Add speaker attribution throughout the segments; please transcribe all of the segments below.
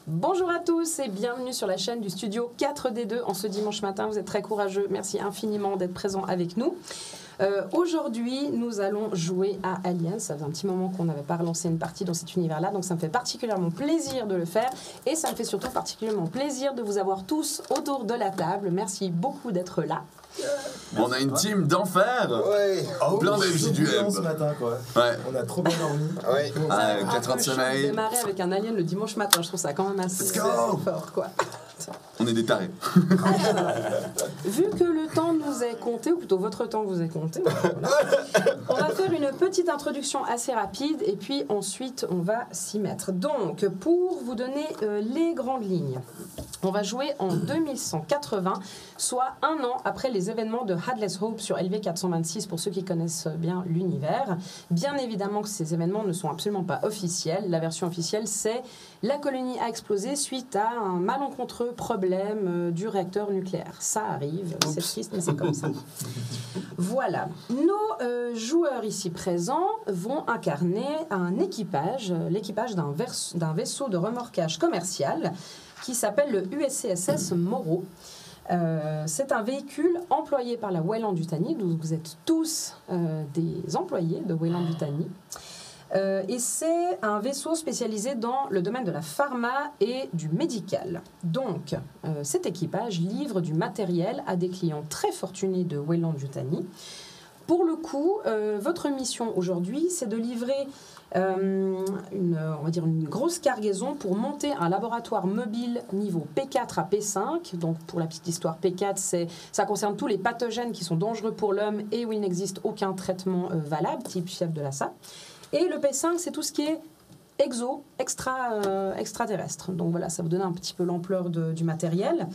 Speaker 1: Bonjour à tous et bienvenue sur la chaîne du studio 4D2 en ce dimanche matin. Vous êtes très courageux. Merci infiniment d'être présents avec nous. Aujourd'hui, nous allons jouer à Aliens. Ça fait un petit moment qu'on n'avait pas relancé une partie dans cet univers-là, donc ça me fait particulièrement plaisir de le faire. Et ça me fait surtout particulièrement plaisir de vous avoir tous autour de la table. Merci beaucoup d'être là.
Speaker 2: On a une team d'enfer, plein d'MJ du web.
Speaker 3: Ce matin, quoi.
Speaker 2: Ouais.
Speaker 3: On a trop bien dormi.
Speaker 2: 4 heures de sommeil.
Speaker 1: Démarrer avec un alien le dimanche matin, je trouve ça quand même assez fort, quoi.
Speaker 2: On est des tarés.
Speaker 1: Alors, vu que le temps nous est compté, ou plutôt votre temps vous est compté, voilà, on va faire une petite introduction assez rapide et puis ensuite on va s'y mettre. Donc, pour vous donner les grandes lignes, on va jouer en 2180, soit un an après les événements de Hadless Hope sur LV426, pour ceux qui connaissent bien l'univers. Bien évidemment que ces événements ne sont absolument pas officiels. La version officielle, c'est la colonie a explosé suite à un malencontreux problème du réacteur nucléaire. Ça arrive, c'est triste, mais c'est comme ça. Voilà. Nos joueurs ici présents vont incarner un équipage, l'équipage d'un vaisseau de remorquage commercial qui s'appelle le USCSS Morrow. C'est un véhicule employé par la Weyland-Yutani, donc vous êtes tous des employés de Weyland-Yutani. Et c'est un vaisseau spécialisé dans le domaine de la pharma et du médical. Donc, cet équipage livre du matériel à des clients très fortunés de Weyland-Yutani. Pour le coup, votre mission aujourd'hui, c'est de livrer on va dire une grosse cargaison pour monter un laboratoire mobile niveau P4 à P5. Donc, pour la petite histoire, P4, ça concerne tous les pathogènes qui sont dangereux pour l'homme et où il n'existe aucun traitement valable, type chef de l'ASA. Et le P5, c'est tout ce qui est extraterrestre. Donc voilà, ça vous donne un petit peu l'ampleur du matériel.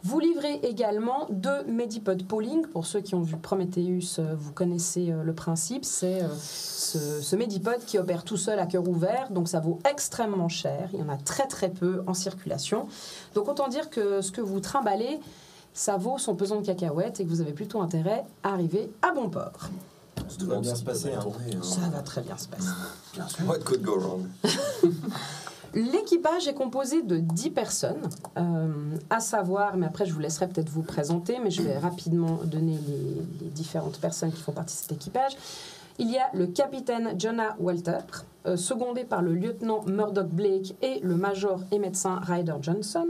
Speaker 1: Vous livrez également 2 Medipod Pooling. Pour ceux qui ont vu Prometheus, vous connaissez le principe. C'est ce Medipod qui opère tout seul à cœur ouvert. Donc ça vaut extrêmement cher. Il y en a très très peu en circulation. Donc autant dire que ce que vous trimballez, ça vaut son pesant de cacahuètes et que vous avez plutôt intérêt à arriver à bon port.
Speaker 3: Ça va bien se passer.
Speaker 1: Ça va très bien se passer.
Speaker 4: What could go wrong?
Speaker 1: L'équipage est composé de 10 personnes, à savoir, mais après je vous laisserai peut-être vous présenter, mais je vais rapidement donner les différentes personnes qui font partie de cet équipage. Il y a le capitaine Jonah Walter, secondé par le lieutenant Murdoch Blake et le major et médecin Ryder Johnson.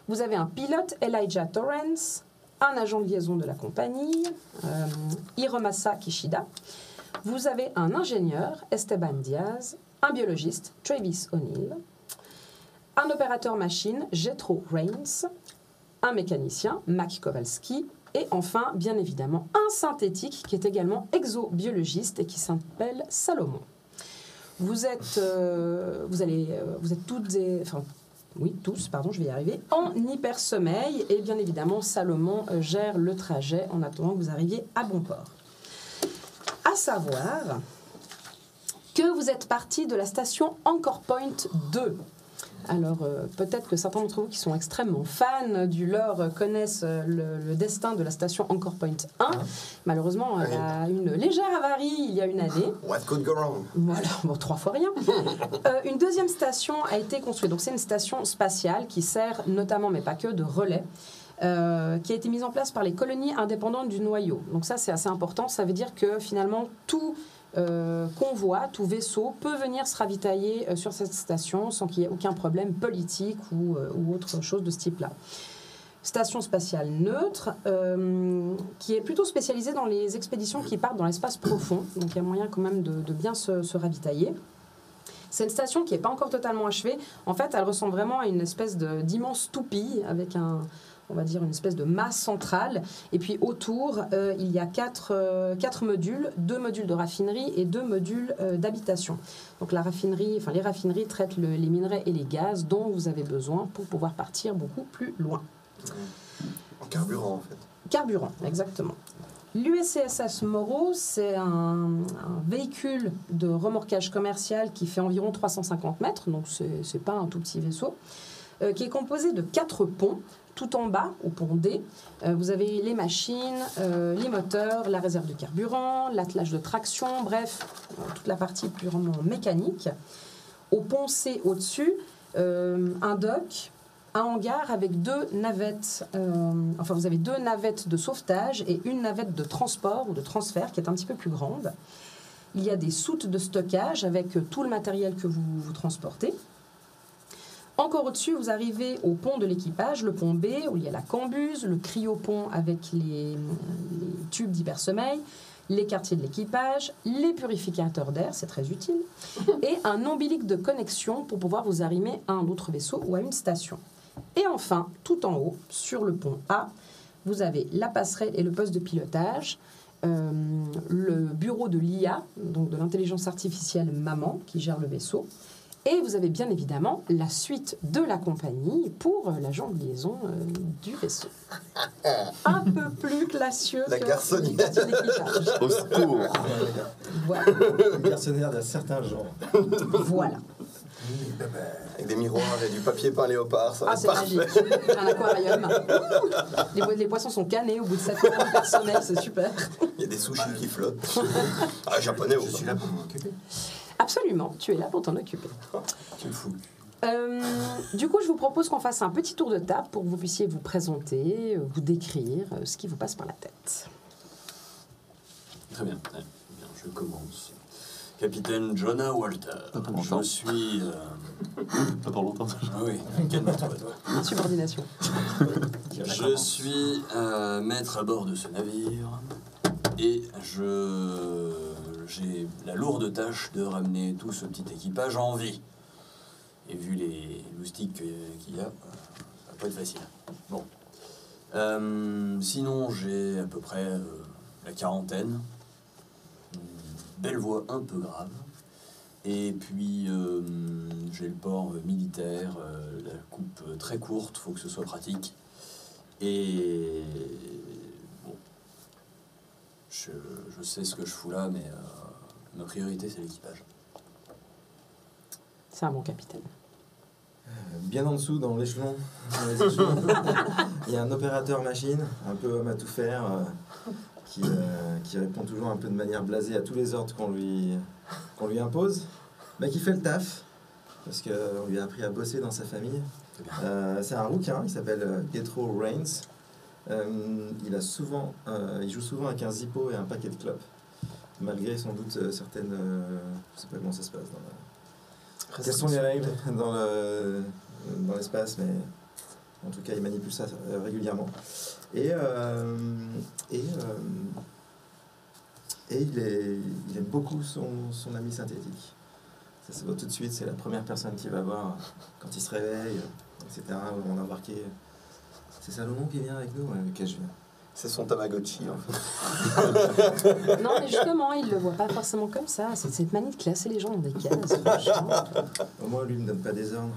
Speaker 1: Vous avez un pilote, Elijah Torrance, un agent de liaison de la compagnie, Hiromasa Kishida. Vous avez un ingénieur, Esteban Diaz, un biologiste, Travis O'Neill, un opérateur machine, Jethro Rains, un mécanicien, Mac Kowalski, et enfin, bien évidemment, un synthétique qui est également exobiologiste et qui s'appelle Salomon. Vous êtes toutes et... Enfin, oui, tous, pardon, je vais y arriver, en hyper-sommeil. Et bien évidemment, Salomon gère le trajet en attendant que vous arriviez à bon port. À savoir que vous êtes parti de la station Anchor Point 2. Alors, peut-être que certains d'entre vous qui sont extrêmement fans du lore connaissent le destin de la station Anchor Point 1. Malheureusement, elle a une légère avarie il y a une année.
Speaker 4: What could go wrong?
Speaker 1: Voilà, bon, 3 fois rien. Une deuxième station a été construite. Donc, c'est une station spatiale qui sert notamment, mais pas que, de relais. Qui a été mise en place par les colonies indépendantes du noyau. Donc ça, c'est assez important. Ça veut dire que finalement, tout convoi, tout vaisseau peut venir se ravitailler sur cette station sans qu'il y ait aucun problème politique ou autre chose de ce type-là. Station spatiale neutre, qui est plutôt spécialisée dans les expéditions qui partent dans l'espace profond. Donc il y a moyen quand même de bien se ravitailler. C'est une station qui n'est pas encore totalement achevée. En fait, elle ressemble vraiment à une espèce d'immense toupie avec on va dire une espèce de masse centrale. Et puis autour, il y a 4 modules, 2 modules de raffinerie et 2 modules d'habitation. Donc les raffineries traitent les minerais et les gaz dont vous avez besoin pour pouvoir partir beaucoup plus loin.
Speaker 4: En carburant, en fait. Carburant,
Speaker 1: exactement. L'USCSS Morrow, c'est un véhicule de remorquage commercial qui fait environ 350 mètres, donc c'est pas un tout petit vaisseau, qui est composé de 4 ponts. Tout en bas, au pont D, vous avez les machines, les moteurs, la réserve de carburant, l'attelage de traction, bref, toute la partie purement mécanique. Au pont C, au-dessus, un dock, un hangar avec 2 navettes. Enfin, vous avez 2 navettes de sauvetage et une navette de transport ou de transfert qui est un petit peu plus grande. Il y a des soutes de stockage avec tout le matériel que vous transportez. Encore au-dessus, vous arrivez au pont de l'équipage, le pont B, où il y a la cambuse, le cryopont avec les tubes d'hypersommeil, les quartiers de l'équipage, les purificateurs d'air, c'est très utile, et un ombilic de connexion pour pouvoir vous arrimer à un autre vaisseau ou à une station. Et enfin, tout en haut, sur le pont A, vous avez la passerelle et le poste de pilotage, le bureau de l'IA, donc de l'intelligence artificielle Maman, qui gère le vaisseau. Et vous avez bien évidemment la suite de la compagnie pour l'agent de liaison du vaisseau. Un peu plus classieux
Speaker 4: la
Speaker 1: que
Speaker 4: garçonnière.
Speaker 1: les quartiers d'équipage.
Speaker 2: Au secours.
Speaker 1: Voilà.
Speaker 3: Le garçonnière d'un certain genre.
Speaker 1: Voilà.
Speaker 4: Avec des miroirs et du papier peint léopard, ça va
Speaker 1: Ah,
Speaker 4: être
Speaker 1: c'est
Speaker 4: parfait.
Speaker 1: magique. Un aquarium. Les poissons sont canés au bout de 7 ans personnel, c'est super.
Speaker 4: Il y a des sushis qui flottent. Ah, japonais ou
Speaker 5: Je suis là pour m'en occuper.
Speaker 1: Absolument, tu es là pour t'en occuper.
Speaker 5: Tu me fous.
Speaker 1: Du coup, je vous propose qu'on fasse un petit tour de table pour que vous puissiez vous présenter, vous décrire ce qui vous passe par la tête.
Speaker 5: Très bien. Bien, je commence. Capitaine Jonah Walter.
Speaker 2: Pas pour longtemps.
Speaker 5: Je suis...
Speaker 2: Pas pour longtemps.
Speaker 5: Ah oui, calme-toi, toi.
Speaker 1: Subordination.
Speaker 5: Je suis maître à bord de ce navire et j'ai la lourde tâche de ramener tout ce petit équipage en vie. Et vu les loustiques qu'il y a, ça va pas être facile. Bon. Sinon, j'ai à peu près la quarantaine. Belle voix un peu grave. Et puis, j'ai le port militaire, la coupe très courte, faut que ce soit pratique. Et bon, je sais ce que je fous là, mais ma priorité, c'est l'équipage.
Speaker 1: C'est un bon capitaine.
Speaker 3: Bien en dessous, dans l'échelon, il y a un opérateur machine, un peu homme à tout faire, qui répond toujours un peu de manière blasée à tous les ordres qu'on lui impose, mais qui fait le taf, parce qu'on lui a appris à bosser dans sa famille. C'est un rouquin, il s'appelle Pietro Rains. Il joue souvent avec un zippo et un paquet de clopes, malgré sans doute certaines... je sais pas comment ça se passe dans la... Quelles sont les règles dans l'espace, mais en tout cas, il manipule ça régulièrement. Et il aime beaucoup son ami synthétique. Ça se voit tout de suite, c'est la première personne qu'il va voir quand il se réveille, etc. On a embarqué. C'est Salomon qui vient avec nous, avec qui je viens.
Speaker 4: C'est son Tamagotchi, en fait.
Speaker 1: Non, mais justement, il le voit pas forcément comme ça. C'est cette manie de classer les gens dans des cases.
Speaker 3: Au moins, lui ne me donne pas des ordres.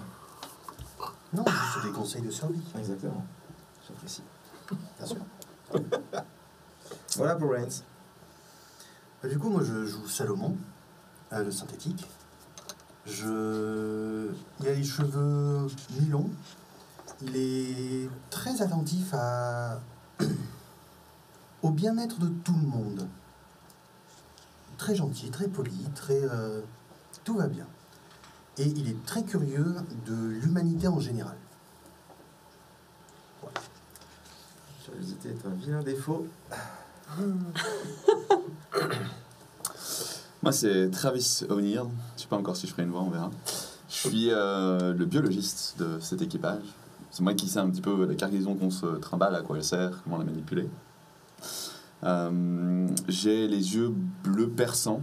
Speaker 5: Non, c'est des conseils de survie.
Speaker 3: Exactement. J'apprécie.
Speaker 5: Bien sûr.
Speaker 3: Voilà pour Rains.
Speaker 6: Du coup, moi, je joue Salomon, le synthétique. Il a les cheveux mi-longs. Il est très attentif au bien-être de tout le monde. Très gentil, très poli, tout va bien. Et il est très curieux de l'humanité en général. Voilà.
Speaker 3: La curiosité est un vilain défaut.
Speaker 2: Moi, c'est Travis O'Neill. Je sais pas encore si je ferai une voix, on verra. Je suis le biologiste de cet équipage. C'est moi qui sais un petit peu la cargaison qu'on se trimballe, à quoi elle sert, comment la manipuler. J'ai les yeux bleus perçants,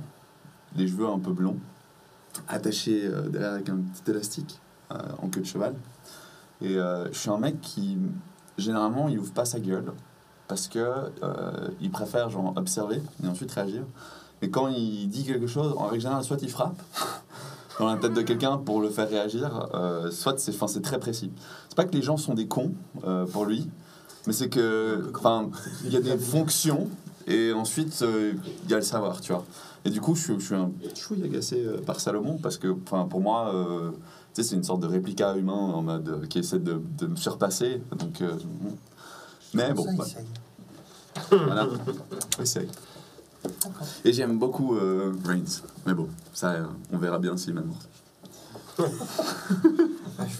Speaker 2: les cheveux un peu blonds, attachés derrière avec un petit élastique en queue de cheval. Et je suis un mec qui, généralement, il ouvre pas sa gueule parce que il préfère genre observer et ensuite réagir. Mais quand il dit quelque chose, en règle générale, soit il frappe dans la tête de quelqu'un pour le faire réagir, soit c'est très précis. C'est pas que les gens sont des cons pour lui, mais c'est que, il y a des fonctions et ensuite il y a le savoir, tu vois. Et du coup, je suis un chouï agacé par Salomon parce que, pour moi, tu sais, c'est une sorte de réplica humain en mode qui essaie de me surpasser. Donc, mais bon,
Speaker 6: Ça,
Speaker 2: voilà, essaye. Et j'aime beaucoup Rains, mais bon, ça, on verra bien s'il m'aime.
Speaker 6: je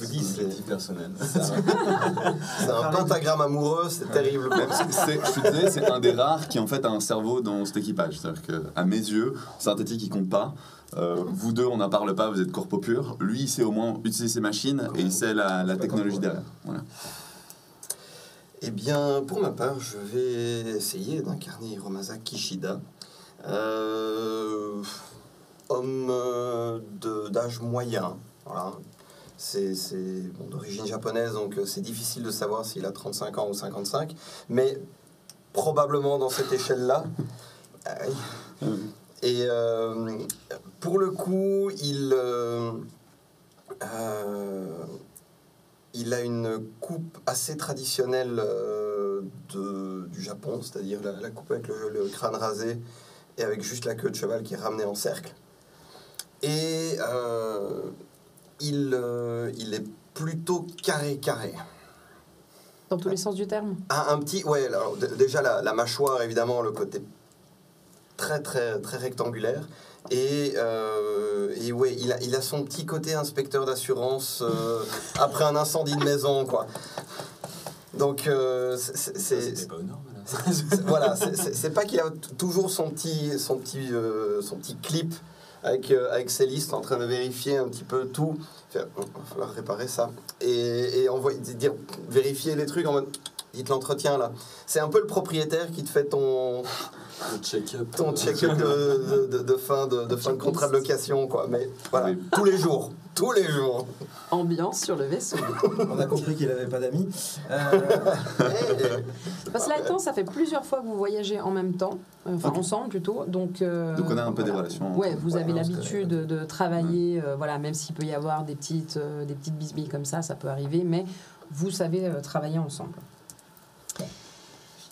Speaker 5: personnel.
Speaker 4: C'est un pentagramme amoureux, c'est terrible.
Speaker 2: Même si je suis désolé, c'est un des rares qui en fait a un cerveau dans cet équipage. C'est-à-dire qu'à mes yeux, synthétique il compte pas. Vous deux, on n'en parle pas, vous êtes corpo pur. Lui, il sait au moins utiliser ses machines et il sait la technologie derrière. Voilà.
Speaker 4: Eh bien, pour ma part, je vais essayer d'incarner Hiromasa Kishida. Homme d'âge moyen. Voilà. C'est bon, d'origine japonaise, donc c'est difficile de savoir s'il a 35 ans ou 55. Mais probablement dans cette échelle-là. Et pour le coup, il a une coupe assez traditionnelle du Japon, c'est-à-dire la coupe avec le crâne rasé et avec juste la queue de cheval qui est ramenée en cercle. Et il est plutôt carré.
Speaker 1: Dans tous les sens du terme.
Speaker 4: Un petit, ouais, alors, déjà la mâchoire, évidemment, le côté très rectangulaire. Et ouais, il a son petit côté inspecteur d'assurance après un incendie de maison, quoi. Donc,
Speaker 5: c'est pas aux normes, là.
Speaker 4: Voilà, c'est pas qu'il a toujours son petit clip avec ses listes en train de vérifier un petit peu tout. Il va falloir réparer ça. Et vérifier les trucs en mode, il te l'entretient là. C'est un peu le propriétaire qui te fait ton check-up de fin de contrat de location, quoi. Mais voilà, tous les jours.
Speaker 1: Ambiance sur le vaisseau.
Speaker 3: On a compris qu'il n'avait pas d'amis.
Speaker 1: Cela étant, ça fait plusieurs fois que vous voyagez en même temps, ensemble plutôt. Donc
Speaker 2: on a un peu des relations.
Speaker 1: Ouais, vous avez l'habitude de travailler, voilà, même s'il peut y avoir des petites bisbilles comme ça peut arriver, mais vous savez travailler ensemble.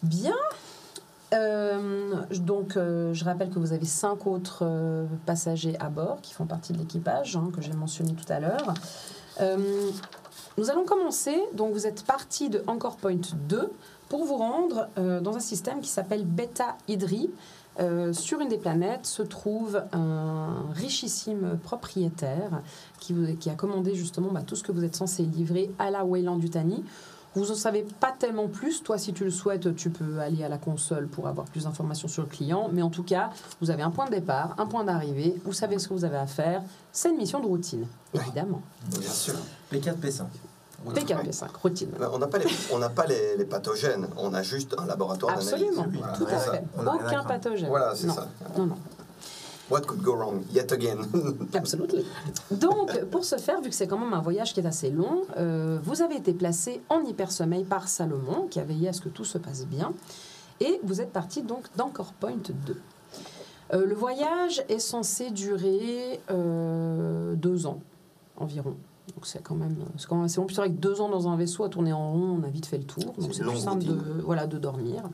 Speaker 1: Bien. Donc, je rappelle que vous avez 5 autres passagers à bord qui font partie de l'équipage, que j'ai mentionné tout à l'heure. Nous allons commencer. Donc, vous êtes parti de Anchor Point 2 pour vous rendre dans un système qui s'appelle Beta Hydri. Sur une des planètes se trouve un richissime propriétaire qui a commandé justement tout ce que vous êtes censé livrer à la Weyland-Yutani. Vous n'en savez pas tellement plus. Toi, si tu le souhaites, tu peux aller à la console pour avoir plus d'informations sur le client. Mais en tout cas, vous avez un point de départ, un point d'arrivée. Vous savez ce que vous avez à faire. C'est une mission de routine, évidemment.
Speaker 4: Bien sûr.
Speaker 3: P4, P5.
Speaker 1: P4, P5, routine.
Speaker 4: On n'a pas les pathogènes. On a juste un laboratoire d'analyse.
Speaker 1: Absolument,
Speaker 3: Voilà,
Speaker 1: tout à fait. Aucun pathogène.
Speaker 4: Voilà, c'est
Speaker 1: non.
Speaker 4: ça.
Speaker 1: Non.
Speaker 4: What could go wrong? Yet again.
Speaker 1: Absolument. Donc, pour ce faire, vu que c'est quand même un voyage qui est assez long, vous avez été placé en hypersommeil par Salomon, qui a veillé à ce que tout se passe bien. Et vous êtes parti donc d'Anchor Point 2. Le voyage est censé durer 2 ans environ. Donc c'est quand même assez long. Puis c'est vrai que 2 ans dans un vaisseau à tourner en rond, on a vite fait le tour. Donc c'est plus simple de dormir.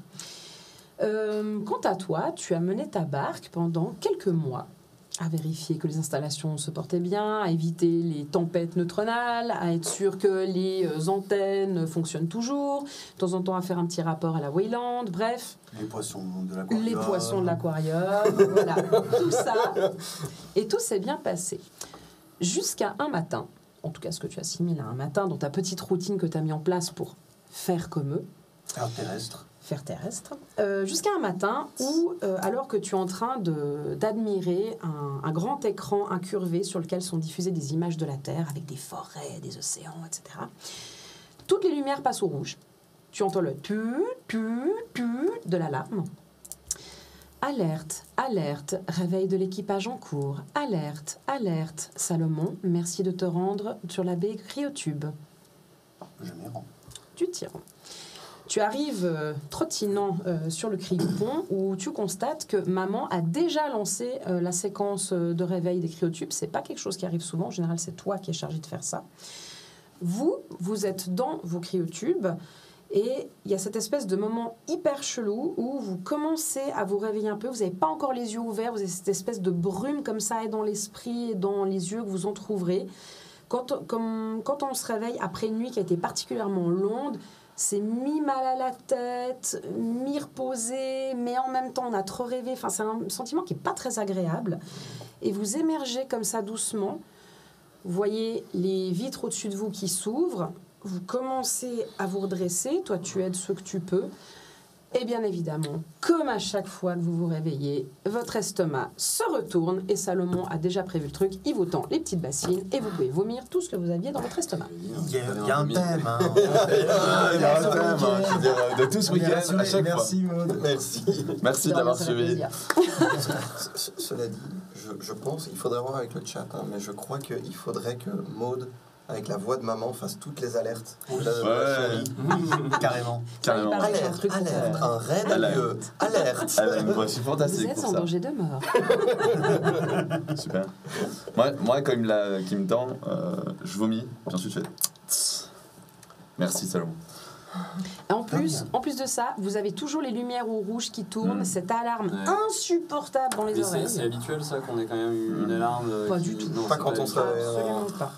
Speaker 1: Quant à toi, tu as mené ta barque pendant quelques mois à vérifier que les installations se portaient bien, à éviter les tempêtes neutronales, à être sûr que les antennes fonctionnent toujours, de temps en temps à faire un petit rapport à la Weyland, bref.
Speaker 6: Les poissons de
Speaker 1: l'aquarium. Voilà, tout ça. Et tout s'est bien passé. Jusqu'à un matin, en tout cas ce que tu assimiles à un matin, dans ta petite routine que tu as mis en place pour faire comme eux. Faire terrestre, jusqu'à un matin où, alors que tu es en train d'admirer un grand écran incurvé sur lequel sont diffusées des images de la Terre avec des forêts, des océans, etc., toutes les lumières passent au rouge. Tu entends le tu de l'alarme. Alerte, alerte, réveil de l'équipage en cours. Alerte, alerte. Salomon, merci de te rendre sur la baie Cryotube.
Speaker 6: Je m'y rends.
Speaker 1: Tu t'y rends. Tu arrives trottinant sur le cryopont où tu constates que maman a déjà lancé la séquence de réveil des cryotubes. C'est pas quelque chose qui arrive souvent. En général, c'est toi qui es chargé de faire ça. Vous êtes dans vos cryotubes et il y a cette espèce de moment hyper chelou où vous commencez à vous réveiller un peu. Vous n'avez pas encore les yeux ouverts. Vous avez cette espèce de brume comme ça et dans l'esprit et dans les yeux que vous entrouvrez. Quand on se réveille après une nuit qui a été particulièrement longue, c'est mi-mal à la tête, mi-reposé, mais en même temps, on a trop rêvé. Enfin, c'est un sentiment qui n'est pas très agréable. Et vous émergez comme ça doucement Vous voyez les vitres au-dessus de vous qui s'ouvrent. Vous commencez à vous redresser. Toi, tu aides ceux que tu peux. Et bien évidemment, comme à chaque fois que vous vous réveillez, votre estomac se retourne et Salomon a déjà prévu le truc. Il vous tend les petites bassines et vous pouvez vomir tout ce que vous aviez dans votre estomac.
Speaker 6: Il y a un thème, hein.
Speaker 2: Il y a un thème, hein, je veux dire, de tout ce week-end, à chaque fois.
Speaker 3: Merci Maud.
Speaker 4: Merci.
Speaker 2: Merci
Speaker 1: De rien,
Speaker 2: d'avoir
Speaker 1: ça fait
Speaker 2: suivi.
Speaker 1: plaisir.
Speaker 4: Cela dit, je pense, il faudrait voir avec le chat, hein, mais je crois qu'il faudrait que Maud, avec la voix de maman, fasse toutes les alertes de la
Speaker 2: Ouais.
Speaker 4: chérie.
Speaker 6: Carrément.
Speaker 2: Carrément.
Speaker 1: Il paraît que c'est un
Speaker 4: Alerte,
Speaker 1: truc pour
Speaker 4: alerte,
Speaker 1: faire.
Speaker 4: un raid a
Speaker 2: Alerte.
Speaker 4: lieu. Alerte.
Speaker 2: Elle a une voix si
Speaker 1: Vous
Speaker 2: fantastique
Speaker 1: êtes
Speaker 2: pour
Speaker 1: en
Speaker 2: ça.
Speaker 1: danger de mort.
Speaker 2: Super. Moi quand qui me tend, je vomis, puis ensuite je fais... Tss. Merci Salomon.
Speaker 1: En plus de ça, vous avez toujours les lumières au rouge qui tournent, cette alarme
Speaker 5: Ouais.
Speaker 1: insupportable dans les
Speaker 5: Mais
Speaker 1: oreilles.
Speaker 5: c'est habituel ça qu'on ait quand même une alarme.
Speaker 1: Pas
Speaker 5: qui-
Speaker 1: du tout.
Speaker 5: Non,
Speaker 4: Pas
Speaker 5: c'est
Speaker 4: quand on se
Speaker 5: habituel.
Speaker 4: réveille.
Speaker 1: Absolument pas.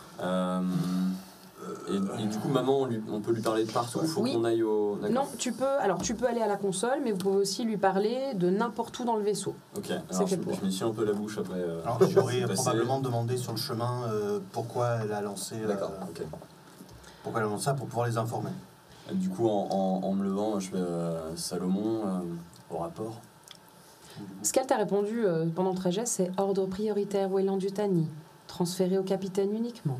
Speaker 5: Et du coup, maman, on peut lui parler de partout. Faut
Speaker 1: Oui.
Speaker 5: qu'on aille au. D'accord.
Speaker 1: Non, tu peux aller à la console, mais vous pouvez aussi lui parler de n'importe où dans le vaisseau.
Speaker 5: Ok. Alors je
Speaker 1: quel point?
Speaker 5: me suis un peu la bouche après.
Speaker 6: Alors, j'aurais
Speaker 5: passer.
Speaker 6: probablement demandé sur le chemin pourquoi elle a lancé
Speaker 5: D'accord. Ok.
Speaker 6: pourquoi elle a lancé ça pour pouvoir les informer.
Speaker 5: Du coup, en me levant, je fais Salomon au rapport.
Speaker 1: Ce qu'elle t'a répondu pendant le trajet, c'est ordre prioritaire Wayland Yutani, transféré au capitaine uniquement.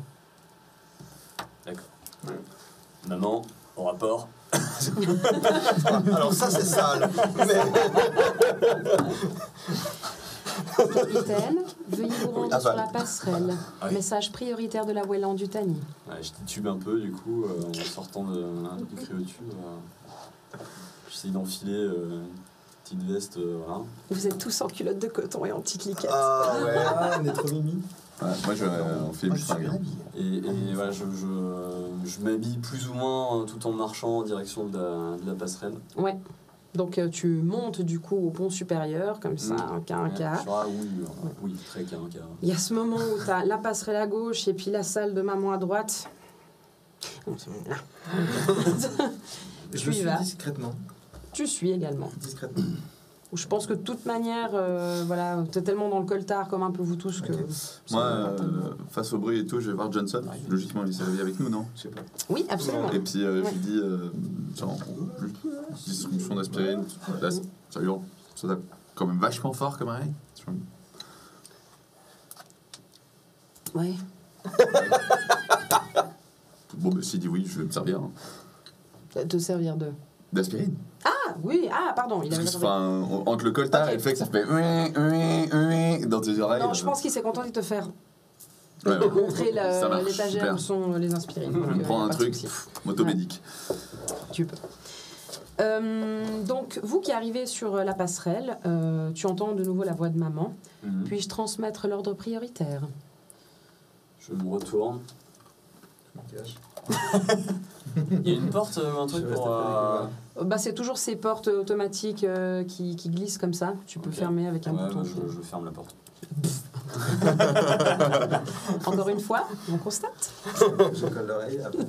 Speaker 5: D'accord. Maman, au rapport.
Speaker 4: Alors ça, c'est sale. Mais...
Speaker 1: Capitaine, veuillez vous rendre sur
Speaker 4: Aval.
Speaker 1: la passerelle.
Speaker 5: Ah oui.
Speaker 1: Message prioritaire de la Wayland Yutani.
Speaker 5: Ouais, je titube un peu, du coup, en sortant du cryotube. J'essaie d'enfiler une petite veste, voilà.
Speaker 1: Vous êtes tous en culotte de coton et en petite liquette.
Speaker 4: Ah ouais.
Speaker 3: Ah, on est trop mimi.
Speaker 2: Ouais, moi on fait
Speaker 6: Moi,
Speaker 2: une
Speaker 6: je suis bien
Speaker 2: fringue.
Speaker 6: habillé.
Speaker 5: Et voilà, je m'habille plus ou moins tout en marchant en direction de la passerelle.
Speaker 1: Ouais. Donc tu montes du coup au pont supérieur, comme ça, un cas, un cas.
Speaker 5: Oui, très cas, un cas.
Speaker 1: Il y a ce moment où tu as la passerelle à gauche et puis la salle de maman à droite. Là.
Speaker 3: Je
Speaker 1: Tu y
Speaker 3: suis
Speaker 1: vas.
Speaker 3: discrètement.
Speaker 1: Tu suis également.
Speaker 3: Discrètement.
Speaker 1: Je pense que de toute manière, voilà, t'es tellement dans le coltard comme un peu vous tous que...
Speaker 3: Ok.
Speaker 2: Moi, face au bruit et tout, je vais voir Johnson. Logiquement, il s'est réveillé avec nous, non? Je sais pas.
Speaker 1: Oui, absolument.
Speaker 2: Et puis je
Speaker 1: Ouais.
Speaker 2: lui dis, genre, distribution d'aspirine. Là, ça hurle. Ça tape quand même vachement fort comme réveil.
Speaker 1: Ouais.
Speaker 2: Bon, bah, s'il dit oui, je vais me servir. Hein.
Speaker 1: Te servir de...
Speaker 2: D'aspirine.
Speaker 1: Ah, oui, ah, pardon. Il
Speaker 2: Parce
Speaker 1: avait
Speaker 2: que, enfin, entre le coltare et le fait que ça fait dans tes oreilles.
Speaker 1: Non, je pense qu'il s'est content de te faire
Speaker 2: Ouais, ouais.
Speaker 1: montrer
Speaker 2: Ça marche,
Speaker 1: l'étagère
Speaker 2: super.
Speaker 1: où sont les inspirines. Donc,
Speaker 2: On prend
Speaker 1: y a
Speaker 2: un
Speaker 1: pas de
Speaker 2: truc,
Speaker 1: souci.
Speaker 2: motomédic.
Speaker 1: Tu peux. Donc, vous qui arrivez sur la passerelle, tu entends de nouveau la voix de maman.
Speaker 5: Mhm.
Speaker 1: Puis-je transmettre l'ordre prioritaire?
Speaker 5: Je me retourne.
Speaker 3: Je me cache.
Speaker 5: Il y a une porte ou un
Speaker 3: Je
Speaker 5: truc
Speaker 3: reste
Speaker 5: pour.
Speaker 3: un peu
Speaker 1: Bah, c'est toujours ces portes automatiques qui glissent comme ça. Tu peux
Speaker 5: Ok.
Speaker 1: fermer avec un
Speaker 5: Ouais,
Speaker 1: bouton.
Speaker 5: bah, je ferme la porte.
Speaker 1: Encore une fois, on constate.
Speaker 3: Je colle l'oreille. Après.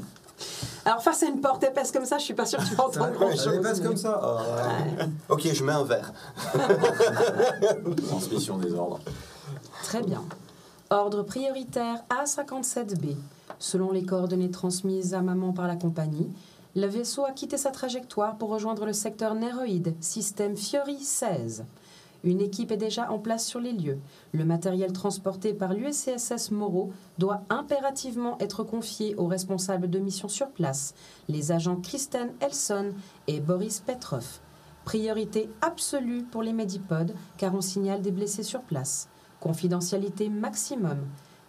Speaker 1: Alors, face à une porte épaisse comme ça, je suis pas sûre que tu vas entendre grand-chose.
Speaker 3: Elle passe comme ça. Oh.
Speaker 1: Ouais.
Speaker 4: Ok, je mets un verre.
Speaker 5: Transmission des ordres.
Speaker 1: Très bien. Ordre prioritaire A57B. Selon les coordonnées transmises à maman par la compagnie, le vaisseau a quitté sa trajectoire pour rejoindre le secteur Néroïde, système Fiori 16. Une équipe est déjà en place sur les lieux. Le matériel transporté par l'USCSS Moreau doit impérativement être confié aux responsables de mission sur place, les agents Kristen Elson et Boris Petrov. Priorité absolue pour les médipodes, car on signale des blessés sur place. Confidentialité maximum.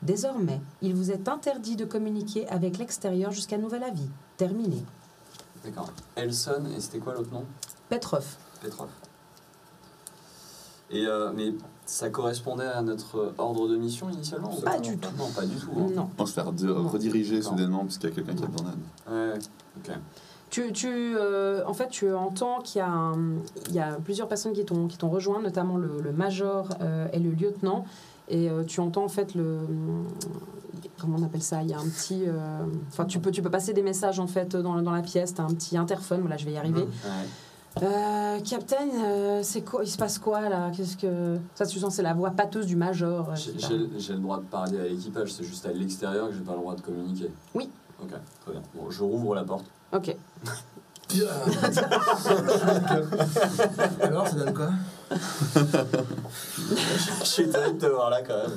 Speaker 1: Désormais, il vous est interdit de communiquer avec l'extérieur jusqu'à nouvel avis. Terminé.
Speaker 5: D'accord. Elson, et c'était quoi l'autre nom?
Speaker 1: Petrov.
Speaker 5: Petrov. Et mais ça correspondait à notre ordre de mission initialement ou
Speaker 1: Pas du tout.
Speaker 5: Non, pas du tout. Hein.
Speaker 1: Non.
Speaker 2: On va se faire rediriger
Speaker 5: D'accord.
Speaker 2: soudainement parce qu'il y a quelqu'un qui abandonne.
Speaker 5: Ouais, ok.
Speaker 1: En fait, tu entends qu'il y a plusieurs personnes qui t'ont rejoint, notamment le major et le lieutenant. Et tu entends en fait comment on appelle ça? Il y a un petit... Enfin, tu peux passer des messages en fait dans la pièce. Tu as un petit interphone, voilà, je vais y arriver.
Speaker 5: Ouais.
Speaker 1: Captain, c'est quoi? Il se passe quoi là? Qu'est-ce que ça? Tu sens c'est la voix pâteuse du major.
Speaker 5: J'ai le droit de parler à l'équipage, c'est juste à l'extérieur que j'ai pas le droit de communiquer.
Speaker 1: Oui.
Speaker 5: Ok, très bien. Bon, je rouvre la porte.
Speaker 1: Ok.
Speaker 3: Alors, ça donne quoi?
Speaker 5: Je suis étonné de te voir là quand même.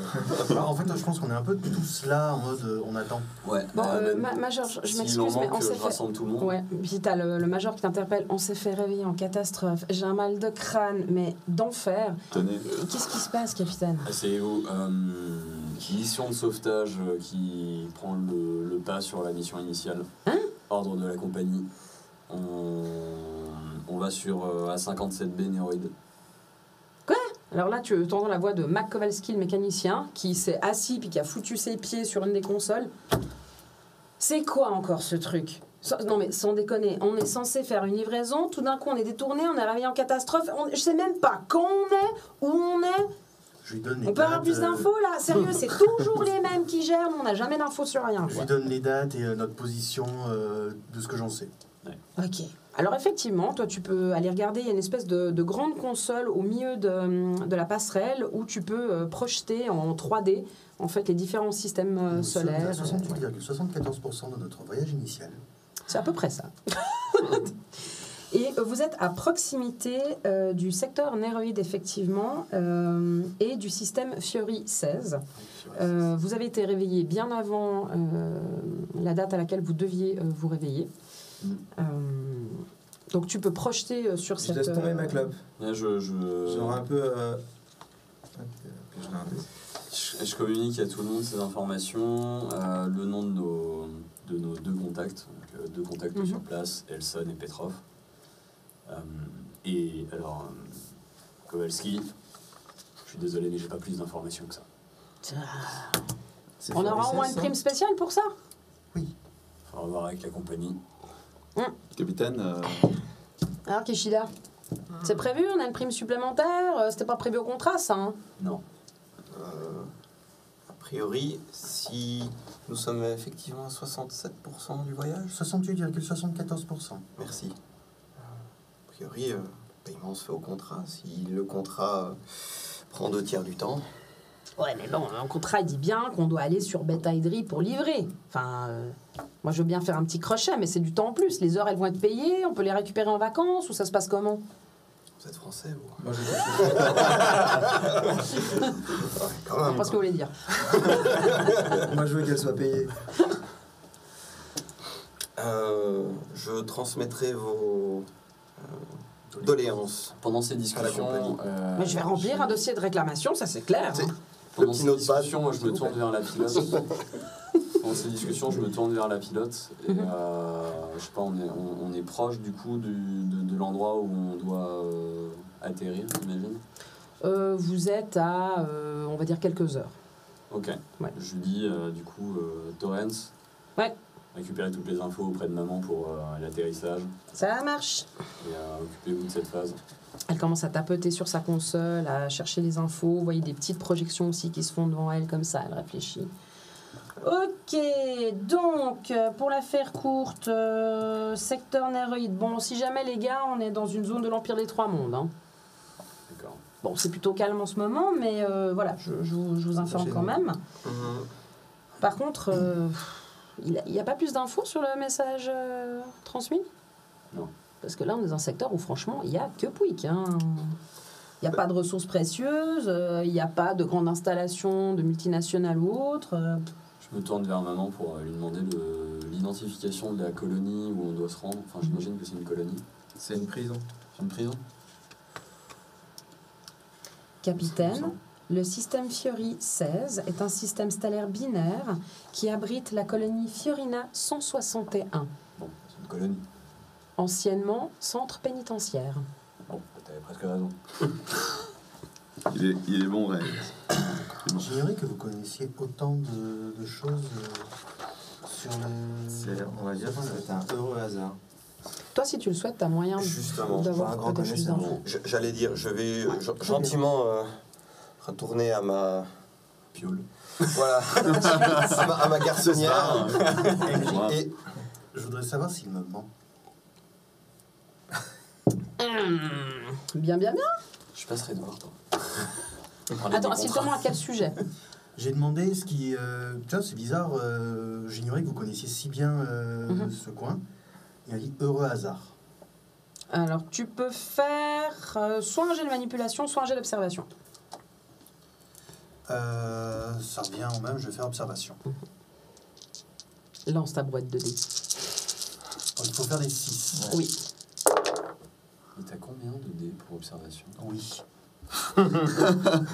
Speaker 6: Alors, en fait, je pense qu'on est un peu tous là en mode on attend.
Speaker 5: Ouais.
Speaker 1: Bon, major, je
Speaker 5: s'il
Speaker 1: m'excuse,
Speaker 5: en
Speaker 1: mais
Speaker 5: manque,
Speaker 1: on s'est
Speaker 5: je
Speaker 1: fait.
Speaker 5: rassemble tout le monde.
Speaker 1: Ouais. Puis t'as le major qui t'interpelle. On s'est fait réveiller en catastrophe. J'ai un mal de crâne, mais d'enfer.
Speaker 2: Tenez.
Speaker 1: Qu'est-ce qui se passe, capitaine?
Speaker 5: Asseyez-vous. Mission de sauvetage qui prend le pas sur la mission initiale.
Speaker 1: Hein?
Speaker 5: Ordre de la compagnie. On va sur A57B Néroïde.
Speaker 1: Alors là, tu entends la voix de Mac Kowalski, le mécanicien, qui s'est assis puis qui a foutu ses pieds sur une des consoles. C'est quoi encore ce truc? Non mais sans déconner, on est censé faire une livraison, tout d'un coup on est détourné, on est réveillé en catastrophe, je sais même pas quand on est, où on est.
Speaker 6: Je lui donne les
Speaker 1: On peut avoir
Speaker 6: dates,
Speaker 1: plus d'infos là? Sérieux, c'est toujours les mêmes qui gèrent, mais on n'a jamais d'infos sur rien.
Speaker 6: Je
Speaker 1: Quoi.
Speaker 6: lui donne les dates et notre position de ce que j'en sais.
Speaker 1: Ok. Alors effectivement, toi tu peux aller regarder, il y a une espèce de grande console au milieu de la passerelle où tu peux projeter en 3D en fait les différents systèmes
Speaker 6: Nous sommes à
Speaker 1: solaires.
Speaker 6: 68,74% de notre voyage initial.
Speaker 1: C'est à peu près ça. Et vous êtes à proximité du secteur Néroïde, effectivement, et du système Fury 16. Vous avez été réveillé bien avant la date à laquelle vous deviez vous réveiller. Donc tu peux projeter sur
Speaker 3: Je
Speaker 1: cette...
Speaker 3: laisse tomber ma clope.
Speaker 5: Là,
Speaker 3: Genre un peu...
Speaker 5: je communique à tout le monde ces informations, le nom de nos deux contacts, donc, deux contacts sur place, Elson et Petrov. Et alors, Kowalski, je suis désolé, mais j'ai pas plus d'informations que ça.
Speaker 1: On aura au moins une prime spéciale pour ça?
Speaker 5: Faudra voir avec la compagnie.
Speaker 2: Capitaine,
Speaker 1: Alors Kishida, c'est prévu? On a une prime supplémentaire? C'était pas prévu au contrat, ça hein?
Speaker 5: Non.
Speaker 4: A priori, si nous sommes effectivement à 67% du voyage,
Speaker 6: 68,74%.
Speaker 4: merci. A priori, paiement se fait au contrat. Si le contrat prend 2/3 du temps,
Speaker 1: Ouais, mais bon, un contrat il dit bien qu'on doit aller sur Beta Idri pour livrer. Enfin, moi je veux bien faire un petit crochet, mais c'est du temps en plus. Les heures elles vont être payées, on peut les récupérer en vacances ou ça se passe comment?
Speaker 4: vous êtes français, vous?
Speaker 3: Moi,
Speaker 4: Ouais, quand
Speaker 1: Je
Speaker 4: même.
Speaker 1: sais pas ce que vous voulez dire.
Speaker 3: Moi, je veux qu'elle soit payée.
Speaker 4: Je transmettrai vos doléances.
Speaker 5: Pendant ces discussions,
Speaker 4: compagnie.
Speaker 1: Mais je vais remplir un dossier de réclamation, ça c'est clair.
Speaker 4: C'est-
Speaker 1: hein.
Speaker 5: pendant
Speaker 4: petit
Speaker 5: ces
Speaker 4: notepad,
Speaker 5: discussions, moi, je
Speaker 4: s'il
Speaker 5: me
Speaker 4: vous
Speaker 5: tourne
Speaker 4: plaît.
Speaker 5: vers la pilote. Pendant ces discussions, je me tourne vers la pilote. Et, je sais pas, on est proche du coup de l'endroit où on doit atterrir, j'imagine.
Speaker 1: Vous êtes à, on va dire, quelques heures.
Speaker 5: Ok.
Speaker 1: Ouais.
Speaker 5: Je lui dis du coup, Torrens.
Speaker 1: Ouais.
Speaker 5: Récupérez toutes les infos auprès de maman pour l'atterrissage.
Speaker 1: Ça marche.
Speaker 5: Et occupez-vous de cette phase.
Speaker 1: Elle commence à tapoter sur sa console, à chercher les infos. Vous voyez des petites projections aussi qui se font devant elle, comme ça, elle réfléchit. Ok, donc, pour la faire courte, secteur Néroïde. Bon, si jamais les gars, on est dans une zone de l'Empire des Trois Mondes. Hein.
Speaker 5: D'accord.
Speaker 1: Bon, c'est plutôt calme en ce moment, mais voilà, je vous informe quand même. Par contre, il n'y a pas plus d'infos sur le message transmis?
Speaker 5: Non.
Speaker 1: Parce que là, on est dans un secteur où, franchement, il n'y a que Pouic. Hein. Il n'y a pas de ressources précieuses, il n'y a pas de grande installation de multinationales ou autres.
Speaker 5: Je me tourne vers maman pour lui demander l'identification de la colonie où on doit se rendre. Enfin, j'imagine que c'est une colonie.
Speaker 3: C'est une prison.
Speaker 5: C'est une prison.
Speaker 1: Capitaine, le système Fury 16 est un système stellaire binaire qui abrite la colonie Fiorina 161,
Speaker 5: Bon, c'est une colonie.
Speaker 1: anciennement centre pénitentiaire.
Speaker 5: Bon, t'avais presque raison.
Speaker 2: il est bon, ouais.
Speaker 6: J'ignorais que vous connaissiez autant de choses sur les...
Speaker 3: On va dire que c'est un heureux hasard.
Speaker 1: Toi, si tu le souhaites, tu as moyen
Speaker 4: Justement,
Speaker 1: d'avoir
Speaker 3: un grand
Speaker 1: peut-être plus
Speaker 3: connaisseur.
Speaker 1: d'infos.
Speaker 4: J'allais dire, je vais gentiment retourner à ma...
Speaker 5: Piole.
Speaker 4: Voilà, à ma garçonnière.
Speaker 2: Wow.
Speaker 4: Et
Speaker 6: Je voudrais savoir s'il me ment.
Speaker 1: Bien, bien, bien.
Speaker 5: Je passerai de voir, toi.
Speaker 1: Attends, s'il te demande à quel sujet?
Speaker 6: J'ai demandé ce qui... tu vois, c'est bizarre, j'ignorais que vous connaissiez si bien ce coin. Il a dit heureux hasard.
Speaker 1: Alors, tu peux faire soit un jet de manipulation, soit un jet d'observation.
Speaker 6: Ça revient au même, je vais faire observation.
Speaker 1: Lance ta boîte de dés.
Speaker 6: Il faut faire des 6.
Speaker 1: Oui.
Speaker 5: Et t'as combien de dés pour observation?
Speaker 6: Oui.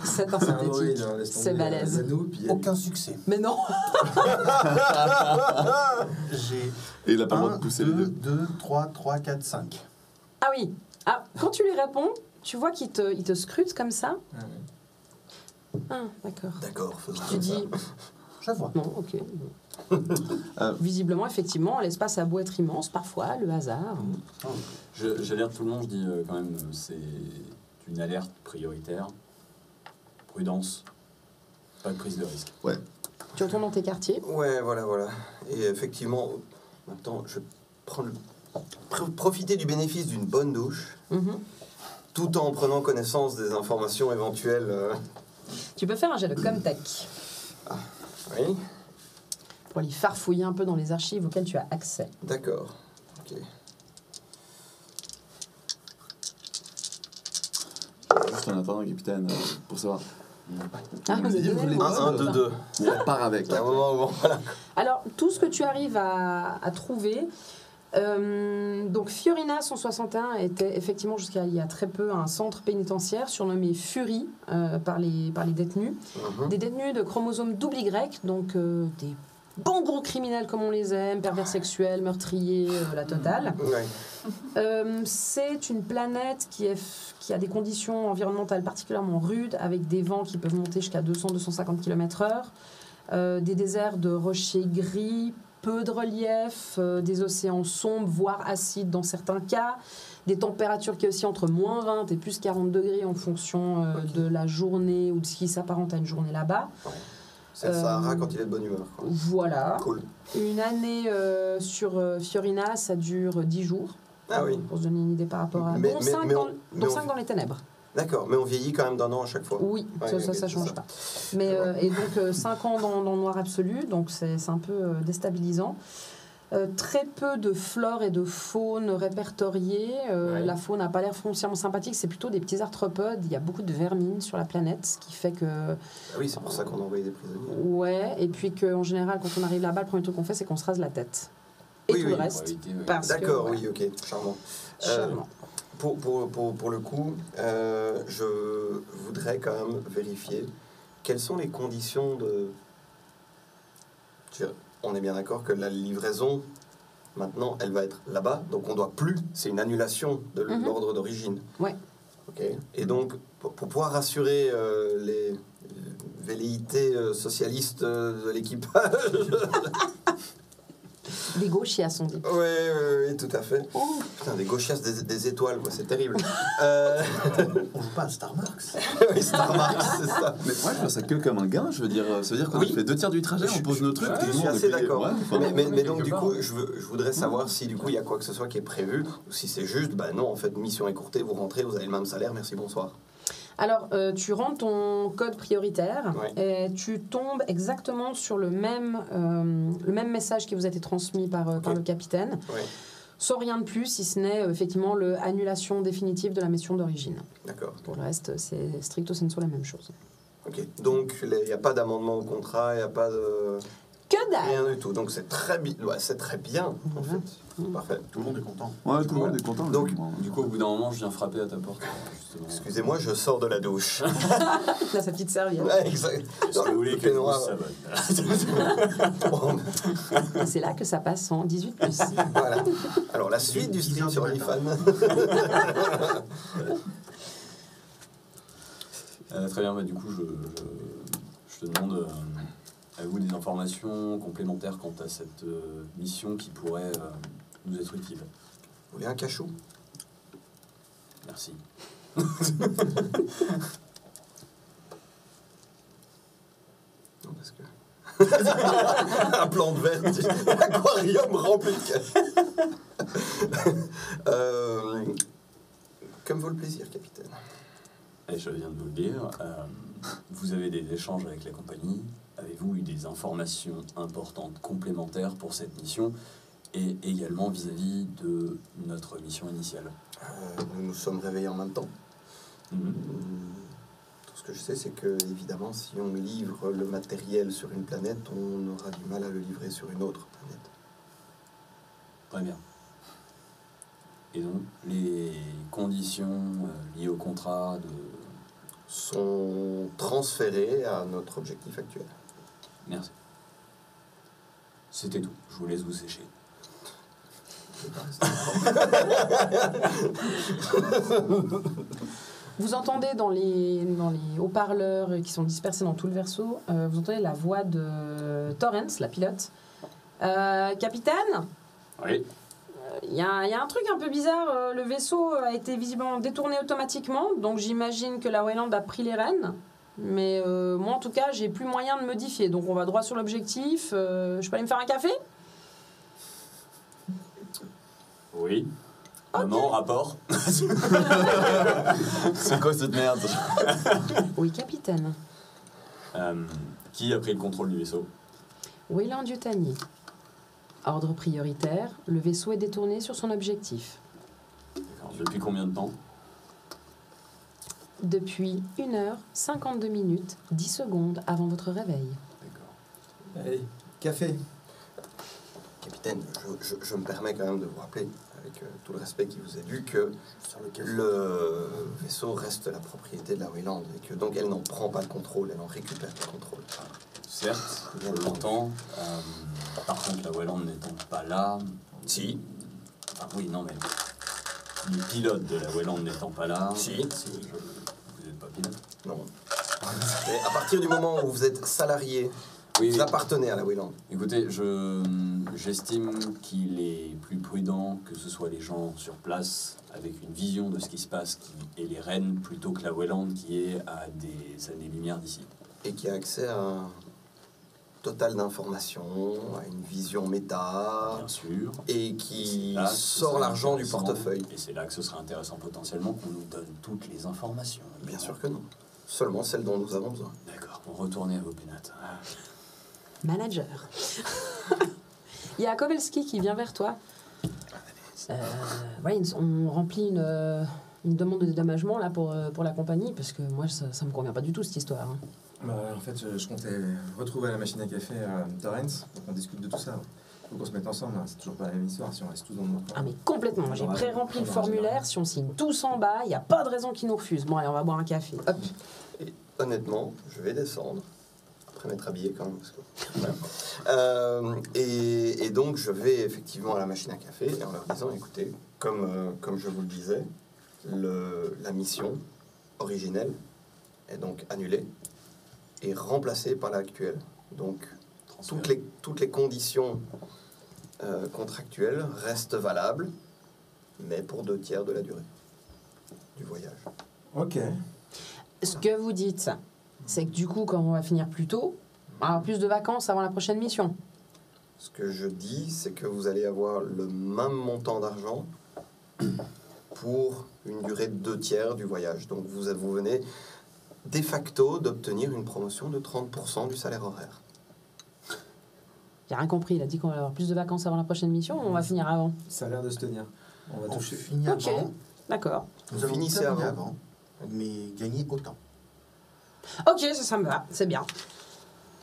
Speaker 1: C'est un synthétique. C'est balèze.
Speaker 6: Aucun succès.
Speaker 1: Mais non.
Speaker 6: J'ai
Speaker 2: Et il a pas le droit
Speaker 6: 1,
Speaker 2: de pousser
Speaker 6: 2,
Speaker 2: les deux.
Speaker 6: 2, 3, 3, 4, 5.
Speaker 1: Ah oui. Ah, quand tu lui réponds, tu vois qu'il te scrute comme ça. Ah, d'accord.
Speaker 4: D'accord, faisons
Speaker 1: Tu dis...
Speaker 6: Je vois.
Speaker 1: Non, ok. Visiblement, effectivement, l'espace a beau être immense, parfois, le hasard.
Speaker 5: J'alerte tout le monde, je dis quand même, c'est une alerte prioritaire. Prudence. Pas de prise de risque.
Speaker 2: Ouais.
Speaker 1: Tu retournes dans tes quartiers.
Speaker 4: Ouais, voilà. Et effectivement, maintenant, je prends profiter du bénéfice d'une bonne douche, tout en prenant connaissance des informations éventuelles.
Speaker 1: Tu peux faire un jet de Comtech
Speaker 4: Oui,
Speaker 1: pour aller farfouiller un peu dans les archives auxquelles tu as accès.
Speaker 4: d'accord. Ok.
Speaker 2: Juste en attendant, capitaine, pour savoir.
Speaker 1: Ah, vous avez donné le
Speaker 4: 1, 2, 2.
Speaker 2: On part avec.
Speaker 4: Il y a un moment où, bon, voilà.
Speaker 1: Alors, tout ce que tu arrives à trouver... donc Fiorina 161 était effectivement jusqu'à il y a très peu un centre pénitentiaire surnommé Fury par les détenus. Des détenus de chromosome double Y, donc des bons gros criminels comme on les aime, pervers sexuels, meurtriers, la totale.
Speaker 4: Ouais.
Speaker 1: C'est une planète qui a des conditions environnementales particulièrement rudes, avec des vents qui peuvent monter jusqu'à 200-250 km/h, des déserts de rochers gris, peu de relief, des océans sombres, voire acides dans certains cas, des températures qui oscillent entre moins 20 et plus 40 degrés en fonction de la journée ou de ce qui s'apparente à une journée là-bas.
Speaker 4: Ouais. C'est le Sahara quand il est de bonne humeur, quoi.
Speaker 1: Voilà.
Speaker 4: Cool.
Speaker 1: Une année sur Fiorina, ça dure 10 jours.
Speaker 4: Ah oui.
Speaker 1: Pour se donner une idée par rapport à...
Speaker 4: Mais-
Speaker 1: dont
Speaker 4: mais-
Speaker 1: 5
Speaker 4: mais
Speaker 1: dans,
Speaker 4: on-
Speaker 1: dont
Speaker 4: mais on-
Speaker 1: 5 dans les ténèbres.
Speaker 4: D'accord, mais on vieillit quand même d'un an à chaque fois.
Speaker 1: Oui,
Speaker 4: Ouais,
Speaker 1: ça
Speaker 4: ok, c'est
Speaker 1: change
Speaker 4: ça.
Speaker 1: pas. Mais, et donc 5 ans dans le noir absolu, donc c'est un peu déstabilisant. Très peu de flore et de faune répertoriées.
Speaker 4: Ouais.
Speaker 1: La faune n'a pas l'air foncièrement sympathique, c'est plutôt des petits arthropodes. Il y a beaucoup de vermines sur la planète, ce qui fait que...
Speaker 4: Ah oui, c'est pour ça qu'on a envoyé des prisonniers.
Speaker 1: Ouais, et puis qu'en général, quand on arrive là-bas, le premier truc qu'on fait, c'est qu'on se rase la tête. Et
Speaker 4: Oui,
Speaker 1: tout
Speaker 4: oui,
Speaker 1: le
Speaker 5: Pour
Speaker 1: reste.
Speaker 5: éviter, ouais.
Speaker 1: Parce que,
Speaker 4: D'accord,
Speaker 1: ouais,
Speaker 4: oui, ok, charmant.
Speaker 1: charmant.
Speaker 4: Pour le coup, je voudrais quand même vérifier quelles sont les conditions de... On est bien d'accord que la livraison, maintenant, elle va être là-bas, donc on doit plus, c'est une annulation de l'ordre d'origine.
Speaker 1: Ouais.
Speaker 4: Ok. Et donc, pour pouvoir rassurer les velléités socialistes de l'équipage...
Speaker 1: Des gauchias, on dit.
Speaker 4: Oui, tout à fait.
Speaker 1: Oh.
Speaker 4: Putain, des gauchias, des étoiles, quoi, c'est terrible.
Speaker 6: On joue pas à Star Marks.
Speaker 4: Oui, Star Marks, c'est ça.
Speaker 2: Mais moi, je vois ça que comme un gain. Je veux dire, ça veut dire qu'on
Speaker 4: Oui.
Speaker 2: a fait 2 tiers du trajet, on pose nos trucs.
Speaker 4: Je
Speaker 2: tout le
Speaker 4: suis
Speaker 2: monde est
Speaker 4: assez
Speaker 2: payé.
Speaker 4: d'accord.
Speaker 2: Ouais, enfin,
Speaker 4: Mais donc,
Speaker 5: quelque
Speaker 4: du
Speaker 5: part,
Speaker 4: coup,
Speaker 5: ouais.
Speaker 4: je voudrais savoir si, du coup, il y a quoi que ce soit qui est prévu, ou si c'est juste, bah non, en fait, mission écourtée, vous rentrez, vous avez le même salaire, merci, bonsoir.
Speaker 1: Alors, tu rentres ton code prioritaire
Speaker 4: Ouais.
Speaker 1: et tu tombes exactement sur le même message qui vous a été transmis par le capitaine,
Speaker 4: Ouais,
Speaker 1: sans rien de plus, si ce n'est effectivement l'annulation définitive de la mission d'origine.
Speaker 4: d'accord.
Speaker 1: Pour le reste, c'est stricto sensu la même chose.
Speaker 4: Ok. Donc, il n'y a pas d'amendement au contrat, il n'y a pas de...
Speaker 1: Que dalle!
Speaker 4: Rien du tout. Donc, c'est très, c'est très bien, en fait. Parfait.
Speaker 6: Tout le monde est content.
Speaker 2: Ouais, tout le monde est content.
Speaker 4: Donc,
Speaker 2: logiquement.
Speaker 5: Du coup, au bout d'un moment, je viens frapper à ta porte. Justement.
Speaker 4: Excusez-moi, je sors de la douche.
Speaker 1: Là, sa petite serviette.
Speaker 4: Ouais, exact.
Speaker 5: Si vous voulez que
Speaker 4: peignoir.
Speaker 5: vous savonne.
Speaker 1: Et c'est là que ça passe en 18+.
Speaker 4: Voilà. Alors, la suite du stream sur OnlyFans.
Speaker 5: Très bien, bah, du coup, je te demande à vous des informations complémentaires quant à cette mission qui pourrait nous être utile.
Speaker 4: Vous voulez un cachou?
Speaker 5: Merci.
Speaker 4: Non, parce que... un plan de verre, un aquarium rempli de cachou. le plaisir, capitaine.
Speaker 5: Et je viens de vous le dire, vous avez des échanges avec la compagnie. Avez-vous eu des informations importantes complémentaires pour cette mission et également vis-à-vis de notre mission initiale?
Speaker 4: Nous nous sommes réveillés en même temps.
Speaker 5: Mhm.
Speaker 4: Tout ce que je sais, c'est que, évidemment, si on livre le matériel sur une planète, on aura du mal à le livrer sur une autre planète.
Speaker 5: Très bien. Et donc, les conditions liées au contrat
Speaker 4: Sont transférées à notre objectif actuel.
Speaker 5: Merci. C'était tout. Je vous laisse vous sécher.
Speaker 1: Vous entendez dans les haut-parleurs qui sont dispersés dans tout le vaisseau, vous entendez la voix de Torrance, la pilote. Capitaine,
Speaker 5: Oui.
Speaker 1: il y a un truc un peu bizarre. Le vaisseau a été visiblement détourné automatiquement, donc j'imagine que la Wayland a pris les rênes. Mais moi, en tout cas, j'ai plus moyen de modifier. Donc on va droit sur l'objectif. Je peux aller me faire un café?
Speaker 5: Oui. Maman, rapport.
Speaker 2: C'est quoi cette merde?
Speaker 1: Oui, capitaine.
Speaker 5: Qui a pris le contrôle du vaisseau?
Speaker 1: Wayland Yutani. Ordre prioritaire, le vaisseau est détourné sur son objectif.
Speaker 5: D'accord. Depuis combien de temps?
Speaker 1: Depuis 1h52 10 secondes avant votre réveil.
Speaker 5: D'accord.
Speaker 3: Allez, café.
Speaker 4: Capitaine, je me permets quand même de vous rappeler, avec tout le respect qui vous est dû, que le vaisseau reste la propriété de la Wayland et que donc elle n'en prend pas le contrôle, elle en récupère le contrôle.
Speaker 5: Certes, je l'entends. Par contre, la Wayland n'étant pas là...
Speaker 4: Si.
Speaker 5: Enfin, oui, non, mais... Le pilote de la Wayland n'étant pas là...
Speaker 4: Si.
Speaker 5: Vous n'êtes pas pilote?
Speaker 4: Non. Mais à partir du moment où vous êtes salarié, vous appartenez à la Wayland.
Speaker 5: Écoutez, j'estime qu'il est plus prudent que ce soit les gens sur place avec une vision de ce qui se passe et les rênes plutôt que la Wayland qui est à des années-lumière d'ici.
Speaker 4: Et qui a accès à un total d'informations, à une vision méta,
Speaker 5: Bien sûr.
Speaker 4: et qui
Speaker 5: Là, ce
Speaker 4: sort
Speaker 5: serait
Speaker 4: l'argent du
Speaker 5: intéressant.
Speaker 4: portefeuille.
Speaker 5: Et c'est là que ce serait intéressant potentiellement qu'on nous donne toutes les informations.
Speaker 4: Bien sûr que non. Seulement celles dont nous avons besoin.
Speaker 5: D'accord, bon, retournez à vos pénates.
Speaker 1: Manager. Il y a Kowalski qui vient vers toi. On remplit une demande de dédommagement là, pour la compagnie, parce que moi, ça me convient pas du tout, cette histoire. Hein.
Speaker 3: Bah, en fait, je comptais retrouver à la machine à café Torrance, donc on discute de tout ça. Faut qu'on se mette ensemble, hein. C'est toujours pas la même histoire si on reste tous dans notre coin.
Speaker 1: Ah mais complètement, moi j'ai
Speaker 3: Ouais,
Speaker 1: pré-rempli le
Speaker 3: ouais,
Speaker 1: formulaire, si on signe tous en bas, il n'y a pas de raison qu'ils nous refusent. Bon allez, on va boire un café. Hop.
Speaker 4: Et honnêtement, je vais descendre, après m'être habillé quand même. Parce que, voilà. Et donc, je vais effectivement à la machine à café et en leur disant, écoutez, comme je vous le disais, la mission originelle est donc annulée et remplacée par l'actuelle. Donc, toutes les conditions contractuelles restent valables, mais pour 2/3 de la durée du voyage.
Speaker 3: Ok.
Speaker 1: Ce que vous dites, c'est que du coup, quand on va finir plus tôt, on va avoir plus de vacances avant la prochaine mission.
Speaker 4: Ce que je dis, c'est que vous allez avoir le même montant d'argent pour une durée de 2/3 du voyage. Donc vous venez de facto d'obtenir une promotion de 30% du salaire horaire.
Speaker 1: J'ai rien compris, il a dit qu'on va avoir plus de vacances avant la prochaine mission, ou on va finir avant.
Speaker 3: Ça a l'air de se tenir. On va
Speaker 6: On
Speaker 3: toucher.
Speaker 6: finit
Speaker 1: Ok,
Speaker 6: avant.
Speaker 1: d'accord.
Speaker 6: Nous allons
Speaker 4: Finissez
Speaker 6: terminer
Speaker 4: avant.
Speaker 6: avant, mais gagner autant.
Speaker 1: Ok, ça me va, c'est bien.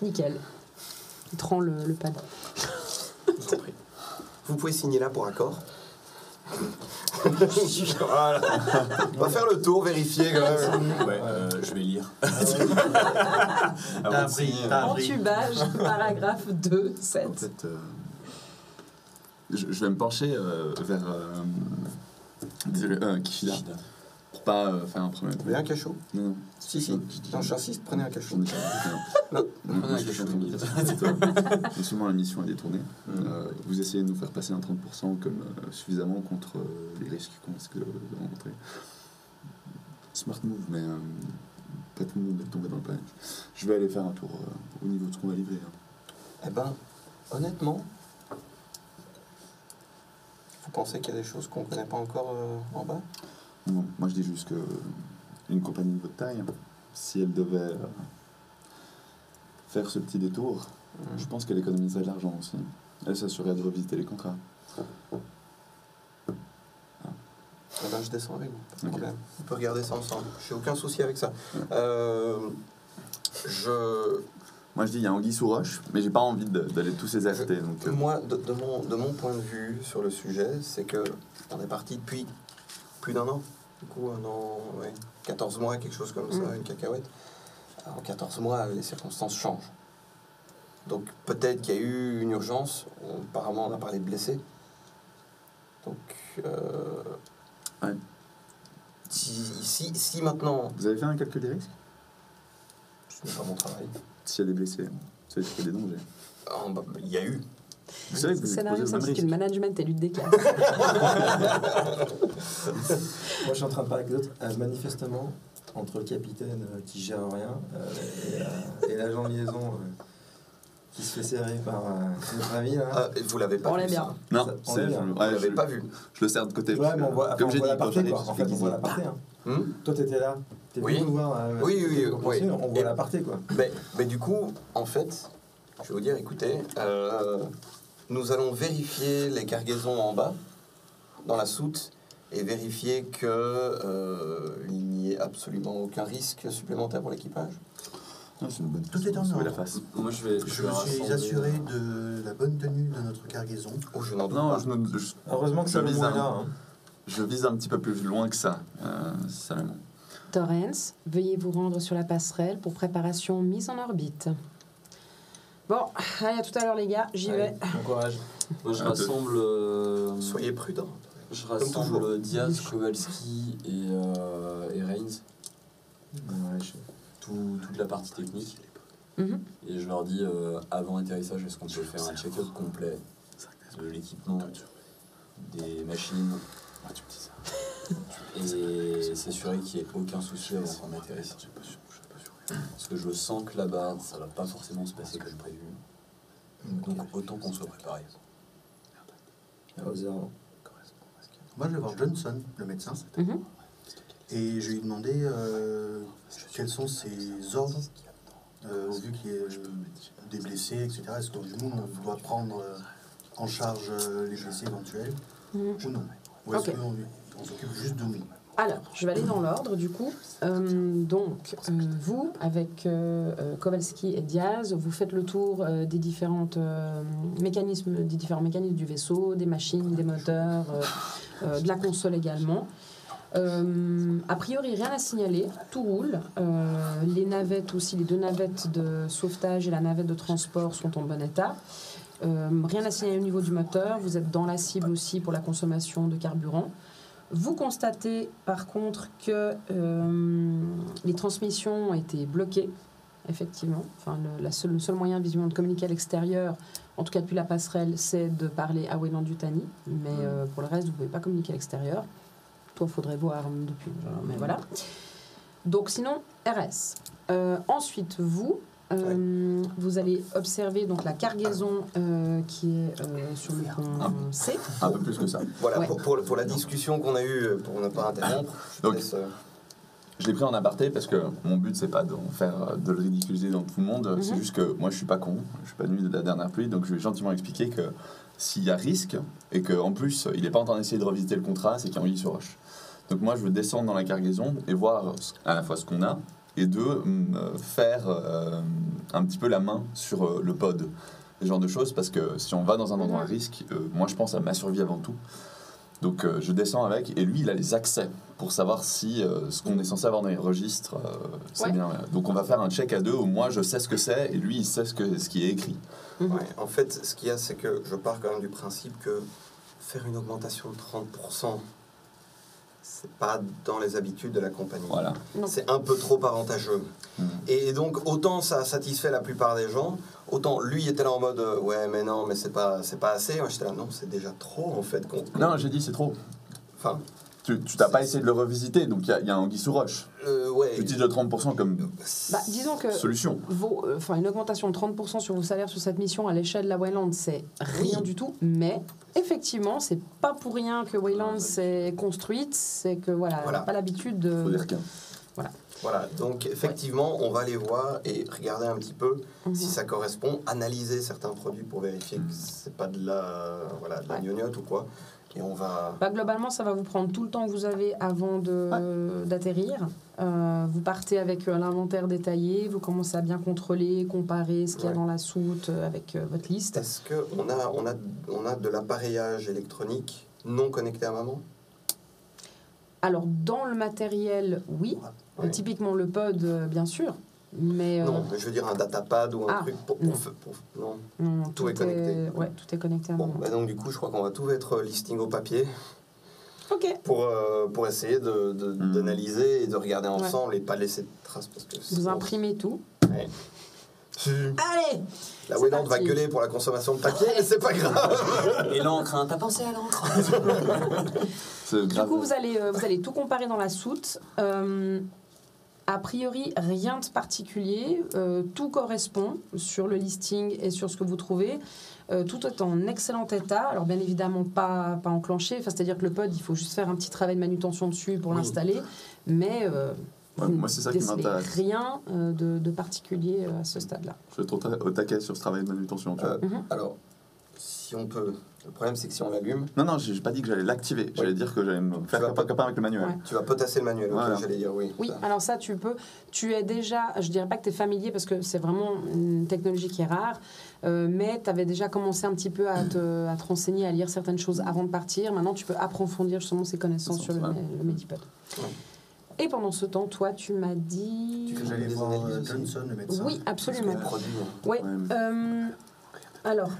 Speaker 1: Nickel. Il te rend le pad.
Speaker 4: Je vous en prie. Vous pouvez signer là pour accord. Voilà. On va faire le tour, vérifier quand même.
Speaker 5: Ouais, je vais lire.
Speaker 6: T'as appris, t'as appris.
Speaker 1: Entubage, paragraphe 2, 7.
Speaker 2: En fait, je vais me pencher vers désolé, Kishida, pour pas faire un problème.
Speaker 4: Vous voulez un cachot?
Speaker 2: Non,
Speaker 4: Si. Non, j'insiste, prenez un cachot.
Speaker 2: j'en ai pas. Non,
Speaker 5: Prenez un
Speaker 2: ce que je suis en train de dire,
Speaker 5: cachot.
Speaker 2: non seulement la mission est détournée, vous essayez de nous faire passer un 30% comme suffisamment contre les risques qu'on risque de rencontrer. Smart move, mais pas tout le monde est tombé dans le piège. Je vais aller faire un tour au niveau de ce qu'on va livrer.
Speaker 4: Eh ben, honnêtement, vous pensez qu'il y a des choses qu'on ne connaît pas encore en bas?
Speaker 2: Bon, moi, je dis juste que une compagnie de votre taille, si elle devait faire ce petit détour, je pense qu'elle économiserait de l'argent aussi. Elle s'assurerait de revisiter les contrats.
Speaker 4: Ah ben, je descends avec vous, pas de
Speaker 2: Ok.
Speaker 4: problème. On peut regarder ça ensemble. J'ai aucun souci avec ça.
Speaker 2: Moi, je dis, il y a Anguille sous roche, mais j'ai pas envie d'aller tous les acheter. Donc,
Speaker 4: Moi, de mon point de vue sur le sujet, c'est que on est parti depuis plus d'un an. Du coup, un an, ouais, 14 mois, quelque chose comme ça, une cacahuète. En 14 mois, les circonstances changent. Donc, peut-être qu'il y a eu une urgence. Apparemment, on a parlé de blessés. Donc,
Speaker 2: Ouais.
Speaker 4: si maintenant...
Speaker 2: Vous avez fait un calcul des risques?
Speaker 4: Ce n'est pas mon travail.
Speaker 2: S'il y a des blessés, vous savez qu'il y a des dangers.
Speaker 4: Il y a eu.
Speaker 2: Vous savez que
Speaker 1: Ce
Speaker 2: vous
Speaker 1: scénario,
Speaker 2: exposez
Speaker 1: ça
Speaker 2: le
Speaker 1: me
Speaker 2: même
Speaker 1: dit que le
Speaker 2: risque.
Speaker 1: management et lutte des classes.
Speaker 3: Moi, je suis en train de parler avec d'autres. Manifestement, entre le capitaine qui gère rien et l'agent de liaison qui se fait serrer par notre ami, là.
Speaker 4: Ah, vous l'avez pas
Speaker 1: On
Speaker 4: vu,
Speaker 1: l'a bien.
Speaker 4: ça.
Speaker 2: Non,
Speaker 3: Ça, on
Speaker 2: c'est-
Speaker 3: l'a bien.
Speaker 4: Vous
Speaker 2: ouais,
Speaker 4: l'avez
Speaker 2: je-
Speaker 4: pas vu.
Speaker 2: Je le serre de côté.
Speaker 3: Ouais,
Speaker 2: parce
Speaker 3: mais
Speaker 2: que,
Speaker 3: on voit,
Speaker 2: comme j'ai dit,
Speaker 3: la
Speaker 2: quand
Speaker 3: partie,
Speaker 2: j'allais,
Speaker 3: quoi.
Speaker 2: je
Speaker 3: En fait, on
Speaker 2: déguisé.
Speaker 3: voit la partie. Hein. Toi, t'étais là. T'es
Speaker 4: Oui.
Speaker 3: venu nous voir.
Speaker 4: Oui, oui.
Speaker 3: On voit
Speaker 4: Et-
Speaker 3: la partie, quoi.
Speaker 4: Mais du coup, en fait, je vais vous dire, écoutez, nous allons vérifier les cargaisons en bas, dans la soute, et vérifier qu'il n'y ait absolument aucun risque supplémentaire pour l'équipage.
Speaker 2: Non, c'est une bonne
Speaker 6: Tout est en
Speaker 2: sauver
Speaker 6: ordre.
Speaker 2: la face.
Speaker 5: Moi, je vais
Speaker 6: Je me suis
Speaker 5: rassembler,
Speaker 6: assuré de la bonne tenue de notre cargaison.
Speaker 4: Oh, je n'en doute
Speaker 2: Non,
Speaker 4: pas.
Speaker 3: Heureusement que
Speaker 2: je
Speaker 3: Salomon
Speaker 2: vise
Speaker 3: est là. Hein.
Speaker 2: je vise un petit peu plus loin que ça, Salomon.
Speaker 1: Torrens, veuillez vous rendre sur la passerelle pour préparation mise en orbite. Bon, allez, à tout à l'heure les gars, j'y vais.
Speaker 3: Bon courage.
Speaker 5: Moi, je
Speaker 2: Un, deux.
Speaker 5: rassemble.
Speaker 4: Soyez prudents.
Speaker 5: Je
Speaker 4: toujours.
Speaker 5: rassemble Diaz, Kowalski et Reigns.
Speaker 3: Ouais,
Speaker 5: Toute la partie technique.
Speaker 1: Mhm.
Speaker 5: Et je leur dis, avant atterrissage, est-ce qu'on peut faire un check-up complet de l'équipement, des machines, et s'assurer qu'il n'y ait aucun souci avant qu'on atterrisse. Parce que je sens que là-bas, ça va pas forcément se passer comme prévu. Donc autant qu'on soit préparé.
Speaker 6: Moi, je vais voir Johnson, le médecin,
Speaker 1: Mhm.
Speaker 6: et je vais lui demander quels sont ses ordres, au vu qu'il y ait des blessés, etc. Est-ce que du coup, on doit prendre en charge les blessés éventuels
Speaker 1: Mhm.
Speaker 6: ou non? Ou est-ce
Speaker 1: Ok.
Speaker 6: qu'on s'occupe juste de nous?
Speaker 1: Alors, je vais aller dans l'ordre du coup. Vous, avec Kowalski et Diaz, vous faites le tour des différents mécanismes du vaisseau, des machines, des moteurs, de la console également. A priori, rien à signaler, tout roule. Les navettes aussi, les 2 navettes de sauvetage et la navette de transport sont en bon état. Rien à signaler au niveau du moteur. Vous êtes dans la cible aussi pour la consommation de carburant. Vous constatez par contre que les transmissions ont été bloquées, effectivement. Enfin, le seul moyen visiblement de communiquer à l'extérieur, en tout cas depuis la passerelle, c'est de parler à Weyland Yutani. Mais pour le reste, vous ne pouvez pas communiquer à l'extérieur. Toi, il faudrait voir depuis. Mais voilà. Donc sinon, RS. Ensuite, vous allez observer donc la cargaison qui est sur le pont C.
Speaker 2: Un peu plus que ça.
Speaker 4: Voilà,
Speaker 1: Ouais.
Speaker 4: pour la discussion qu'on a eue, pour ne pas interrompre, je te
Speaker 2: Donc,
Speaker 4: laisse,
Speaker 2: Je l'ai pris en aparté parce que mon but c'est pas de le ridiculiser dans tout le monde, c'est juste que moi je suis pas con, je suis pas venu de la dernière pluie, donc je vais gentiment expliquer que s'il y a risque et qu'en plus il n'est pas en train d'essayer de revisiter le contrat, c'est qu'il y a anguille sur roche. Donc moi je veux descendre dans la cargaison et voir à la fois ce qu'on a et faire un petit peu la main sur le pod, ce genre de choses, parce que si on va dans un endroit à risque, moi je pense à ma survie avant tout. Donc je descends avec, et lui il a les accès pour savoir si ce qu'on est censé avoir dans les registres, c'est
Speaker 1: Ouais.
Speaker 2: bien. Donc on va faire un check à 2 où moi je sais ce que c'est et lui il sait ce qui est écrit.
Speaker 4: ouais. En fait, ce qu'il y a, c'est que je pars quand même du principe que faire une augmentation de 30%, c'est pas dans les habitudes de la compagnie.
Speaker 2: Voilà.
Speaker 1: Non.
Speaker 4: C'est un peu trop avantageux. Et donc, autant ça satisfait la plupart des gens, autant lui était là en mode ouais, mais non, mais c'est pas assez. Moi, j'étais là, non, c'est déjà trop en fait.
Speaker 2: Non, j'ai dit c'est trop.
Speaker 4: Enfin,
Speaker 2: Tu t'as pas essayé de le revisiter, donc il y a anguille sous roche.
Speaker 4: Ouais.
Speaker 2: Tu utilises le 30% comme
Speaker 1: Bah, disons que
Speaker 2: solution.
Speaker 1: une augmentation de 30% sur vos salaires sur cette mission à l'échelle de la Wayland, c'est rien du tout. Mais effectivement, c'est pas pour rien que Wayland s'est construite. C'est que voilà, on n'a pas l'habitude de.
Speaker 2: Faut dire qu'un.
Speaker 4: Voilà, donc effectivement, on va aller voir et regarder un petit peu si ça correspond, analyser certains produits pour vérifier que c'est pas de la gnognotte ou quoi. Et on va...
Speaker 1: Bah, globalement, ça va vous prendre tout le temps que vous avez avant d'atterrir. Vous partez avec l'inventaire détaillé, vous commencez à bien contrôler, comparer ce qu'il y a dans la soute avec votre liste.
Speaker 4: Est-ce qu'on a de l'appareillage électronique non connecté à maman?
Speaker 1: Alors, dans le matériel, oui.
Speaker 4: Ouais.
Speaker 1: Typiquement le pod, bien sûr. Mais,
Speaker 4: Non, mais je veux dire un datapad ou un truc pour non.
Speaker 1: non,
Speaker 4: Tout est connecté.
Speaker 1: Ouais, tout est connecté à
Speaker 4: Bon,
Speaker 1: maman.
Speaker 4: bah donc du coup, je crois qu'on va tout mettre listing au papier
Speaker 1: Ok.
Speaker 4: pour essayer d'analyser et de regarder ensemble et pas laisser de traces. Parce que
Speaker 1: Vous
Speaker 4: sinon-
Speaker 1: imprimez tout.
Speaker 4: Ouais.
Speaker 1: Allez!
Speaker 4: La
Speaker 1: C'est
Speaker 4: Wayland va
Speaker 1: parti.
Speaker 4: gueuler pour la consommation de papier, mais c'est pas grave.
Speaker 5: Et l'encre, hein, t'as pensé à l'encre?
Speaker 2: C'est
Speaker 1: Du
Speaker 2: grave.
Speaker 1: coup, vous allez tout comparer dans la soute. A priori, rien de particulier. Tout correspond sur le listing et sur ce que vous trouvez. Tout est en excellent état. Alors, bien évidemment, pas enclenché. Enfin, c'est-à-dire que le pod, il faut juste faire un petit travail de manutention dessus pour l'installer. Mais
Speaker 2: Ouais,
Speaker 1: vous
Speaker 2: moi, c'est ça qui
Speaker 1: décelez
Speaker 2: m'intéresse.
Speaker 1: rien de particulier à ce stade-là.
Speaker 2: Je vais être au taquet sur ce travail de manutention. Tu vois.
Speaker 4: Alors, si on peut... Le problème, c'est que si on l'allume,
Speaker 2: Non, j'ai pas dit que j'allais l'activer. J'allais dire que j'allais me faire
Speaker 4: vas pas-
Speaker 2: copain avec le manuel.
Speaker 1: Ouais.
Speaker 4: tu vas potasser le manuel. Ok,
Speaker 2: Voilà.
Speaker 4: j'allais dire oui.
Speaker 1: Oui,
Speaker 4: Ça.
Speaker 1: alors ça, tu peux. Tu es déjà, je dirais pas que tu es familier parce que c'est vraiment une technologie qui est rare, mais tu avais déjà commencé un petit peu à te renseigner, à lire certaines choses avant de partir. Maintenant, tu peux approfondir justement ces connaissances sur le Medipod.
Speaker 4: Ouais.
Speaker 1: Et pendant ce temps, toi, tu m'as dit...
Speaker 6: Que j'allais
Speaker 4: Des
Speaker 6: voir
Speaker 4: analyses aussi.
Speaker 6: Johnson, le médecin.
Speaker 1: Oui, absolument.
Speaker 4: Le produit, hein.
Speaker 1: Oui.
Speaker 2: Ouais, mais-
Speaker 1: Alors,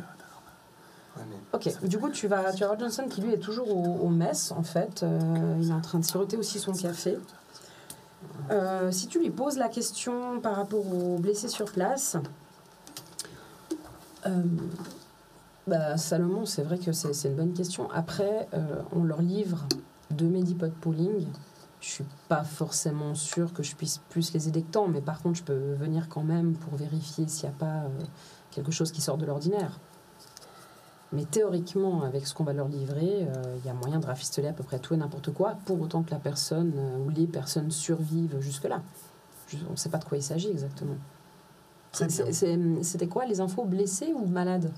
Speaker 4: Ouais, mais-
Speaker 1: ok. Du coup, tu vas voir Johnson qui lui est toujours au mess en fait. Il est en train de siroter aussi son café. Si tu lui poses la question par rapport aux blessés sur place, Salomon, c'est vrai que c'est une bonne question. Après, on leur livre 2 Medipod pooling. Je suis pas forcément sûre que je puisse plus les aider que tant, mais par contre, je peux venir quand même pour vérifier s'il n'y a pas quelque chose qui sort de l'ordinaire. Mais théoriquement, avec ce qu'on va leur livrer, il y a moyen de rafistoler à peu près tout et n'importe quoi, pour autant que la personne ou les personnes survivent jusque-là. On ne sait pas de quoi il s'agit exactement.
Speaker 6: Très bien.
Speaker 1: C'était quoi, les infos, blessés ou malades?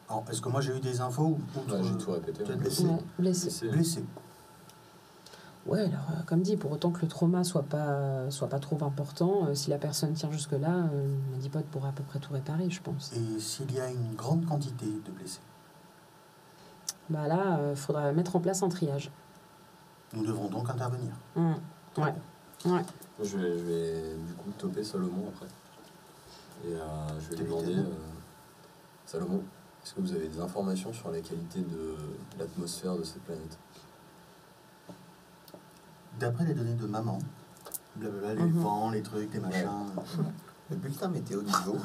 Speaker 6: Alors, est-ce que moi j'ai eu des infos ou
Speaker 5: Ouais, j'ai tout répété.
Speaker 6: peut-être blessé?
Speaker 1: Ouais, blessés.
Speaker 5: C'est-
Speaker 6: Blessé.
Speaker 1: Ouais, alors, comme dit, pour autant que le trauma soit pas trop important, si la personne tient jusque-là, Medipod pourra à peu près tout réparer, je pense.
Speaker 6: Et s'il y a une grande quantité de blessés,
Speaker 1: Bah là, il faudra mettre en place un triage.
Speaker 6: nous devrons donc intervenir.
Speaker 1: Ouais.
Speaker 5: Je vais du coup toper Salomon après. Et je vais lui demander, Salomon, est-ce que vous avez des informations sur la qualité de l'atmosphère de cette planète?
Speaker 6: D'après les données de maman, blablabla, les vents, les trucs, les machins.
Speaker 4: Le bulletin météo du jour.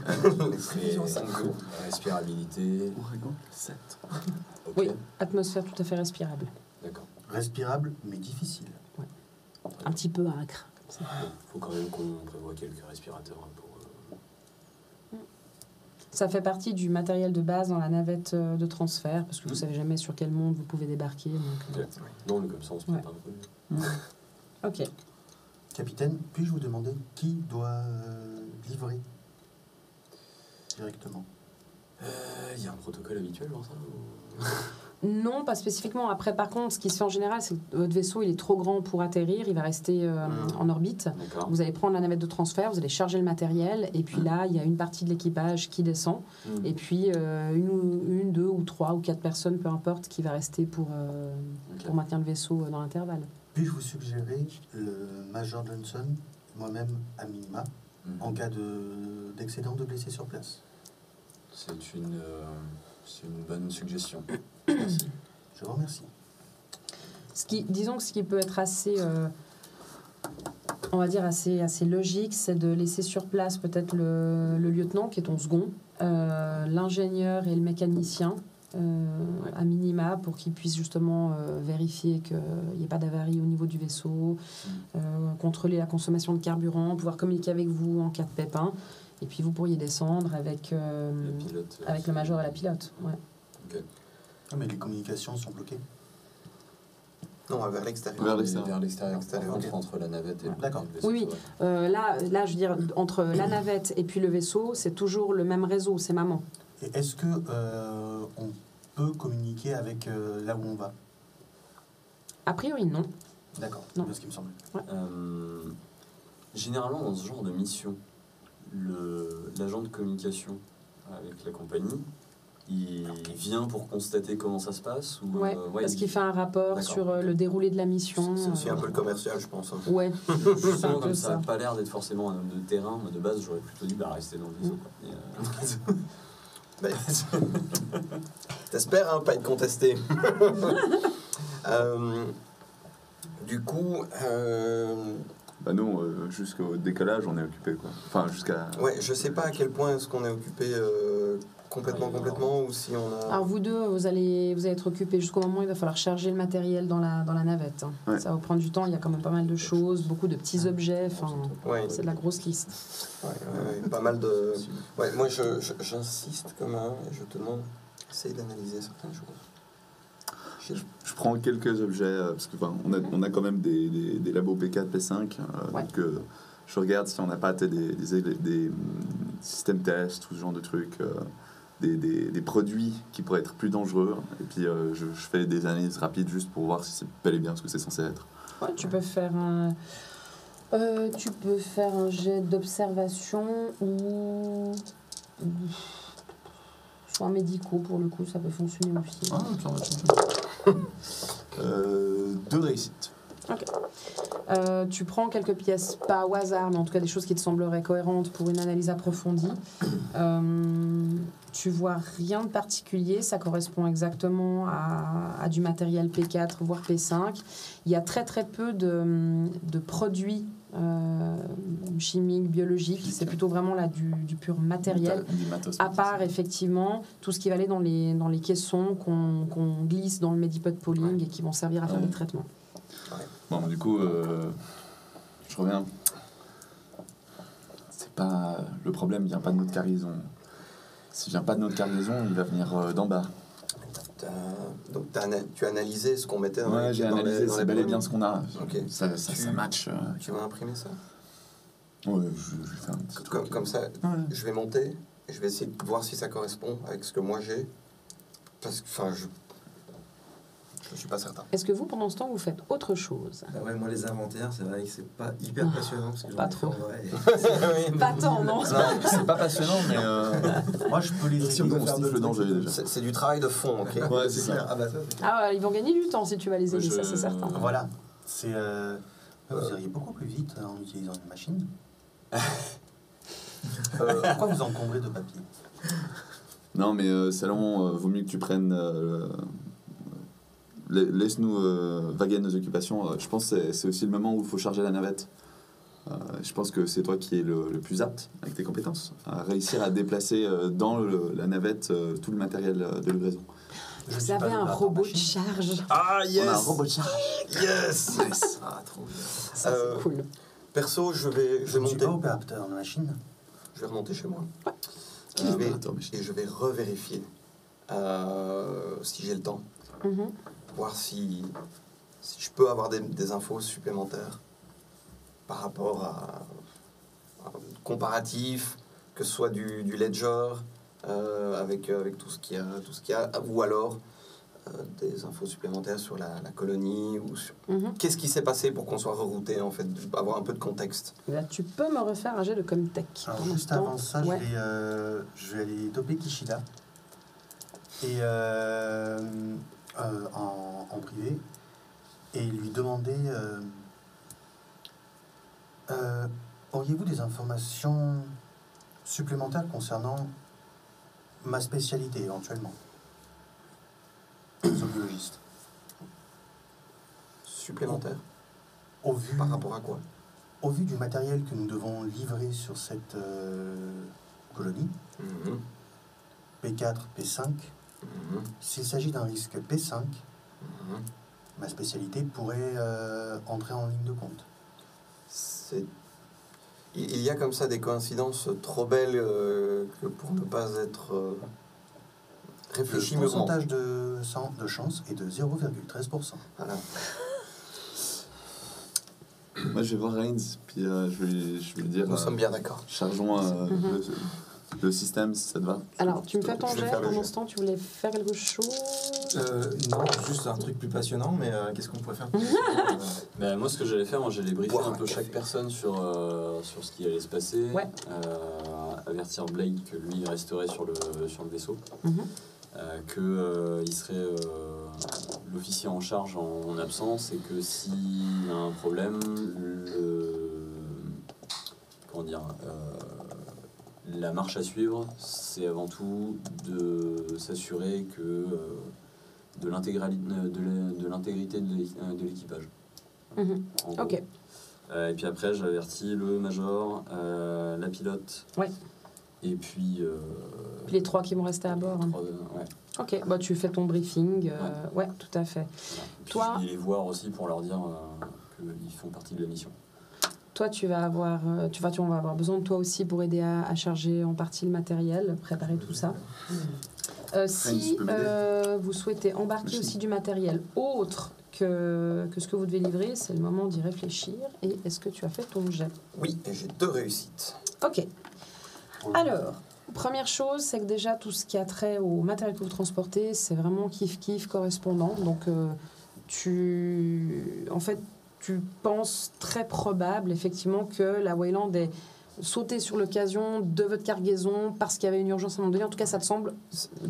Speaker 4: Les
Speaker 5: Et
Speaker 4: prévisions 5 jours.
Speaker 5: respirabilité.
Speaker 2: Ouragan 7.
Speaker 5: Ok.
Speaker 1: Oui, atmosphère tout à fait respirable.
Speaker 5: D'accord.
Speaker 6: Respirable, mais difficile.
Speaker 1: Un petit peu âcre. comme ça.
Speaker 5: Faut quand même qu'on prévoie quelques respirateurs hein, pour.
Speaker 1: Ça fait partie du matériel de base dans la navette de transfert, parce que vous savez jamais sur quel monde vous pouvez débarquer. Donc,
Speaker 5: Ok. Non, mais comme ça on se prépare un peu.
Speaker 1: ok.
Speaker 6: Capitaine, puis-je vous demander qui doit livrer directement?
Speaker 5: Il y a un protocole habituel pour ça ou-
Speaker 1: Non, pas spécifiquement. Après, par contre, ce qui se fait en général, c'est que votre vaisseau il est trop grand pour atterrir, il va rester en orbite.
Speaker 5: D'accord.
Speaker 1: Vous allez prendre la navette de transfert, vous allez charger le matériel, et puis là, il y a une partie de l'équipage qui descend, et puis une, 2 ou 3 ou 4 personnes, peu importe, qui va rester pour maintenir le vaisseau dans l'intervalle.
Speaker 6: Puis-je vous suggérer le Major Johnson, moi-même à minima, en cas d'excédent de blessés sur place?
Speaker 5: C'est une bonne suggestion.
Speaker 6: Je vous remercie.
Speaker 1: Disons que ce qui peut être assez, on va dire assez logique, c'est de laisser sur place peut-être le lieutenant, qui est ton second, l'ingénieur et le mécanicien, à minima, pour qu'ils puissent justement vérifier qu'il n'y ait pas d'avarie au niveau du vaisseau, contrôler la consommation de carburant, pouvoir communiquer avec vous en cas de pépin. Et puis vous pourriez descendre avec le major et la pilote. Ouais.
Speaker 5: Ok.
Speaker 6: Ah, mais les communications sont bloquées.
Speaker 4: Non, vers l'extérieur.
Speaker 2: Vers l'extérieur.
Speaker 5: Vers l'extérieur.
Speaker 4: L'extérieur, ok.
Speaker 5: Entre la navette et
Speaker 6: D'accord.
Speaker 5: le vaisseau.
Speaker 1: Oui, là, je veux dire, entre la navette et puis le vaisseau, c'est toujours le même réseau, c'est maman.
Speaker 6: Et est-ce que on peut communiquer avec là où on va?
Speaker 1: A priori, non.
Speaker 6: D'accord,
Speaker 1: Non.
Speaker 6: c'est ce qui me semblait.
Speaker 5: Généralement, dans ce genre de mission, l'agent de communication avec la compagnie, il vient pour constater comment ça se passe ou,
Speaker 1: Ouais, parce qu'il fait un rapport
Speaker 5: D'accord.
Speaker 1: sur le déroulé de la mission.
Speaker 4: C'est aussi un peu le commercial, je pense. Hein.
Speaker 1: Ouais,
Speaker 5: Je
Speaker 1: c'est un
Speaker 5: sens
Speaker 1: peu
Speaker 5: comme ça
Speaker 1: ça.
Speaker 5: n'a pas l'air d'être forcément un homme de terrain. Moi, de base, j'aurais plutôt dit rester dans le vaisseau. Quoi. Mais,
Speaker 4: T'espères pas être contesté. Du coup,
Speaker 2: Bah non, jusqu'au décollage, on est occupé, quoi. Enfin, jusqu'à...
Speaker 4: ouais, je sais pas à quel point est-ce qu'on est occupé complètement ou si on a...
Speaker 1: Alors vous deux, vous allez être occupés jusqu'au moment où il va falloir charger le matériel dans la navette. Hein.
Speaker 2: Ouais.
Speaker 1: Ça va prendre du temps, il y a quand même pas mal de choses, beaucoup de petits objets, enfin,
Speaker 4: Ouais,
Speaker 1: c'est de la grosse liste.
Speaker 4: ouais, pas mal de... Ouais, moi j'insiste comme un, et je te demande, essaye d'analyser certaines choses.
Speaker 2: Je prends quelques objets, parce que enfin, on a quand même des labos P4, P5,
Speaker 1: Ouais.
Speaker 2: donc je regarde si on n'a pas des systèmes tests, tout ce genre de trucs, des produits qui pourraient être plus dangereux, et puis je fais des analyses rapides juste pour voir si c'est bel et bien ce que c'est censé être.
Speaker 1: Ouais, tu peux faire un jet d'observation ou soins médicaux pour le coup, ça peut fonctionner aussi.
Speaker 2: Ah, deux réussites.
Speaker 1: Tu prends quelques pièces, pas au hasard, mais en tout cas des choses qui te sembleraient cohérentes pour une analyse approfondie. Tu vois rien de particulier, ça correspond exactement à du matériel P4, voire P5. Il y a très très peu de produits chimiques, biologiques, c'est plutôt vraiment là du pur matériel.
Speaker 2: Du matos.
Speaker 1: À part effectivement tout ce qui va aller dans les caissons qu'on glisse dans le Medipod Pooling et qui vont servir à faire des traitements.
Speaker 2: Bon, du coup, je reviens. C'est pas... Le problème vient pas de notre cargaison. S'il vient pas de notre cargaison, il va venir d'en bas.
Speaker 4: Donc tu as analysé ce qu'on mettait dans
Speaker 2: Ouais,
Speaker 4: les
Speaker 2: j'ai
Speaker 4: dans
Speaker 2: analysé,
Speaker 4: les
Speaker 2: c'est bel et bien ce qu'on a.
Speaker 4: Ok.
Speaker 2: Ça match.
Speaker 4: Tu vas imprimer ça
Speaker 2: Ouais, je vais faire un petit truc.
Speaker 4: comme ça,
Speaker 2: Ouais.
Speaker 4: je vais monter et je vais essayer de voir si ça correspond avec ce que moi j'ai. Parce que, enfin, je suis pas certain.
Speaker 1: Est-ce que vous, pendant ce temps, vous faites autre chose?
Speaker 3: Bah ouais, moi les inventaires, c'est vrai que c'est pas hyper passionnant parce que
Speaker 1: Pas
Speaker 3: j'en ai fait
Speaker 1: trop.
Speaker 3: en vrai.
Speaker 1: Pas tant, non?
Speaker 2: Non, c'est pas passionnant, mais...
Speaker 6: Moi, je peux les
Speaker 3: Si on peut
Speaker 2: on
Speaker 3: faire
Speaker 2: siffle
Speaker 3: d'autres
Speaker 2: le danger
Speaker 3: trucs.
Speaker 2: déjà.
Speaker 4: C'est du travail de fond, ok.
Speaker 2: Ouais, c'est
Speaker 3: clair.
Speaker 2: ça.
Speaker 3: Ah bah ça, c'est clair.
Speaker 1: Ah ouais, ils vont gagner du temps si tu vas les aider, ça c'est certain.
Speaker 6: Voilà. C'est. Vous iriez beaucoup plus vite en utilisant une machine. Pourquoi vous encombrez de papier?
Speaker 2: Non, mais Salomon, vaut mieux que tu prennes... laisse-nous vaguer nos occupations. Je pense que c'est aussi le moment où il faut charger la navette. Je pense que c'est toi qui es le plus apte, avec tes compétences, à réussir à déplacer dans la navette tout le matériel de livraison.
Speaker 6: Je
Speaker 1: Vous
Speaker 6: suis
Speaker 1: avez
Speaker 6: pas
Speaker 1: un
Speaker 6: de
Speaker 1: robot de
Speaker 6: machine.
Speaker 1: charge.
Speaker 4: Ah yes.
Speaker 2: On a un robot de charge.
Speaker 4: Yes.
Speaker 2: Nice.
Speaker 4: Ah trop bien.
Speaker 1: Ça, c'est cool.
Speaker 4: Perso, je vais
Speaker 6: Je ne suis
Speaker 4: monter.
Speaker 6: pas opérateur de machine.
Speaker 4: Je vais remonter chez moi.
Speaker 2: Qui
Speaker 4: Je vais-
Speaker 2: opérateur machine.
Speaker 4: et je vais revérifier si j'ai le temps.
Speaker 1: Mhm.
Speaker 4: Voir si je peux avoir des infos supplémentaires par rapport à un comparatif, que ce soit du ledger avec tout ce qu'il y a, ou alors des infos supplémentaires sur la colonie ou sur
Speaker 1: Mhm.
Speaker 4: qu'est-ce qui s'est passé pour qu'on soit rerouté, en fait, avoir un peu de contexte.
Speaker 1: Là, tu peux me refaire un jet de Comtech.
Speaker 6: Alors,
Speaker 1: Pendant
Speaker 6: juste
Speaker 1: ce temps,
Speaker 6: avant ça,
Speaker 1: ouais.
Speaker 6: je vais aller doper Kishida. Et en privé. Et lui demander auriez-vous des informations supplémentaires concernant ma spécialité éventuellement? Zoologiste.
Speaker 4: Supplémentaire
Speaker 6: Au vu,
Speaker 4: par rapport à quoi?
Speaker 6: au vu du matériel que nous devons livrer sur cette colonie,
Speaker 4: Mhm.
Speaker 6: P4, P5, S'il s'agit d'un risque P5, ma spécialité pourrait entrer en ligne de compte.
Speaker 4: Il y a comme ça des coïncidences trop belles que pour ne pas être réfléchi
Speaker 6: Le
Speaker 4: mûrement.
Speaker 6: pourcentage de chance est de 0,13%.
Speaker 4: Voilà.
Speaker 2: Moi, je vais voir Reigns, puis je vais lui dire...
Speaker 4: Nous sommes bien d'accord.
Speaker 2: Chargeons le système, si ça te va.
Speaker 1: Alors, tu me fais ton
Speaker 4: Je vais
Speaker 1: jet.
Speaker 4: faire le
Speaker 1: Pendant
Speaker 4: jet.
Speaker 1: ce temps, tu voulais faire quelque chose?
Speaker 3: Non, juste un truc plus passionnant, mais qu'est-ce qu'on pourrait faire
Speaker 5: Ben, moi, ce que j'allais faire, j'allais briefer
Speaker 4: Boire
Speaker 5: un
Speaker 4: un
Speaker 5: peu
Speaker 4: café.
Speaker 5: chaque personne sur ce qui allait se passer.
Speaker 1: Ouais.
Speaker 5: Avertir Blade que lui, il resterait sur le vaisseau.
Speaker 1: Mhm.
Speaker 5: Il serait l'officier en charge en absence et que s'il a un problème, la marche à suivre, c'est avant tout de s'assurer que de l'intégrité de l'équipage.
Speaker 1: Mhm.
Speaker 5: En gros.
Speaker 1: Ok.
Speaker 5: Et puis après, j'avertis le major, la pilote.
Speaker 1: Ouais.
Speaker 5: Et puis.
Speaker 1: Puis les 3 qui vont rester à bord. Hein.
Speaker 5: Ouais.
Speaker 1: Ok, bah, tu fais ton briefing. Ouais, tout à fait.
Speaker 5: Voilà. Puis
Speaker 1: Toi-
Speaker 5: je vais les voir aussi pour leur dire qu'ils font partie de la mission.
Speaker 1: Toi, tu vas avoir, on va avoir besoin de toi aussi pour aider à charger en partie le matériel, préparer tout ça. Si
Speaker 2: tu peux m'aider
Speaker 1: vous souhaitez embarquer
Speaker 2: Merci.
Speaker 1: aussi du matériel autre que ce que vous devez livrer, c'est le moment d'y réfléchir. Et est-ce que tu as fait ton jet?
Speaker 4: Oui, et j'ai 2 réussites.
Speaker 1: Ok. Alors, première chose, c'est que déjà, tout ce qui a trait au matériel que vous transportez, c'est vraiment kiff-kiff correspondant. Donc, tu penses très probable, effectivement, que la Wayland ait sauté sur l'occasion de votre cargaison parce qu'il y avait une urgence à un moment donné. En tout cas, ça te semble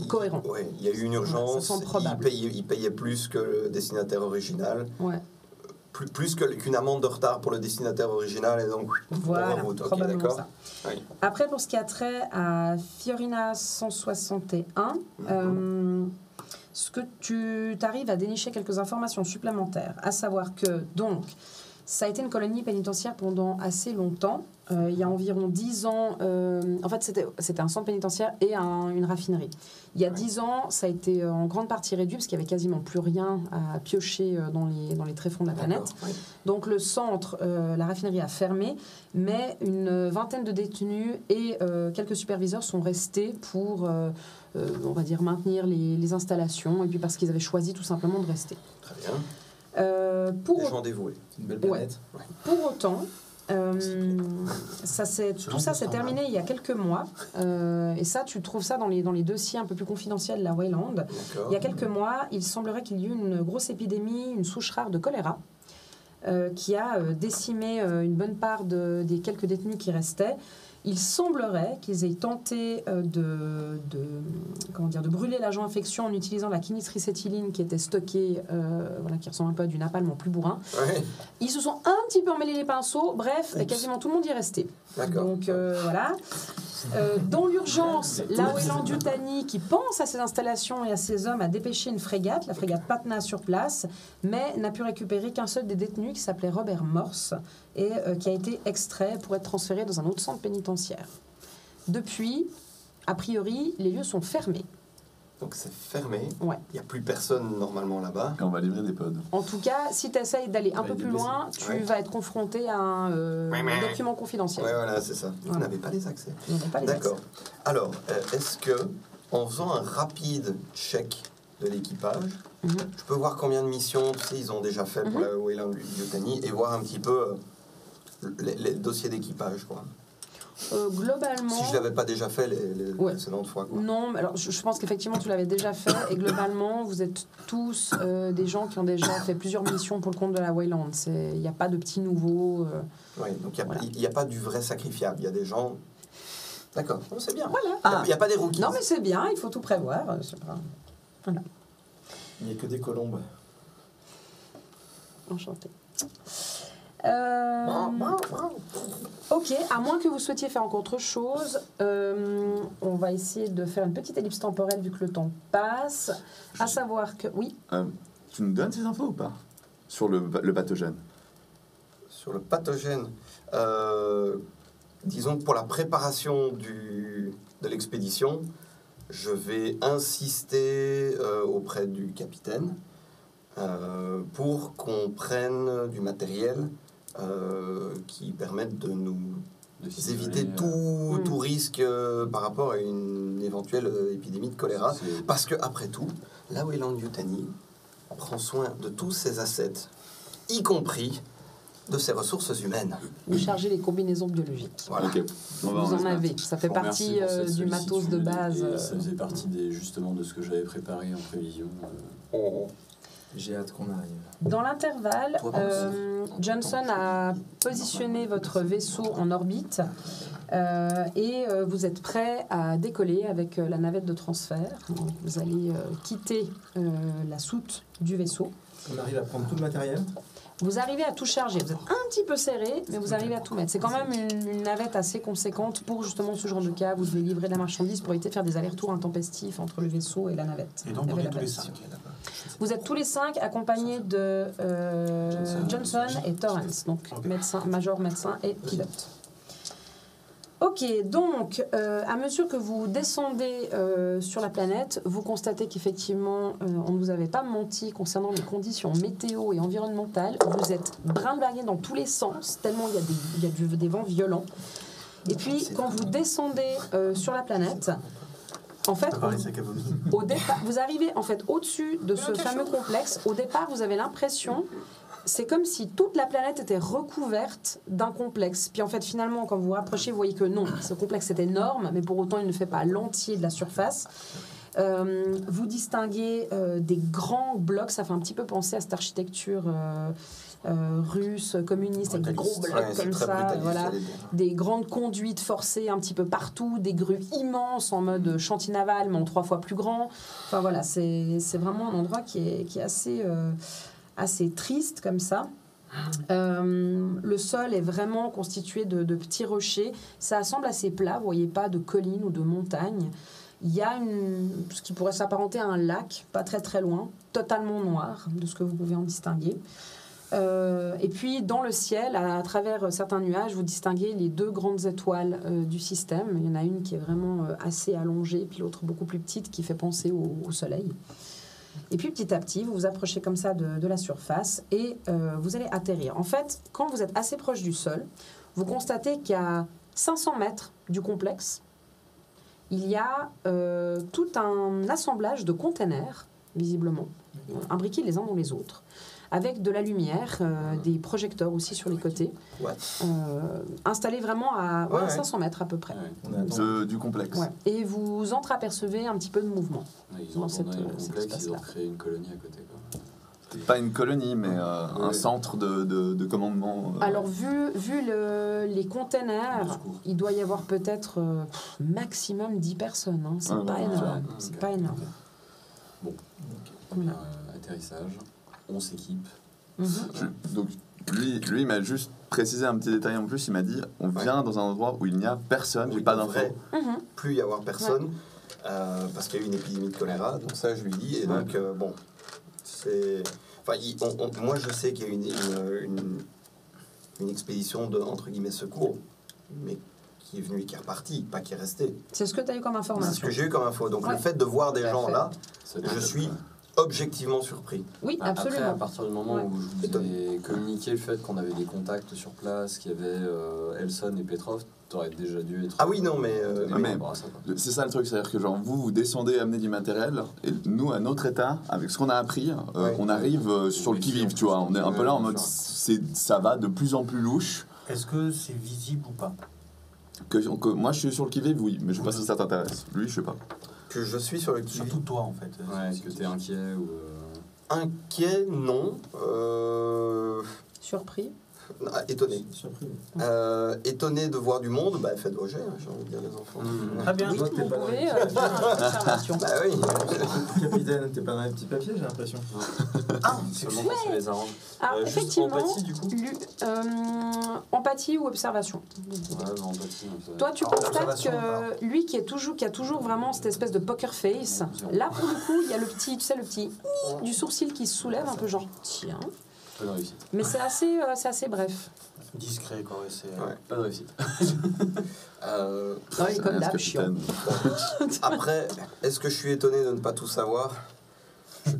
Speaker 1: cohérent.
Speaker 4: Oui, il y a eu une urgence.
Speaker 1: Ça semble probable.
Speaker 4: Il payait plus que le destinataire original.
Speaker 1: Ouais.
Speaker 4: Plus qu'une amende de retard pour le destinataire original. Et donc,
Speaker 1: Voilà,
Speaker 4: on va voter. Ok,
Speaker 1: probablement
Speaker 4: d'accord.
Speaker 1: ça.
Speaker 4: Oui.
Speaker 1: Après, pour ce qui a trait à Fiorina 161, ce que tu arrives à dénicher quelques informations supplémentaires, à savoir que, donc, ça a été une colonie pénitentiaire pendant assez longtemps. Il y a environ 10 ans, en fait, c'était un centre pénitentiaire et une raffinerie. Il y a 10 ans, ça a été en grande partie réduit parce qu'il n'y avait quasiment plus rien à piocher dans les tréfonds de la planète.
Speaker 4: D'accord, oui.
Speaker 1: Donc le centre, la raffinerie a fermé, mais une vingtaine de détenus et quelques superviseurs sont restés pour, on va dire, maintenir les installations et puis parce qu'ils avaient choisi tout simplement de rester.
Speaker 4: Très bien.
Speaker 1: Pour
Speaker 4: Des gens dévoués.
Speaker 3: C'est une belle planète.
Speaker 1: pour autant, tout ça s'est
Speaker 6: standard.
Speaker 1: terminé il y a quelques mois. Et ça, tu trouves ça dans les dossiers un peu plus confidentiels de la Wayland.
Speaker 4: D'accord.
Speaker 1: Il y a quelques mois, il semblerait qu'il y ait eu une grosse épidémie, une souche rare de choléra, qui a décimé une bonne part des quelques détenus qui restaient. Il semblerait qu'ils aient tenté de brûler l'agent infection en utilisant la quinitricétyline qui était stockée, qui ressemble un peu à du napalm en plus bourrin.
Speaker 4: Ouais,
Speaker 1: Ils se sont un petit peu emmêlés les pinceaux, bref, et
Speaker 4: Oups.
Speaker 1: quasiment tout le monde y est resté.
Speaker 4: d'accord.
Speaker 1: Donc voilà. Dans l'urgence, la Wayland Yutani, qui pense à ses installations et à ses hommes, a dépêché une frégate, la frégate Patna, sur place, mais n'a pu récupérer qu'un seul des détenus qui s'appelait Robert Morse et qui a été extrait pour être transféré dans un autre centre pénitentiaire. Depuis, a priori, les lieux sont fermés.
Speaker 4: Donc c'est fermé.
Speaker 1: Ouais.
Speaker 4: Il n'y a plus personne normalement là-bas.
Speaker 2: Quand on va livrer des pods.
Speaker 1: En tout cas, si tu essayes d'aller un peu plus loin, tu
Speaker 4: Ouais.
Speaker 1: vas être confronté à un document confidentiel.
Speaker 4: Ouais, voilà, c'est ça. Vous
Speaker 1: Voilà.
Speaker 4: n'avez pas les accès.
Speaker 1: Ils n'ont pas les
Speaker 4: D'accord.
Speaker 1: accès.
Speaker 4: Alors, est-ce que, en faisant un rapide check de l'équipage, je peux voir combien de missions ils ont déjà fait pour la Wayland Yutani et voir un petit peu les dossiers d'équipage, quoi.
Speaker 1: Globalement...
Speaker 4: Si je l'avais pas déjà fait les
Speaker 1: Ouais.
Speaker 4: précédentes fois, quoi.
Speaker 1: Non, mais alors je pense qu'effectivement tu l'avais déjà fait et globalement vous êtes tous des gens qui ont déjà fait plusieurs missions pour le compte de la Wayland. Il n'y a pas de petits nouveaux.
Speaker 4: Ouais, donc il
Speaker 1: Voilà.
Speaker 4: n'y a pas du vrai sacrifiable. Il y a des gens. D'accord, bon, c'est bien.
Speaker 1: Voilà.
Speaker 4: Il n'y a pas des rookies.
Speaker 1: Non mais c'est bien, il faut tout prévoir. C'est pas... Voilà,
Speaker 3: Il n'y a que des colombes.
Speaker 1: enchanté. Ok, à moins que vous souhaitiez faire encore autre chose, on va essayer de faire une petite ellipse temporelle vu que le temps passe. À savoir que, oui,
Speaker 2: Tu nous donnes ces infos ou pas sur le pathogène?
Speaker 4: Sur le pathogène, disons que pour la préparation de l'expédition, je vais insister auprès du capitaine pour qu'on prenne du matériel qui permette de nous éviter tout risque par rapport à une éventuelle épidémie de choléra. Parce que après tout, la Weyland-Yutani prend soin de tous ses assets, y compris de ses ressources humaines.
Speaker 1: Vous chargez les combinaisons biologiques.
Speaker 4: Voilà.
Speaker 2: Ok.
Speaker 1: Vous en avez. Ça fait partie du matos de base.
Speaker 5: Et ça faisait partie justement de ce que j'avais préparé en prévision.
Speaker 3: J'ai hâte qu'on arrive.
Speaker 1: Dans l'intervalle, Johnson a positionné votre vaisseau en orbite et vous êtes prêt à décoller avec la navette de transfert. Donc, vous allez quitter la soute du vaisseau.
Speaker 3: On arrive à prendre tout le matériel.
Speaker 1: Vous arrivez à tout charger. Vous êtes un petit peu serré, mais vous arrivez à tout mettre. C'est quand même une navette assez conséquente pour justement ce genre de cas. Vous devez livrer de la marchandise pour éviter de faire des allers-retours intempestifs entre le vaisseau et la navette.
Speaker 6: Et donc on
Speaker 1: Avec
Speaker 6: est
Speaker 1: la
Speaker 6: tous les
Speaker 1: base.
Speaker 6: 5.
Speaker 1: Vous êtes tous les 5 accompagnés de Johnson et Torrance, donc médecin, major, médecin et pilote. Ok, donc à mesure que vous descendez sur la planète, vous constatez qu'effectivement, on ne vous avait pas menti concernant les conditions météo et environnementales. Vous êtes brinque-bagués dans tous les sens, tellement il y a des vents violents. Et puis, quand vous descendez sur la planète, en fait, au départ, vous arrivez en fait au-dessus de ce fameux complexe. Au départ, vous avez l'impression, c'est comme si toute la planète était recouverte d'un complexe. Puis en fait, finalement, quand vous vous rapprochez, vous voyez que non, ce complexe est énorme, mais pour autant, il ne fait pas l'entier de la surface. Vous distinguez des grands blocs, ça fait un petit peu penser à cette architecture russe, communiste, avec des gros blocs comme ça, voilà, des grandes conduites forcées un petit peu partout, des grues immenses en mode chantier naval, mais en 3 fois plus grand. Enfin voilà, c'est vraiment un endroit qui est assez triste comme ça. Le sol est vraiment constitué de petits rochers. Ça semble assez plat, vous voyez pas de collines ou de montagnes. Il y a ce qui pourrait s'apparenter à un lac, pas très très loin, totalement noir, de ce que vous pouvez en distinguer. Et puis dans le ciel, à travers certains nuages, vous distinguez les 2 grandes étoiles du système. Il y en a une qui est vraiment assez allongée, puis l'autre beaucoup plus petite qui fait penser au soleil. Et puis petit à petit, vous vous approchez comme ça de la surface et vous allez atterrir. En fait, quand vous êtes assez proche du sol, vous constatez qu'à 500 mètres du complexe, il y a tout un assemblage de containers, visiblement, imbriqués les uns dans les autres, avec de la lumière, des projecteurs aussi sur les côtés, installés vraiment à 500 mètres à peu près.
Speaker 2: Du complexe.
Speaker 1: Ouais. Et vous entreapercevez un petit peu de mouvement.
Speaker 5: Ils ont abandonné le complexe, ils ont créé une colonie à côté. Quoi.
Speaker 2: Pas une colonie, mais un centre de commandement.
Speaker 1: Alors, vu les containers, il doit y avoir peut-être maximum 10 personnes. Hein. C'est pas énorme. C'est pas énorme.
Speaker 5: Bon,
Speaker 1: Voilà.
Speaker 5: Atterrissage, on s'équipe.
Speaker 2: Donc, lui, il m'a juste précisé un petit détail en plus. Il m'a dit on vient dans un endroit où il n'y a personne, j'ai pas d'infos.
Speaker 4: Plus y avoir personne, parce qu'il y a eu une épidémie de choléra, donc ça je lui dis. Et donc, bon, c'est. Enfin, moi je sais qu'il y a une expédition de, entre guillemets, secours, mais qui est venue et qui est repartie, pas qui est restée.
Speaker 1: C'est ce que tu as eu comme information.
Speaker 4: C'est ce que j'ai eu comme info. Donc le fait de voir des gens là, je suis objectivement surpris.
Speaker 1: Oui, absolument.
Speaker 5: Après, à partir du moment où je vous ai communiqué le fait qu'on avait des contacts sur place, qu'il y avait Elson et Petrov, t'aurais déjà dû être...
Speaker 4: Ah oui, non, mais...
Speaker 2: c'est ça le truc, c'est-à-dire que genre vous descendez amener du matériel, et nous, à notre état, avec ce qu'on a appris, on arrive sur le qui-vive, tu vois. On est un peu là en mode, ça va de plus en plus louche.
Speaker 6: Est-ce que c'est visible ou pas?
Speaker 2: Moi, je suis sur le qui-vive, oui, mais je sais pas si ça t'intéresse. Lui, je sais pas.
Speaker 4: Que je suis sur le qui-vive.
Speaker 6: Surtout toi, en fait.
Speaker 5: Ouais, est-ce que t'es inquiet ou...
Speaker 4: Inquiet, non.
Speaker 1: Surpris.
Speaker 4: Étonné.
Speaker 3: Surpris.
Speaker 4: Étonné de voir du monde, bah faites vos jets, j'ai envie de dire les enfants.
Speaker 6: Très bien.
Speaker 1: Oui, vous pouvez faire une observation.
Speaker 4: Bah oui.
Speaker 3: Capitaine, t'es pas dans les petits papiers, j'ai l'impression.
Speaker 5: Seulement quand ça les arrange.
Speaker 1: Alors,
Speaker 5: Juste
Speaker 1: effectivement,
Speaker 5: empathie, du coup.
Speaker 1: Empathie ou observation.
Speaker 5: Ouais, non, empathie.
Speaker 1: Toi, tu constates
Speaker 6: observation,
Speaker 1: que lui qui a toujours vraiment cette espèce de poker face, là, pour le coup, il y a le petit du sourcil qui se soulève, un peu genre, tiens.
Speaker 5: Bonne réussite.
Speaker 1: Mais c'est assez bref.
Speaker 6: Discret, quoi, ouais, c'est...
Speaker 4: Ouais.
Speaker 5: Pas de réussite.
Speaker 1: Non, il est comme
Speaker 2: Rien,
Speaker 1: d'hab,
Speaker 2: ce
Speaker 1: chiant.
Speaker 2: capitaine.
Speaker 4: Après, est-ce que je suis étonné de ne pas tout savoir?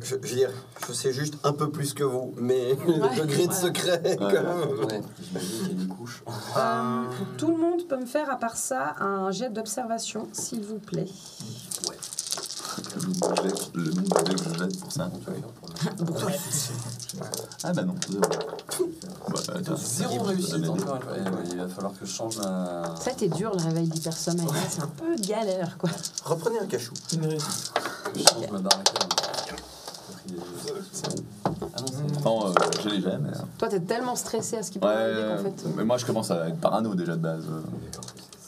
Speaker 4: Je veux dire, je sais juste un peu plus que vous, mais le
Speaker 1: Ouais,
Speaker 4: degré de
Speaker 1: ouais.
Speaker 4: secret, quand même.
Speaker 5: Ouais, j'imagine qu'il y a des couches.
Speaker 1: Tout le monde peut me faire, à part ça, un jet d'observation, s'il vous plaît.
Speaker 5: Ouais.
Speaker 2: Le nombre de dés que je jette pour ça. Ah bah non, 0. Bah, attends,
Speaker 5: Zéro réussite encore une fois. Il va falloir que je change ma...
Speaker 1: Ça, t'es dur, le réveil d'hypersommeil. Là, c'est un peu galère, quoi.
Speaker 4: Reprenez un cachou.
Speaker 3: Une réussite.
Speaker 5: Que je change ma barre à cœur. Ah non, c'est...
Speaker 2: Attends, je l'ai jamais.
Speaker 1: Toi, t'es tellement stressé à ce qui peut arriver qu'en fait...
Speaker 2: Mais moi je commence à être parano déjà de base.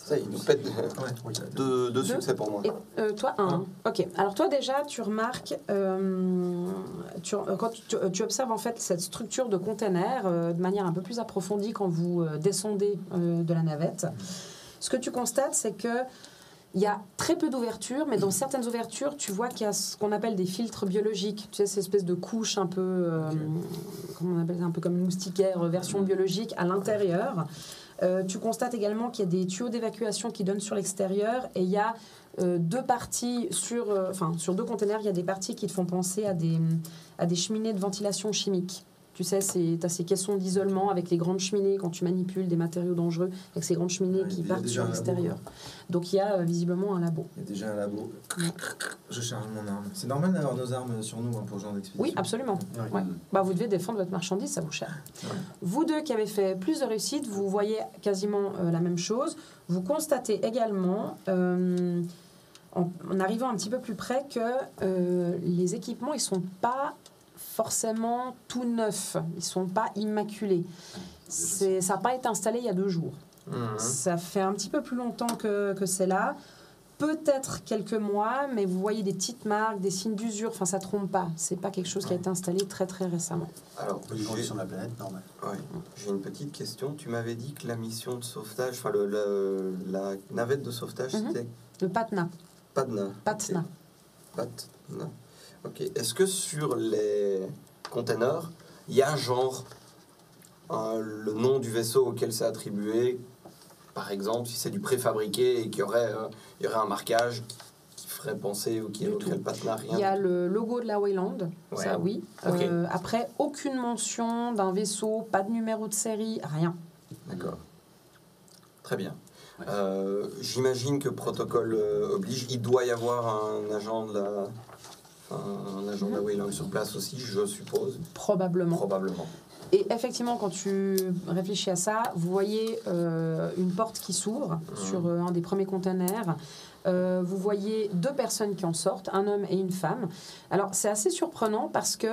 Speaker 4: Ça, il nous pète
Speaker 6: Oui.
Speaker 4: deux succès pour moi.
Speaker 1: Et toi, un. Ok. Alors toi déjà, tu remarques, quand tu observes en fait cette structure de container de manière un peu plus approfondie quand vous descendez de la navette. Ce que tu constates, c'est que il y a très peu d'ouvertures, mais dans certaines ouvertures, tu vois qu'il y a ce qu'on appelle des filtres biologiques. Tu sais, cette espèce de couche un peu, comment on appelle ça, un peu comme une moustiquaire version biologique à l'intérieur. Tu constates également qu'il y a des tuyaux d'évacuation qui donnent sur l'extérieur et il y a deux parties sur deux containers, il y a des parties qui te font penser à des cheminées de ventilation chimique. Tu sais, tu as ces caissons d'isolement avec les grandes cheminées quand tu manipules des matériaux dangereux, avec ces grandes cheminées
Speaker 3: Ouais,
Speaker 1: qui
Speaker 3: il y a
Speaker 1: partent
Speaker 3: déjà
Speaker 1: sur
Speaker 3: un labo,
Speaker 1: l'extérieur. Donc il y a visiblement un labo.
Speaker 3: Il y a déjà un labo. Je charge mon arme. C'est normal d'avoir nos armes sur nous pour ce genre d'expédition.
Speaker 1: Oui, absolument.
Speaker 6: Ouais.
Speaker 1: Ouais. Bah, vous devez défendre votre marchandise, ça vous cher.
Speaker 3: Ouais.
Speaker 1: Vous deux qui avez fait plus de réussite, vous voyez quasiment la même chose. Vous constatez également, en arrivant un petit peu plus près, que les équipements, ils sont pas forcément tout neufs. Ils sont pas immaculés. Ça n'a pas été installé il y a 2 jours. Ça fait un petit peu plus longtemps que c'est là. Peut-être quelques mois, mais vous voyez des petites marques, des signes d'usure. Enfin, ça trompe pas. C'est pas quelque chose qui a été installé très très récemment.
Speaker 4: Alors,
Speaker 6: Les conditions de la planète, normal.
Speaker 4: ouais, j'ai une petite question. Tu m'avais dit que la mission de sauvetage, enfin la navette de sauvetage, c'était
Speaker 1: Le Patna.
Speaker 4: Patna.
Speaker 1: Patna.
Speaker 4: Patna. Ok. Est-ce que sur les containers, il y a genre le nom du vaisseau auquel c'est attribué? Par exemple, si c'est du préfabriqué et qu'il y aurait un marquage qui ferait penser ou qui évoquerait le Patna, rien.
Speaker 1: Il y a le logo de la Wayland,
Speaker 4: Ouais.
Speaker 1: ça oui.
Speaker 4: Ok.
Speaker 1: Après, aucune mention d'un vaisseau, pas de numéro de série, rien.
Speaker 4: D'accord. Très bien.
Speaker 5: Ouais.
Speaker 4: J'imagine que protocole oblige, il doit y avoir un agent de la Wayland sur place aussi, je suppose.
Speaker 1: Probablement.
Speaker 4: Probablement.
Speaker 1: Et effectivement, quand tu réfléchis à ça, vous voyez une porte qui s'ouvre sur un des premiers containers. Vous voyez 2 personnes qui en sortent, un homme et une femme. Alors, c'est assez surprenant parce que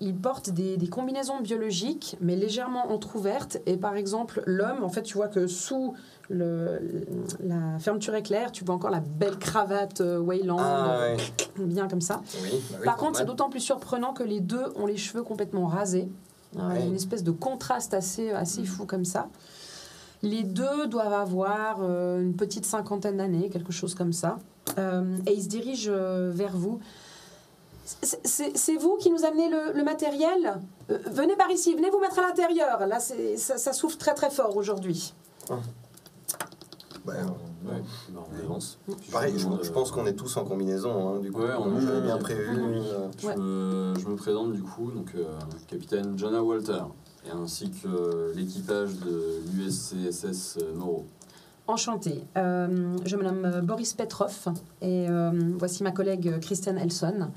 Speaker 1: ils portent des combinaisons biologiques, mais légèrement entrouvertes. Et par exemple, l'homme, en fait, tu vois que sous la fermeture éclair, tu vois encore la belle cravate Wayland,
Speaker 4: ouais.
Speaker 1: bien comme ça.
Speaker 4: Oui, bah oui,
Speaker 1: Par contre, c'est
Speaker 4: normal.
Speaker 1: d'autant plus surprenant que les 2 ont les cheveux complètement rasés. Il y a
Speaker 4: Ouais.
Speaker 1: une espèce de contraste assez fou comme ça. Les 2 doivent avoir une petite 50aine d'années, quelque chose comme ça. Et ils se dirigent vers vous. C'est vous qui nous amenez le matériel? Venez par ici, venez vous mettre à l'intérieur. Là, ça souffle très très fort aujourd'hui.
Speaker 4: Ouais,
Speaker 5: Ouais, bah, on avance.
Speaker 4: pareil, je pense qu'on est tous en combinaison, hein, du coup.
Speaker 5: Ouais, on
Speaker 4: J'avais bien
Speaker 5: est-
Speaker 4: prévu.
Speaker 1: Ouais.
Speaker 5: Je me présente du coup, donc capitaine Jonah Walter, et ainsi que l'équipage de l'USCSS Morrow.
Speaker 1: Enchanté. Je me nomme Boris Petrov et voici ma collègue Kristen Elson.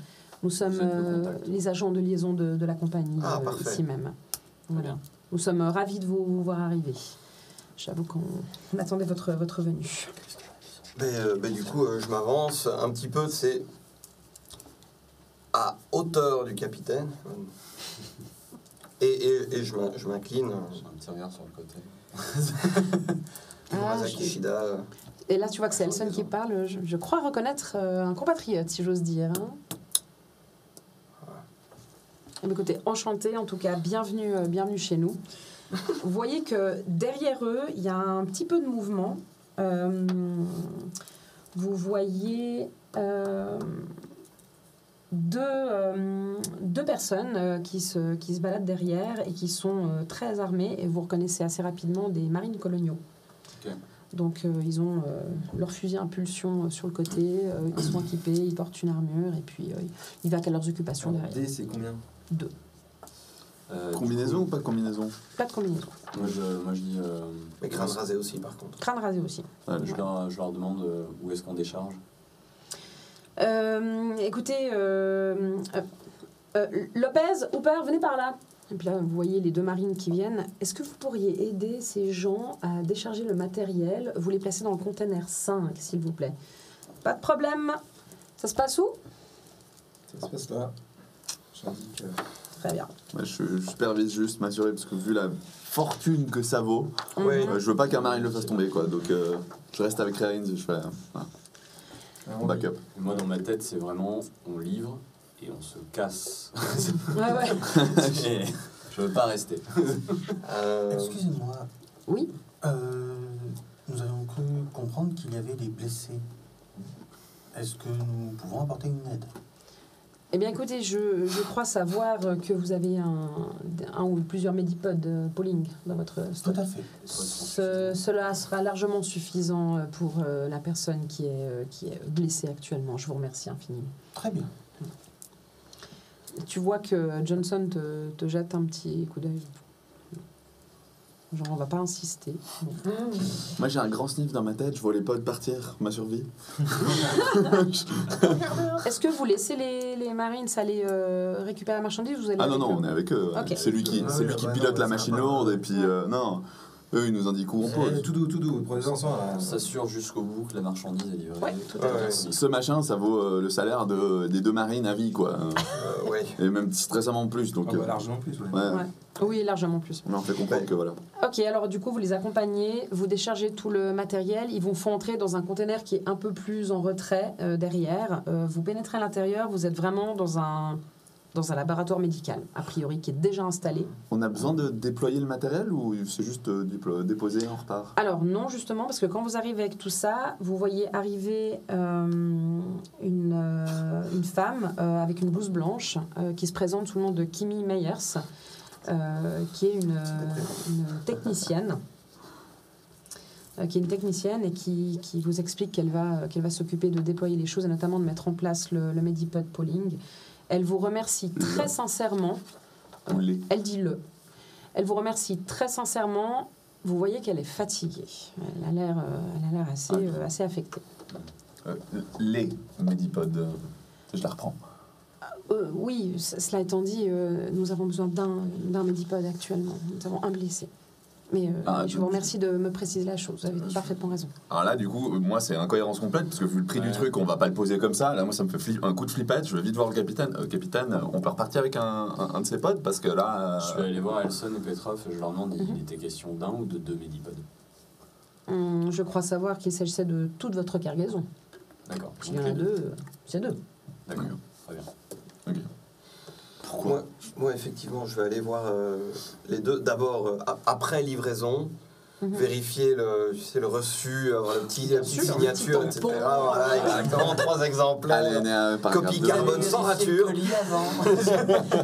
Speaker 1: Nous sommes
Speaker 5: Vous êtes nos contacts.
Speaker 1: les agents de liaison de la compagnie
Speaker 4: Ah, parfait.
Speaker 1: ici même. Voilà.
Speaker 5: bien.
Speaker 1: Nous sommes ravis de vous voir arriver. J'avoue qu'on attendait votre venue.
Speaker 4: Du coup, je m'avance un petit peu, c'est à hauteur du capitaine. Et je m'incline.
Speaker 5: J'ai un petit regard sur le côté.
Speaker 4: Murasaki Shida.
Speaker 1: Et là, tu vois que c'est Elson qui parle. Je crois reconnaître un compatriote, si j'ose dire. Hein. Eh bien, écoutez, enchanté, en tout cas, bienvenue chez nous. Vous voyez que derrière eux, il y a un petit peu de mouvement. Vous voyez deux personnes qui se baladent derrière et qui sont très armées, et vous reconnaissez assez rapidement des marines coloniaux.
Speaker 5: Ok.
Speaker 1: Donc ils ont leur fusil à impulsion sur le côté, ils sont équipés, ils portent une armure, et puis ils vaquent à leurs occupations derrière.
Speaker 3: D, c'est combien?
Speaker 1: 2.
Speaker 2: Combinaison ou pas de combinaison?
Speaker 1: Pas de combinaison.
Speaker 5: Moi je dis.
Speaker 4: Mais crâne rasé aussi, par contre.
Speaker 1: Crâne rasé aussi.
Speaker 2: Ouais,
Speaker 5: Je leur demande où est-ce qu'on décharge.
Speaker 1: Écoutez, Lopez, Hooper, venez par là. Et puis là, vous voyez les 2 marines qui viennent. Est-ce que vous pourriez aider ces gens à décharger le matériel? Vous les placez dans le container 5, s'il vous plaît. Pas de problème. Ça se passe où?
Speaker 3: Ça se passe là. J'indique.
Speaker 1: Très bien.
Speaker 2: Ouais, je supervise juste, m'assurer, parce que vu la fortune que ça vaut,
Speaker 4: Ouais.
Speaker 2: je veux pas qu'un marine le fasse tomber, quoi. Donc je reste avec Rains et je fais un backup.
Speaker 5: Et moi, dans ma tête, c'est vraiment on livre et on se casse.
Speaker 1: Ouais.
Speaker 5: Et je veux pas rester.
Speaker 6: Excusez-moi.
Speaker 1: Oui.
Speaker 6: Nous avions cru comprendre qu'il y avait des blessés. Est-ce que nous pouvons apporter une aide?
Speaker 1: Eh bien, écoutez, je crois savoir que vous avez un ou plusieurs médipodes Pauling dans votre stock.
Speaker 6: Tout à fait.
Speaker 1: Cela sera largement suffisant pour la personne qui est blessée actuellement. Je vous remercie infiniment.
Speaker 6: Très bien.
Speaker 1: Tu vois que Johnson te jette un petit coup d'œil. Genre, on va pas insister. Bon.
Speaker 2: Moi j'ai un grand sniff dans ma tête, je vois les potes partir, ma survie.
Speaker 1: Est-ce que vous laissez les Marines aller récupérer la marchandise ou vous allez
Speaker 2: Ah
Speaker 1: avec
Speaker 2: non,
Speaker 1: eux
Speaker 2: on est avec eux.
Speaker 1: Ok.
Speaker 2: C'est lui qui pilote la machine lourde, et puis non, eux ils nous indiquent où on pose.
Speaker 3: Tout doux, prenez-en soin là.
Speaker 5: On s'assure jusqu'au bout que la marchandise est livrée.
Speaker 1: Ouais.
Speaker 5: Tout à fait.
Speaker 2: Ce machin, ça vaut le salaire des 2 marines à vie, quoi.
Speaker 4: Ouais.
Speaker 2: Et même récemment plus, donc...
Speaker 3: Largement plus, ouais.
Speaker 2: ouais.
Speaker 1: Ouais. Oui, largement plus.
Speaker 2: On leur fait comprendre que voilà.
Speaker 1: Ok, alors du coup, vous les accompagnez, vous déchargez tout le matériel, ils vous font entrer dans un container qui est un peu plus en retrait derrière. Vous pénétrez à l'intérieur, vous êtes vraiment dans un laboratoire médical, a priori, qui est déjà installé.
Speaker 2: On a besoin de déployer le matériel ou c'est juste déposer et on repart?
Speaker 1: Alors non, justement, parce que quand vous arrivez avec tout ça, vous voyez arriver une femme avec une blouse blanche qui se présente sous le nom de Kimi Meyers, qui est une technicienne. Qui est une technicienne et qui vous explique qu'elle va s'occuper de déployer les choses et notamment de mettre en place le Medipod Pauling. Elle vous remercie très sincèrement. Elle dit le. Elle vous remercie très sincèrement. Vous voyez qu'elle est fatiguée. Elle a l'air assez affectée.
Speaker 2: Les Medipods, je la reprends.
Speaker 1: Oui, cela étant dit, nous avons besoin d'un Medipod actuellement. Nous avons un blessé. Mais je vous remercie de me préciser la chose. Vous avez parfaitement raison.
Speaker 2: Alors là, du coup, moi, c'est incohérence complète, parce que vu le prix du truc, on va pas le poser comme ça. Là, moi, ça me fait un coup de flippette. Je vais vite voir le capitaine. Capitaine, on peut repartir avec un de ses potes, parce que là...
Speaker 5: Je vais aller voir Elson et Petrov et je leur demande il était question d'un ou de 2 médipodes.
Speaker 1: Je crois savoir qu'il s'agissait de toute votre cargaison.
Speaker 5: D'accord.
Speaker 1: S'il y en a 2, c'est 2.
Speaker 5: D'accord. Très bien.
Speaker 2: Ok.
Speaker 4: Pourquoi moi, effectivement, je vais aller voir les deux. D'abord, après livraison, vérifier le reçu, avoir la petite signature, etc. Voilà, exactement, 3 exemplaires. Copie carbone sans rature.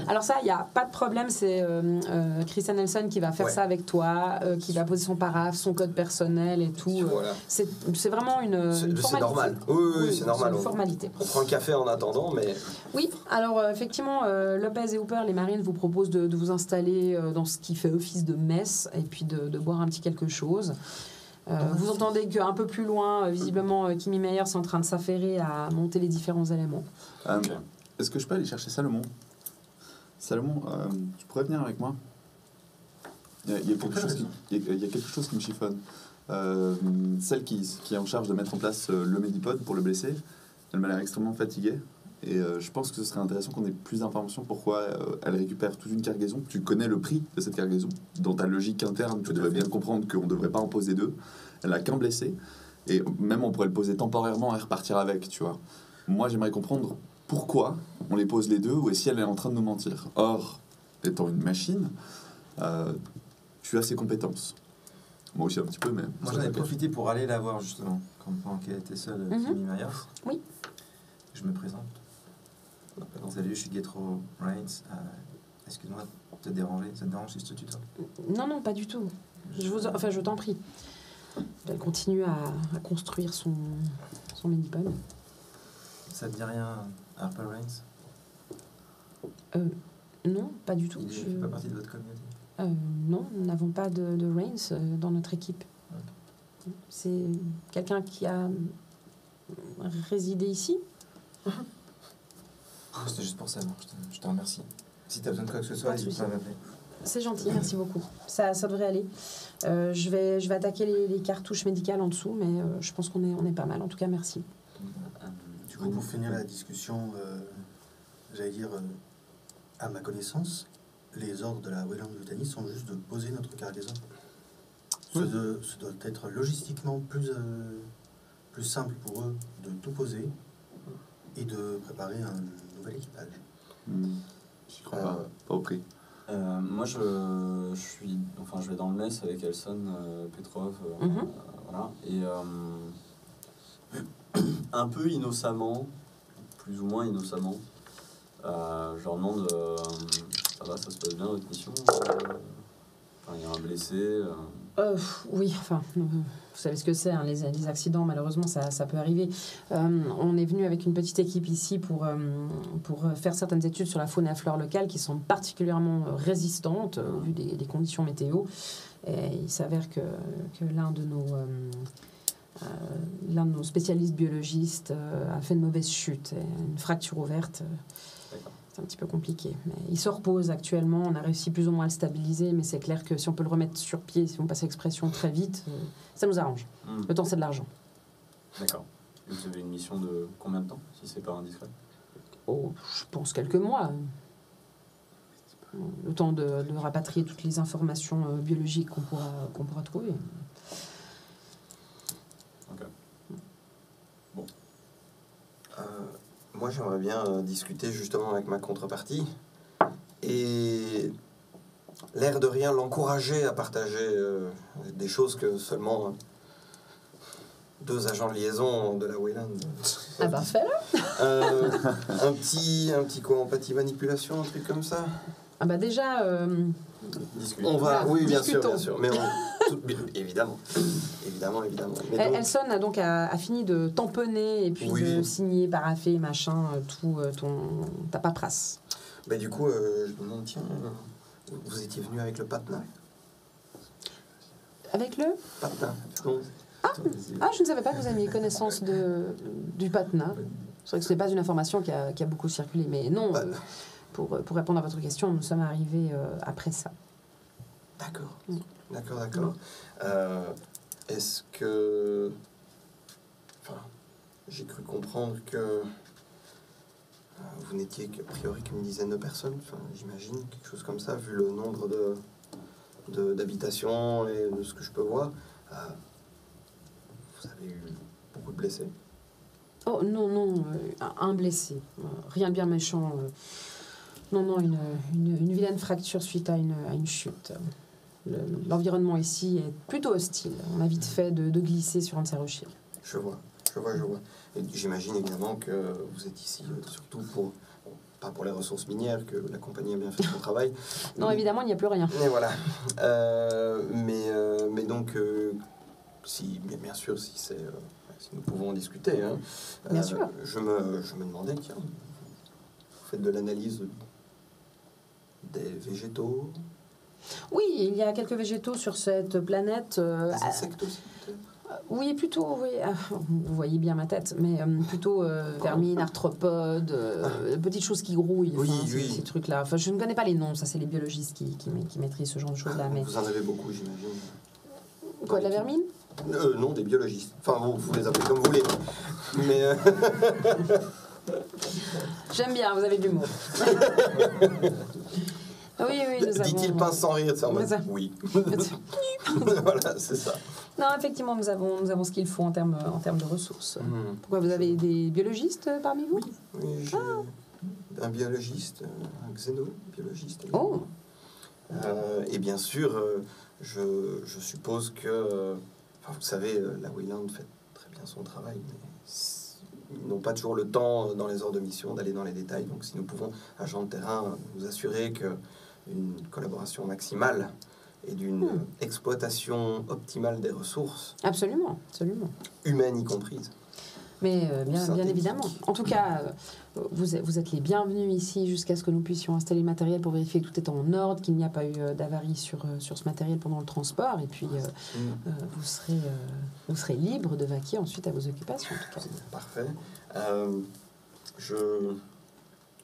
Speaker 1: Alors ça, il n'y a pas de problème. C'est Christian Nelson qui va faire ça avec toi, qui va poser son paraphe, son code personnel et tout.
Speaker 4: Voilà.
Speaker 1: C'est vraiment une formalité.
Speaker 4: C'est normal. Oui, c'est normal.
Speaker 1: C'est une formalité.
Speaker 4: On prend un café en attendant, mais...
Speaker 1: Oui, alors effectivement, Lopez et Hooper, les marines, vous proposent de vous installer dans ce qui fait office de messe et puis de boire un petit quelque chose. Vous entendez qu'un peu plus loin, visiblement, Kimi Meyer est en train de s'affairer à monter les différents éléments.
Speaker 2: Est-ce que je peux aller chercher Salomon? Salomon, tu pourrais venir avec moi? Il y a quelque chose qui me chiffonne. Celle qui est en charge de mettre en place le Medipod pour le blessé, elle m'a l'air extrêmement fatiguée. Et je pense que ce serait intéressant qu'on ait plus d'informations pourquoi elle récupère toute une cargaison. Tu connais le prix de cette cargaison. Dans ta logique interne, tu devrais bien comprendre qu'on ne devrait pas en poser 2. Elle n'a qu'un blessé. Et même on pourrait le poser temporairement et repartir avec, tu vois. Moi, j'aimerais comprendre pourquoi on les pose les 2 ou si elle est en train de nous mentir. Or, étant une machine, tu as ses compétences. Moi aussi un petit peu, mais...
Speaker 3: Moi, j'en ai profité pour aller la voir, justement, pendant qu'elle était seule, Kimi Myers.
Speaker 1: Oui.
Speaker 3: Je me présente. Salut, je suis Getro Reigns. Excuse-moi de te déranger. Ça te dérange si je te tutoie?
Speaker 1: Non, pas du tout. Je t'en prie. Elle continue à construire son mini-pod.
Speaker 3: Ça te dit rien, Harper Reigns?
Speaker 1: Non, pas du tout.
Speaker 3: Il fait pas partie de votre communauté?
Speaker 1: Non, nous n'avons pas de Reigns dans notre équipe.
Speaker 3: Ok.
Speaker 1: C'est quelqu'un qui a résidé ici.
Speaker 3: C'était juste pour ça, je te remercie. Si tu as besoin de quoi que ce soit,
Speaker 1: Pas de
Speaker 3: n'hésite pas à m'appeler.
Speaker 1: C'est gentil, merci beaucoup. Ça devrait aller. Je vais attaquer les cartouches médicales en dessous, mais je pense qu'on est pas mal. En tout cas, merci.
Speaker 6: Du coup, pour finir la discussion, j'allais dire, à ma connaissance, les ordres de la Weyland Yutani sont juste de poser notre cargaison. Ce doit être logistiquement plus simple pour eux de tout poser et de préparer un nouvel équipage.
Speaker 2: J'y crois pas au prix.
Speaker 5: Moi, je vais dans le mess avec Elson, Petrov, voilà. Et un peu innocemment, plus ou moins innocemment, je leur demande ça va, ça se passe bien votre mission? Il y a un blessé.
Speaker 1: Oui, vous savez ce que c'est, hein, les accidents, malheureusement, ça peut arriver. On est venu avec une petite équipe ici pour faire certaines études sur la faune et la flore locale qui sont particulièrement résistantes au vu des conditions météo. Et il s'avère que l'un de nos spécialistes biologistes a fait une mauvaise chute, une fracture ouverte. C'est un petit peu compliqué. Mais il se repose actuellement. On a réussi plus ou moins à le stabiliser, mais c'est clair que si on peut le remettre sur pied, si on passe l'expression très vite, ça nous arrange. Le temps, c'est de l'argent.
Speaker 5: D'accord. Et vous avez une mission de combien de temps, si c'est pas indiscret?
Speaker 1: Oh, je pense quelques mois. Le temps de rapatrier toutes les informations biologiques qu'on pourra trouver.
Speaker 5: Ok. Bon.
Speaker 4: Moi, j'aimerais bien discuter justement avec ma contrepartie et, l'air de rien, l'encourager à partager des choses que seulement 2 agents de liaison de la Weyland.
Speaker 1: Ah bah, fais-le.
Speaker 4: Un petit quoi, empathie manipulation, un truc comme ça.
Speaker 1: Ah bah déjà...
Speaker 5: Discute.
Speaker 4: On va,
Speaker 1: Voilà,
Speaker 4: oui, bien
Speaker 1: discutons.
Speaker 4: sûr. Mais évidemment. Mais donc,
Speaker 1: Elson a fini de tamponner et puis
Speaker 4: Oui.
Speaker 1: de signer, paraffer, machin, tout ta paperasse.
Speaker 4: bah, du coup, je me demande, tiens, vous étiez venu avec le patin?
Speaker 1: Avec le...
Speaker 4: Patin, non.
Speaker 1: Ah, je ne savais pas que vous aviez connaissance du patna. C'est vrai que ce n'est pas une information qui a beaucoup circulé, mais non, pour répondre à votre question, nous sommes arrivés après ça.
Speaker 4: D'accord. Est-ce que... Enfin, j'ai cru comprendre que vous n'étiez a priori qu'une dizaine de personnes, enfin, j'imagine, quelque chose comme ça, vu le nombre d'habitations et de ce que je peux voir. Vous avez eu beaucoup de blessés?
Speaker 1: Oh non, un blessé. Rien de bien méchant. Non, une vilaine fracture suite à une chute. L'environnement ici est plutôt hostile. On a vite fait de glisser sur un de ces rochers.
Speaker 4: Je vois. Et j'imagine évidemment que vous êtes ici surtout pour... pas pour les ressources minières, que la compagnie a bien fait son travail.
Speaker 1: Non, évidemment, il n'y a plus rien.
Speaker 4: Mais voilà. Mais donc, bien sûr, si nous pouvons en discuter. Hein,
Speaker 1: Bien sûr.
Speaker 4: Je me demandais, tiens, vous faites de l'analyse des végétaux,
Speaker 1: Oui, il y a quelques végétaux sur cette planète.
Speaker 4: des insectes aussi, peut-être?
Speaker 1: Oui, plutôt, oui. Vous voyez bien ma tête, mais plutôt vermines, arthropodes, petites choses qui grouillent.
Speaker 4: Oui,
Speaker 1: enfin,
Speaker 4: oui.
Speaker 1: Ces trucs-là. Enfin, je ne connais pas les noms, ça c'est les biologistes qui maîtrisent ce genre de choses-là. Mais...
Speaker 4: Vous en avez beaucoup, j'imagine.
Speaker 1: Quoi, de la vermine?
Speaker 4: Non, des biologistes. Enfin, vous les appelez comme vous voulez. Mais
Speaker 1: J'aime bien, vous avez de l'humour. Oui, nous avons...
Speaker 4: dit-il pince sans rire, c'est en mode
Speaker 1: ça.
Speaker 4: oui. Voilà, c'est ça.
Speaker 1: Non, effectivement, nous avons ce qu'il faut en termes de ressources.
Speaker 4: Hmm.
Speaker 1: Pourquoi vous avez des biologistes parmi vous?
Speaker 4: Oui, j'ai un biologiste, un xénobiologiste.
Speaker 1: Oh,
Speaker 4: Et bien sûr, je suppose que... Enfin, vous savez, la Weyland fait très bien son travail, mais ils n'ont pas toujours le temps dans les heures de mission d'aller dans les détails. Donc si nous pouvons, agents de terrain, nous assurer qu'une collaboration maximale et d'une exploitation optimale des ressources,
Speaker 1: Absolument, absolument.
Speaker 4: humaines y comprises.
Speaker 1: Mais bien
Speaker 4: Synthétique.
Speaker 1: évidemment. En tout cas, vous êtes les bienvenus ici jusqu'à ce que nous puissions installer le matériel pour vérifier que tout est en ordre, qu'il n'y a pas eu d'avarie sur ce matériel pendant le transport. Et puis, vous serez libre de vaquer ensuite à vos occupations. En tout cas.
Speaker 4: Parfait. Je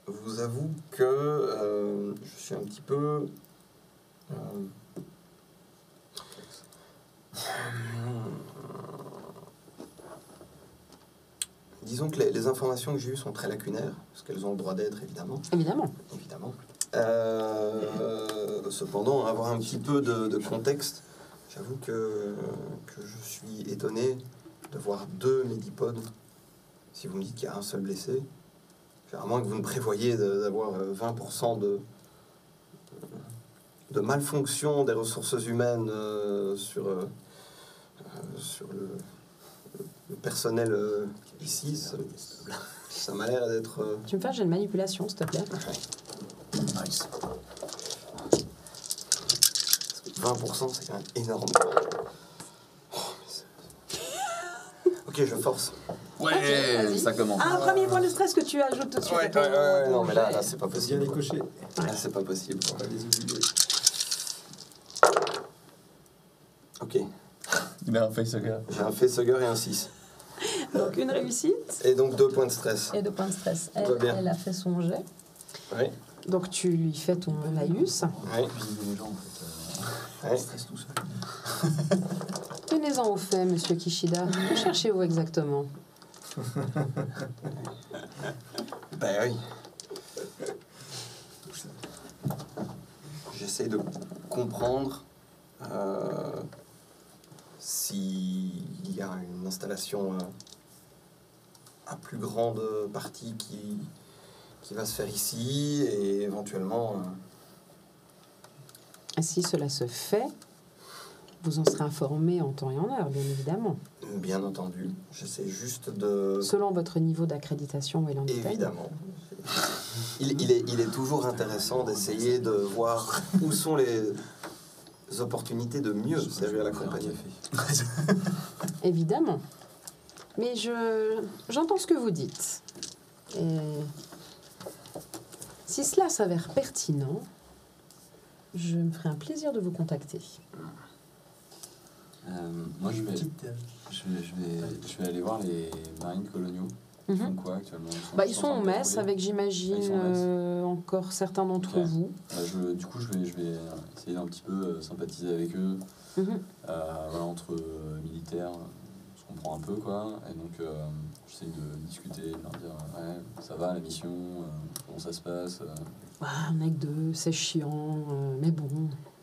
Speaker 4: vous avoue que je suis un petit peu... disons que les informations que j'ai eues sont très lacunaires, parce qu'elles ont le droit d'être, évidemment.
Speaker 1: Évidemment.
Speaker 4: Cependant, avoir un petit peu de contexte, j'avoue que je suis étonné de voir 2 médipodes. Si vous me dites qu'il y a un seul blessé, à moins que vous ne prévoyiez d'avoir 20% de malfonction des ressources humaines sur le personnel ici, ça m'a l'air d'être...
Speaker 1: Tu me fais un jet de manipulation, s'il te plaît.
Speaker 2: Nice.
Speaker 4: 20%, c'est quand même énorme. Oh, ok, je force.
Speaker 2: Ouais,
Speaker 1: vas-y.
Speaker 2: ça commence.
Speaker 1: Un premier point de stress que tu ajoutes tout de suite. à ton-
Speaker 4: non, mais là,
Speaker 1: jet.
Speaker 4: c'est pas
Speaker 3: Bien
Speaker 4: possible.
Speaker 3: les cocher.
Speaker 4: Là, c'est pas possible.
Speaker 3: On va les oublier.
Speaker 4: Ok,
Speaker 2: Il a un facehugger.
Speaker 4: j'ai un facehugger et un 6.
Speaker 1: Donc, une réussite
Speaker 4: Et donc 2 points de stress.
Speaker 1: et 2 points de stress.
Speaker 4: Tout va bien.
Speaker 1: Elle a fait son jet.
Speaker 4: Oui,
Speaker 1: Donc, tu lui fais ton laïus.
Speaker 4: oui,
Speaker 5: Cuisiner les gens, en fait.
Speaker 4: oui.
Speaker 5: Stress tout seul.
Speaker 1: Tenez-en au fait, monsieur Kishida. Que cherchez-vous exactement?
Speaker 4: Ben oui. J'essaie de comprendre s'il y a une installation à plus grande partie qui va se faire ici et éventuellement...
Speaker 1: Si cela se fait, vous en serez informé en temps et en heure, bien évidemment.
Speaker 4: bien entendu, j'essaie juste de...
Speaker 1: Selon votre niveau d'accréditation et en détail.
Speaker 4: Évidemment. Il est toujours intéressant d'essayer de voir où sont les opportunités de mieux servir la compagnie.
Speaker 1: Évidemment. Mais j'entends ce que vous dites. Et si cela s'avère pertinent, je me ferai un plaisir de vous contacter.
Speaker 5: Moi, je vais aller voir les marines coloniaux. Ils font quoi actuellement?
Speaker 1: Ils sont en messe avec, j'imagine,
Speaker 5: Ils sont en messe.
Speaker 1: encore certains d'entre
Speaker 5: Ok.
Speaker 1: vous.
Speaker 5: Du coup, je vais essayer d'un petit peu sympathiser avec eux.
Speaker 1: Mhm.
Speaker 5: Voilà, entre militaires, on se comprend un peu, quoi. Et donc, j'essaie de discuter, de leur dire ouais, ça va la mission, comment ça se passe.
Speaker 1: Un mec de, c'est chiant, mais bon,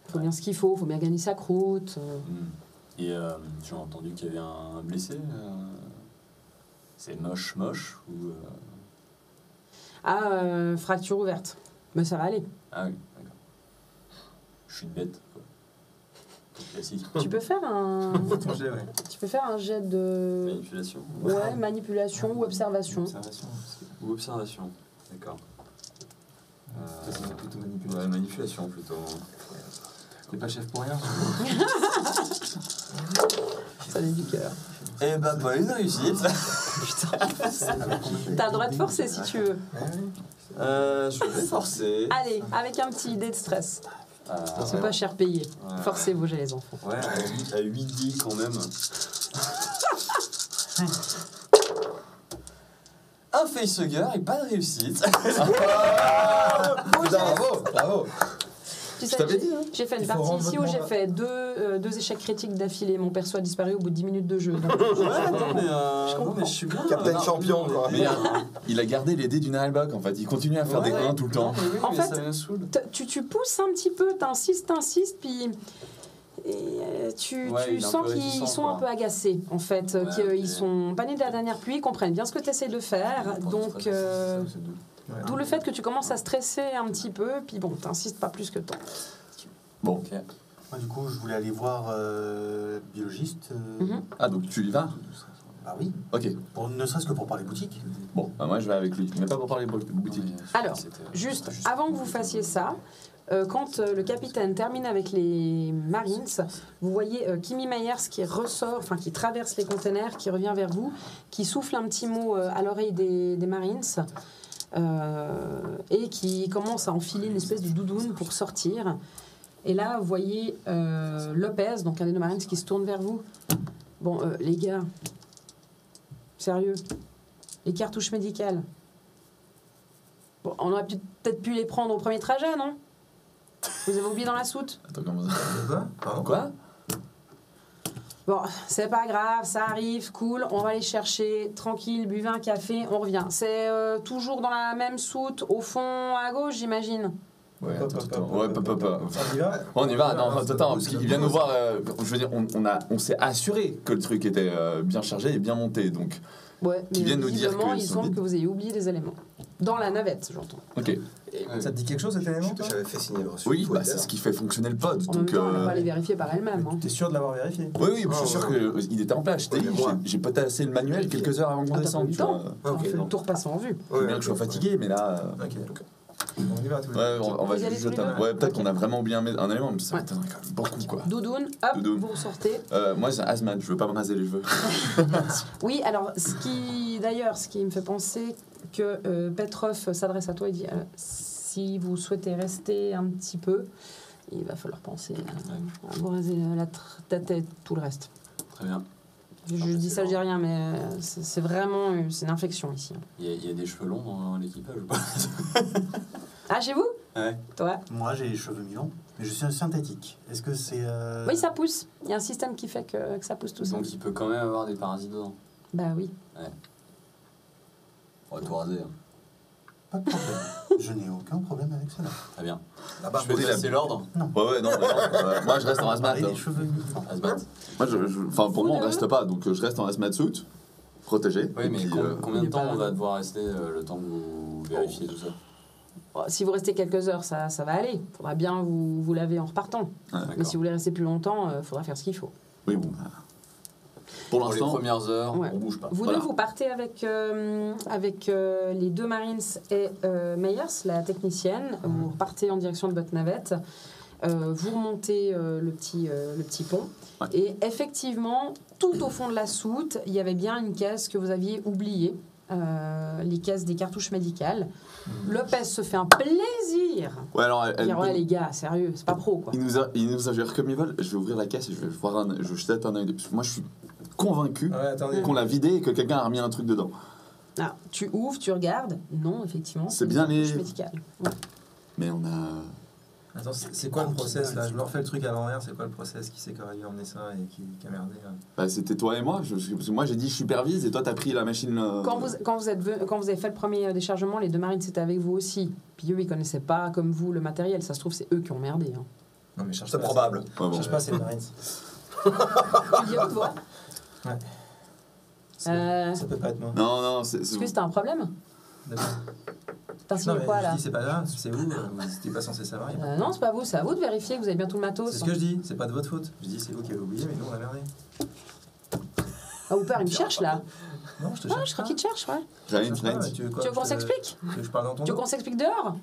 Speaker 1: faut bien ce qu'il faut bien gagner sa croûte.
Speaker 5: Et j'ai entendu qu'il y avait un blessé. C'est moche ou...
Speaker 1: Fracture ouverte. Mais ça va aller.
Speaker 5: Ah oui, d'accord. Je suis une bête, quoi. Classique.
Speaker 1: Tu peux faire un... Tu peux faire un jet de...
Speaker 5: Manipulation.
Speaker 1: Ouais, manipulation ou observation.
Speaker 3: Observation.
Speaker 5: Ou observation, d'accord.
Speaker 3: C'est plutôt manipulation.
Speaker 5: Ouais, manipulation plutôt.
Speaker 3: T'es pas chef pour rien.
Speaker 1: Ça vient du cœur.
Speaker 5: Eh ben, pas une réussite.
Speaker 1: T'as le droit de forcer si tu veux.
Speaker 5: Je vais forcer.
Speaker 1: Allez, avec un petit dé de stress. C'est
Speaker 5: Ouais.
Speaker 1: pas cher payé.
Speaker 5: Ouais.
Speaker 1: Forcez vos jets, les enfants.
Speaker 5: Ouais, à 8 dits quand même. Un facehugger et pas de réussite.
Speaker 2: Bravo.
Speaker 1: Tu sais,
Speaker 2: t'avais dit, hein.
Speaker 1: j'ai fait une
Speaker 3: Il faut
Speaker 1: partie
Speaker 3: rendre
Speaker 1: ici où
Speaker 3: votre
Speaker 1: j'ai
Speaker 3: mandat.
Speaker 1: fait deux échecs critiques d'affilée. Mon perso a disparu au bout de 10 minutes de jeu. Donc,
Speaker 5: Ouais, non, mais,
Speaker 1: comprends.
Speaker 5: je suis bien.
Speaker 4: Captain
Speaker 5: Non,
Speaker 4: champion, quoi.
Speaker 2: Mais il a gardé les dés du Narelbach en fait. Il continue à faire des 1 tout le temps.
Speaker 5: Non, mais oui,
Speaker 1: En
Speaker 5: mais
Speaker 1: fait,
Speaker 5: ça me saoule.
Speaker 1: tu pousses un petit peu, t'insistes, puis tu
Speaker 5: Ouais, il est un
Speaker 1: sens
Speaker 5: peu
Speaker 1: qu'ils
Speaker 5: réticent,
Speaker 1: sont
Speaker 5: quoi.
Speaker 1: un peu agacés, en fait,
Speaker 5: Ouais,
Speaker 1: qu'ils
Speaker 5: ok.
Speaker 1: sont pas nés de la dernière pluie, ils comprennent bien ce que tu essaies de faire. Donc, d'où le fait que tu commences à stresser un petit peu, puis bon, t'insistes pas plus que tant.
Speaker 2: Bon.
Speaker 5: Ok.
Speaker 6: Moi, du coup, je voulais aller voir biologiste.
Speaker 1: Mhm.
Speaker 2: Ah, donc tu y vas?
Speaker 6: Bah oui,
Speaker 2: Ok,
Speaker 6: ne serait-ce que pour parler boutique.
Speaker 2: bon, bah moi je vais avec lui, mais pas pour parler boutique.
Speaker 1: Alors, juste avant que vous fassiez ça, quand le capitaine termine avec les Marines, vous voyez Kimi Myers qui ressort, enfin qui traverse les containers, qui revient vers vous, qui souffle un petit mot à l'oreille des Marines et qui commence à enfiler une espèce de doudoune pour sortir. Et là, vous voyez Lopez, donc un des deux Marines, qui se tourne vers vous. Bon, les gars, sérieux, les cartouches médicales. Bon, on aurait peut-être pu les prendre au premier trajet, non ? Vous avez oublié dans la soute ?
Speaker 2: Attends, comment ça?
Speaker 3: Quoi Pardon
Speaker 2: Quoi?
Speaker 1: Bon, c'est pas grave, ça arrive, cool, on va les chercher, tranquille, buvez un café, on revient. C'est toujours dans la même soute, au fond, à gauche, j'imagine.
Speaker 2: Ouais, attends. Ouais, papa.
Speaker 3: On y va
Speaker 2: On y va, non, attends, parce qu'il vient nous voir. Je veux dire, on s'est assuré que le truc était bien chargé et bien monté, donc.
Speaker 1: Ouais,
Speaker 2: Qui
Speaker 1: mais
Speaker 2: viennent nous dire
Speaker 1: visiblement,
Speaker 2: qu'ils
Speaker 1: il
Speaker 2: sont
Speaker 1: semble
Speaker 2: vides.
Speaker 1: que vous ayez oublié des éléments. Dans la navette, j'entends.
Speaker 2: Ok.
Speaker 4: Et
Speaker 3: Ça te dit quelque chose cet élément toi
Speaker 4: j'avais fait signer le reçu.
Speaker 2: Oui,
Speaker 4: tout
Speaker 2: bah
Speaker 4: à
Speaker 2: c'est
Speaker 4: l'heure.
Speaker 2: ce qui fait fonctionner le pod.
Speaker 1: En même
Speaker 2: Donc,
Speaker 1: temps, elle va les vérifier par elle-même. Hein.
Speaker 3: T'es sûr de l'avoir vérifié
Speaker 2: oui, je suis sûr qu'il était en place. Je t'ai dit,
Speaker 4: Ouais, mais moi-
Speaker 2: j'ai potassé le manuel quelques heures avant qu'on
Speaker 1: Ah, t'as pas
Speaker 2: descende.
Speaker 1: eu le
Speaker 2: Tu
Speaker 1: temps.
Speaker 2: vois.
Speaker 1: On
Speaker 4: Ok,
Speaker 1: fait le
Speaker 4: non.
Speaker 1: tour passant en vue.
Speaker 2: Je sais bien que je suis fatigué, mais là.
Speaker 3: Ok. On y va tous les
Speaker 2: Ouais, on va
Speaker 1: Vous y allez
Speaker 2: juste
Speaker 1: tous les
Speaker 2: jeter un.
Speaker 1: deux
Speaker 2: Ouais, peut-être
Speaker 1: Ok.
Speaker 2: qu'on a vraiment oublié un élément, mais ça
Speaker 1: Ouais.
Speaker 2: m'étonnerait quand même beaucoup, quoi.
Speaker 1: Doudoune, hop,
Speaker 2: Doudoune.
Speaker 1: vous ressortez.
Speaker 2: Moi, c'est asthmate, je veux pas me raser les cheveux.
Speaker 1: Oui, alors, ce qui me fait penser que Petrov s'adresse à toi et dit si vous souhaitez rester un petit peu, il va falloir penser à vous raser la tête, tout le reste.
Speaker 5: Très bien.
Speaker 1: Je dis ça, je dis rien, mais c'est vraiment c'est une infection ici.
Speaker 5: Il y a des cheveux longs dans l'équipage ou pas?
Speaker 1: Ah, chez vous?
Speaker 5: Ouais.
Speaker 1: Toi?
Speaker 6: Moi, j'ai les cheveux mi-longs, mais je suis un synthétique. Est-ce que c'est...
Speaker 1: Oui, ça pousse. Il y a un système qui fait que ça pousse tout ça.
Speaker 5: Donc il peut quand même avoir des parasites dedans.
Speaker 1: Bah oui.
Speaker 5: On va tout raser. Hein.
Speaker 6: Pas de problème. Je n'ai aucun problème avec cela.
Speaker 5: Très bien.
Speaker 4: Là-bas,
Speaker 5: Je peux te laisser l'ordre.
Speaker 2: Ouais, non, moi je reste en asthmate.
Speaker 6: Parler des cheveux mi-longs.
Speaker 5: Asbat.
Speaker 2: Moi, enfin, pour
Speaker 1: Vous
Speaker 2: moi, on
Speaker 1: deux
Speaker 2: reste pas, donc je reste en hazmat suit, protégé.
Speaker 5: Oui,
Speaker 2: et
Speaker 5: mais
Speaker 2: puis,
Speaker 5: combien
Speaker 1: il
Speaker 5: de
Speaker 1: est
Speaker 5: temps
Speaker 1: pas-
Speaker 5: on va devoir rester le temps que vous vérifiez tout ça?
Speaker 1: Bon, si vous restez quelques heures, ça va aller. Il faudra bien vous laver en repartant. Mais
Speaker 5: D'accord.
Speaker 1: si vous voulez rester plus longtemps, il faudra faire ce qu'il faut.
Speaker 2: Oui, bon. Pour
Speaker 5: Pour les
Speaker 2: l'instant,
Speaker 5: premières heures,
Speaker 1: Ouais.
Speaker 5: on bouge pas.
Speaker 1: Vous
Speaker 2: Voilà.
Speaker 1: deux, vous partez avec les deux Marines et Meyers, la technicienne. Vous repartez en direction de votre navette. Vous remontez le petit pont.
Speaker 2: Ouais.
Speaker 1: Et effectivement, tout au fond de la soute, il y avait bien une caisse que vous aviez oubliée. Les caisses des cartouches médicales. Lopez se fait un plaisir.
Speaker 2: ouais, alors,
Speaker 1: Dire, ouais, les gars, sérieux, c'est pas pro, quoi.
Speaker 2: il nous a géré comme ils veulent. Je vais ouvrir la caisse et je vais voir je jette un œil. Moi, je suis convaincu
Speaker 3: Ouais, attendez.
Speaker 2: qu'on l'a vidé et que quelqu'un a remis un truc dedans.
Speaker 1: Alors, tu ouvres, tu regardes. Non, effectivement,
Speaker 2: C'est
Speaker 1: des
Speaker 2: bien
Speaker 1: cartouches
Speaker 2: les-
Speaker 1: médicales. Ouais.
Speaker 2: Mais on a.
Speaker 3: Attends, c'est quoi le process là? Je me refais le truc à l'envers. C'est quoi le process? Qui c'est qui aurait dû emmener ça et qui a merdé là?
Speaker 2: Bah, c'était toi et moi. Parce que moi, j'ai dit je supervise et toi, t'as pris la machine.
Speaker 1: Quand vous avez fait le premier déchargement, les deux marines c'était avec vous aussi. Puis eux, ils connaissaient pas comme vous le matériel. Ça se trouve, c'est eux qui ont merdé. Hein.
Speaker 3: Non, mais cherche
Speaker 4: C'est
Speaker 3: pas.
Speaker 4: probable.
Speaker 2: Ouais, bon.
Speaker 3: Cherche pas, c'est les Marines.
Speaker 1: Tu dis haute voix.
Speaker 3: Ouais.
Speaker 1: Euh,
Speaker 3: Ça peut pas être moi.
Speaker 2: Non, c'est.
Speaker 1: Est-ce que c'était un problème?
Speaker 3: D'accord.
Speaker 1: T'as
Speaker 3: Non,
Speaker 1: signé
Speaker 3: mais
Speaker 1: quoi
Speaker 3: je
Speaker 1: là?
Speaker 3: dis c'est pas grave, c'est vous n'étiez pas censé savoir.
Speaker 1: Non, c'est pas vous, c'est à vous de vérifier que vous avez bien tout le matos.
Speaker 3: C'est ce que je dis, c'est pas de votre faute. Je dis c'est vous qui avez oublié, mais nous on a merdé.
Speaker 1: Ah, Hooper, il me cherche là.
Speaker 3: Non, je te
Speaker 1: Ah,
Speaker 3: cherche
Speaker 1: je crois
Speaker 3: pas.
Speaker 1: qu'il te cherche, ouais.
Speaker 2: J'avais une
Speaker 3: Je cherche pas,
Speaker 2: fenêtre.
Speaker 3: tu veux quoi,
Speaker 1: Tu veux qu'on
Speaker 3: je te-
Speaker 1: s'explique?
Speaker 3: Tu veux que je parle dans ton
Speaker 1: Tu veux
Speaker 3: dos
Speaker 1: qu'on s'explique dehors?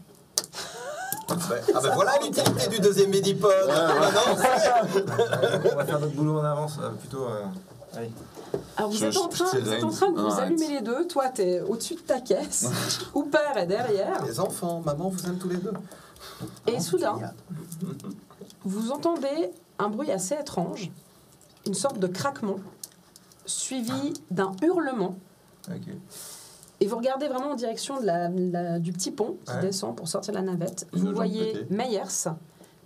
Speaker 4: Ah ben voilà l'utilité du deuxième Medipod.
Speaker 3: On va faire notre boulot en avance, plutôt. Allez.
Speaker 1: Alors vous
Speaker 2: Je-
Speaker 1: êtes en
Speaker 2: je
Speaker 1: train,
Speaker 2: tire
Speaker 1: vous êtes en
Speaker 2: une-
Speaker 1: train de
Speaker 2: non,
Speaker 1: vous
Speaker 2: arrête.
Speaker 1: allumer les deux. Toi, t'es au-dessus de ta caisse. Hooper est derrière.
Speaker 4: Les enfants, maman vous aime tous les deux.
Speaker 1: Et soudain, vous entendez un bruit assez étrange, une sorte de craquement, suivi d'un hurlement.
Speaker 3: Ok.
Speaker 1: Et vous regardez vraiment en direction du petit pont qui
Speaker 3: Ouais.
Speaker 1: descend pour sortir de la navette.
Speaker 2: Une
Speaker 1: Vous
Speaker 2: jambe
Speaker 1: voyez
Speaker 2: pétée.
Speaker 1: Meyers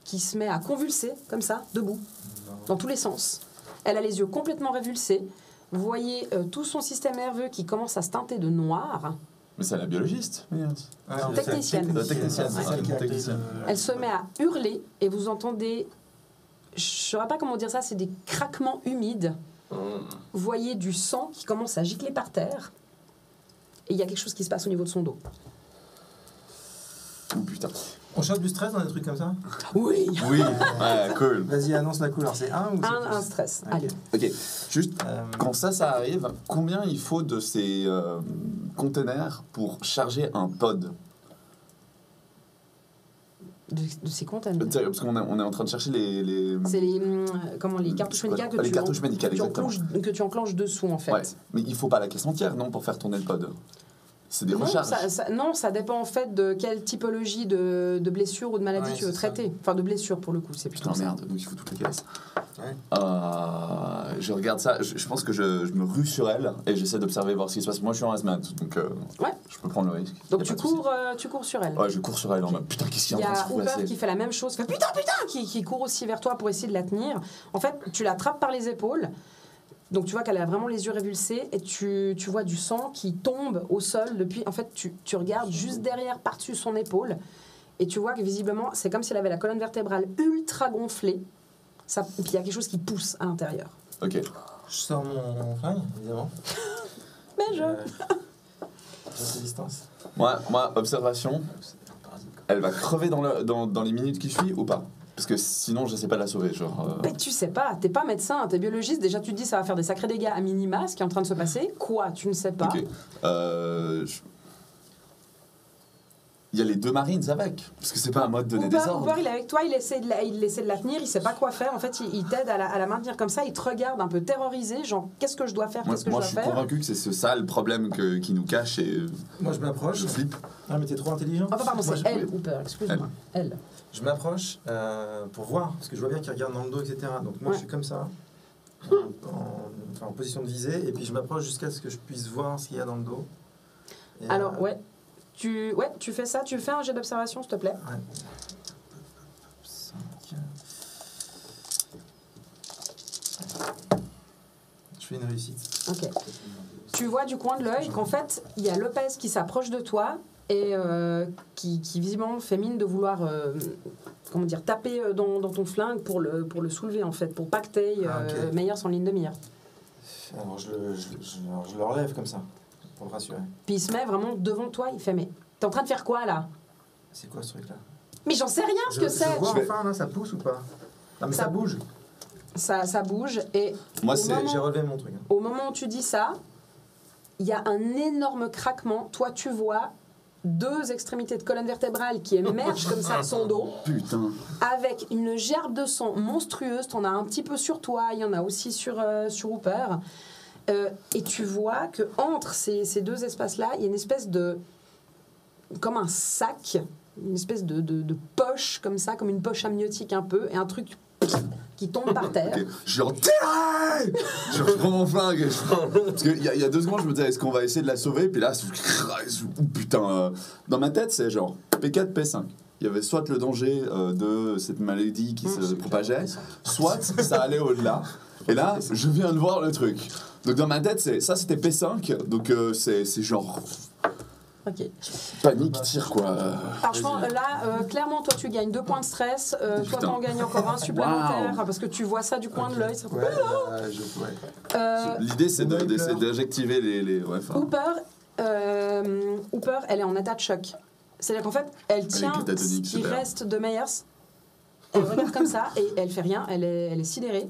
Speaker 1: qui se met à convulser, comme ça, debout, dans tous les sens. Elle a les yeux complètement révulsés. Vous voyez tout son système nerveux qui commence à se teinter de noir.
Speaker 2: Mais c'est la biologiste. Merde.
Speaker 1: Technicienne.
Speaker 2: La technicienne,
Speaker 1: Ouais.
Speaker 2: c'est la technicienne.
Speaker 1: Elle se met à hurler et vous entendez, je ne saurais pas comment dire ça, c'est des craquements humides. Vous voyez du sang qui commence à gicler par terre et il y a quelque chose qui se passe au niveau de son dos.
Speaker 2: Oh putain.
Speaker 3: On chope du stress dans des trucs comme ça?
Speaker 1: Oui.
Speaker 2: Oui, ouais, cool.
Speaker 3: Vas-y, annonce la couleur. C'est 1 ou c'est
Speaker 1: Un
Speaker 3: plus?
Speaker 1: stress.
Speaker 3: Ok.
Speaker 1: Allez.
Speaker 2: Ok, juste
Speaker 3: Euh,
Speaker 2: quand ça arrive, combien il faut de ces containers pour charger un pod?
Speaker 1: De ces contaminants.
Speaker 2: Parce qu'on est en train de chercher les...
Speaker 1: C'est les, les cartouches médicales
Speaker 2: Les cartouches médicales, exactement.
Speaker 1: que tu enclenches dessous, en fait.
Speaker 2: Ouais, mais il faut pas la caisse entière, non, pour faire tourner le pod. C'est des
Speaker 1: Non,
Speaker 2: recharges.
Speaker 1: non, ça dépend en fait de quelle typologie de blessure ou de maladie
Speaker 3: Ouais,
Speaker 1: tu veux
Speaker 3: c'est ça.
Speaker 1: traiter. Enfin, de blessure pour le coup, c'est plutôt
Speaker 2: Putain,
Speaker 1: ça.
Speaker 2: merde, donc il faut toutes les caisses.
Speaker 4: Ouais.
Speaker 2: Je regarde ça, je pense que je me rue sur elle et j'essaie d'observer, voir ce qui se passe. Moi, je suis en hazmat, donc
Speaker 1: Ouais.
Speaker 2: je peux prendre le risque.
Speaker 1: Donc
Speaker 2: Y a
Speaker 1: tu
Speaker 2: pas de souci.
Speaker 1: cours sur elle.
Speaker 2: Ouais, je cours sur elle en mode putain, qu'est-ce qu'il
Speaker 1: Il
Speaker 2: y
Speaker 1: y
Speaker 2: a en train
Speaker 1: a
Speaker 2: de se
Speaker 1: Hooper
Speaker 2: passer
Speaker 1: qui fait la même chose, fait putain, qui court aussi vers toi pour essayer de la tenir. En fait, tu l'attrapes par les épaules. Donc tu vois qu'elle a vraiment les yeux révulsés et tu vois du sang qui tombe au sol depuis. En fait, tu regardes juste derrière, par-dessus son épaule, et tu vois que visiblement, c'est comme si elle avait la colonne vertébrale ultra gonflée. Ça, et puis il y a quelque chose qui pousse à l'intérieur.
Speaker 2: Ok.
Speaker 3: Je sors mon flingue, évidemment.
Speaker 1: Mais je.
Speaker 3: Reste à distance.
Speaker 2: Moi, observation,
Speaker 5: C'est un parasite, quoi.
Speaker 2: elle va crever dans les minutes qui suivent ou pas? Parce que sinon, je sais pas la sauver. Genre,
Speaker 1: Mais tu sais pas, t'es pas médecin, t'es biologiste. Déjà, tu te dis ça va faire des sacrés dégâts à minima, ce qui est en train de se passer. Quoi? Tu ne sais pas.
Speaker 2: Ok. Il y a les 2 Marines avec. Parce que c'est pas à moi de donner des ordres.
Speaker 1: Hooper, il est avec toi, il essaie de la tenir, il sait pas quoi faire. En fait, il t'aide à la maintenir comme ça. Il te regarde un peu terrorisé, genre qu'est-ce que je dois faire,
Speaker 2: Moi,
Speaker 1: qu'est-ce que
Speaker 2: moi,
Speaker 1: je
Speaker 2: je
Speaker 1: dois
Speaker 2: suis
Speaker 1: faire.
Speaker 2: convaincu que c'est ça le problème qui nous cache et
Speaker 3: Moi, je m'approche.
Speaker 2: je flippe.
Speaker 3: Ah, mais t'es trop intelligent.
Speaker 1: Ah, pardon,
Speaker 3: Moi,
Speaker 1: c'est
Speaker 3: je-
Speaker 1: elle, Hooper, excuse-moi. Elle.
Speaker 3: Je m'approche pour voir, parce que je vois bien qu'il regarde dans le dos, etc. Donc moi,
Speaker 1: Ouais.
Speaker 3: je suis comme ça, en position de visée, et puis je m'approche jusqu'à ce que je puisse voir ce qu'il y a dans le dos. Et,
Speaker 1: Alors, ouais. Tu fais ça, tu fais un jet d'observation, s'il te plaît.
Speaker 3: 5. Je fais une réussite.
Speaker 1: Ok. Tu vois du coin de l'œil qu'en fait, il y a Lopez qui s'approche de toi et qui visiblement fait mine de vouloir taper dans ton flingue pour le soulever, en fait, pour pas que t'aies
Speaker 3: Ok.
Speaker 1: Meyers en ligne de mire.
Speaker 3: Alors je le relève comme ça, pour le rassurer.
Speaker 1: Puis il se met vraiment devant toi, il fait mais t'es en train de faire quoi là?
Speaker 3: C'est quoi ce truc-là?
Speaker 1: Mais j'en sais rien ce que c'est.
Speaker 3: Je vois
Speaker 2: Je vais-
Speaker 3: enfin, là, ça pousse ou pas? Non, mais
Speaker 1: Ça-
Speaker 3: ça bouge.
Speaker 1: Ça bouge et
Speaker 2: Moi,
Speaker 1: Au
Speaker 2: c'est.
Speaker 1: moment-
Speaker 3: J'ai relevé mon truc. Hein.
Speaker 1: au moment où tu dis ça, il y a un énorme craquement. Toi, tu vois 2 extrémités de colonne vertébrale qui émergent comme ça de son dos,
Speaker 2: Putain.
Speaker 1: avec une gerbe de sang monstrueuse. T'en as un petit peu sur toi, il y en a aussi sur Hooper. Et tu vois que entre ces 2 espaces-là, il y a une espèce de... comme un sac, une espèce de poche comme ça, comme une poche amniotique un peu, et un truc qui tombe par terre.
Speaker 2: Ok. Je leur tirez. Je reprends mon flingue. Parce qu'il y a 2 secondes, je me disais, est-ce qu'on va essayer de la sauver? Puis là, putain. Dans ma tête, c'est genre P4, P5. Il y avait soit le danger de cette maladie qui se propageait, soit ça allait au-delà. Et là, je viens de voir le truc. Donc dans ma tête, c'était P5. Donc c'est genre
Speaker 1: Ok.
Speaker 2: panique, tire quoi.
Speaker 1: Alors je pense, là, clairement, toi, tu gagnes 2 points de stress. Toi,
Speaker 2: Putain.
Speaker 1: t'en gagnes encore un supplémentaire,
Speaker 2: Waouh.
Speaker 1: parce que tu vois ça du coin de l'œil. Ça...
Speaker 3: Ouais,
Speaker 2: L'idée, c'est
Speaker 3: Hooper,
Speaker 2: d'essayer d'injectiver les ouais, enfin,
Speaker 1: Hooper, elle est en état de choc. C'est-à-dire qu'en fait, elle tient
Speaker 2: catatonique,
Speaker 1: ce qui
Speaker 2: super.
Speaker 1: reste de Meyers. Elle regarde comme ça et elle fait rien, elle est sidérée.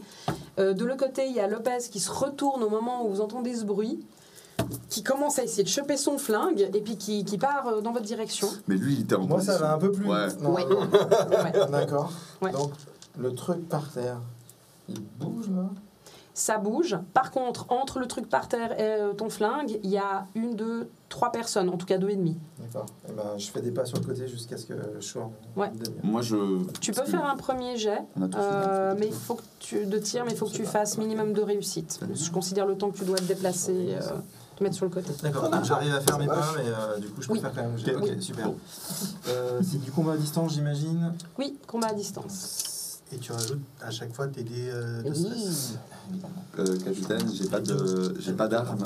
Speaker 1: De l'autre côté, il y a Lopez qui se retourne au moment où vous entendez ce bruit, qui commence à essayer de choper son flingue et puis qui part dans votre direction.
Speaker 2: Mais lui, il était en
Speaker 3: Moi, ça
Speaker 2: position.
Speaker 3: va un peu plus
Speaker 2: Ouais.
Speaker 3: vite. Non,
Speaker 1: Ouais.
Speaker 3: non.
Speaker 1: Ouais.
Speaker 3: D'accord.
Speaker 1: Ouais.
Speaker 3: Donc, le truc par terre, il bouge là?
Speaker 1: Ça bouge. Par contre, entre le truc par terre et ton flingue, il y a 1, 2, 3 personnes, en tout cas 2 et demi.
Speaker 3: D'accord. Et ben, je fais des pas sur le côté jusqu'à ce que je sois en
Speaker 1: Ouais.
Speaker 3: demi.
Speaker 2: Moi, je.
Speaker 1: Tu peux
Speaker 2: parce que
Speaker 1: faire un premier jet
Speaker 2: on a tous fait.
Speaker 1: mais il faut que mais il faut que tu fasses minimum de réussite. Je considère le temps que tu dois te déplacer, te mettre sur le côté.
Speaker 3: D'accord, donc j'arrive à faire mes pas, mais du coup, je peux
Speaker 1: Oui.
Speaker 3: faire quand même. Ok,
Speaker 2: Oui.
Speaker 3: super.
Speaker 2: Bon.
Speaker 3: C'est du combat à distance, j'imagine.
Speaker 1: Oui, combat à distance.
Speaker 6: Et tu rajoutes à chaque fois tes dés de
Speaker 1: Oui.
Speaker 6: stress.
Speaker 2: Capitaine, j'ai pas d'arme.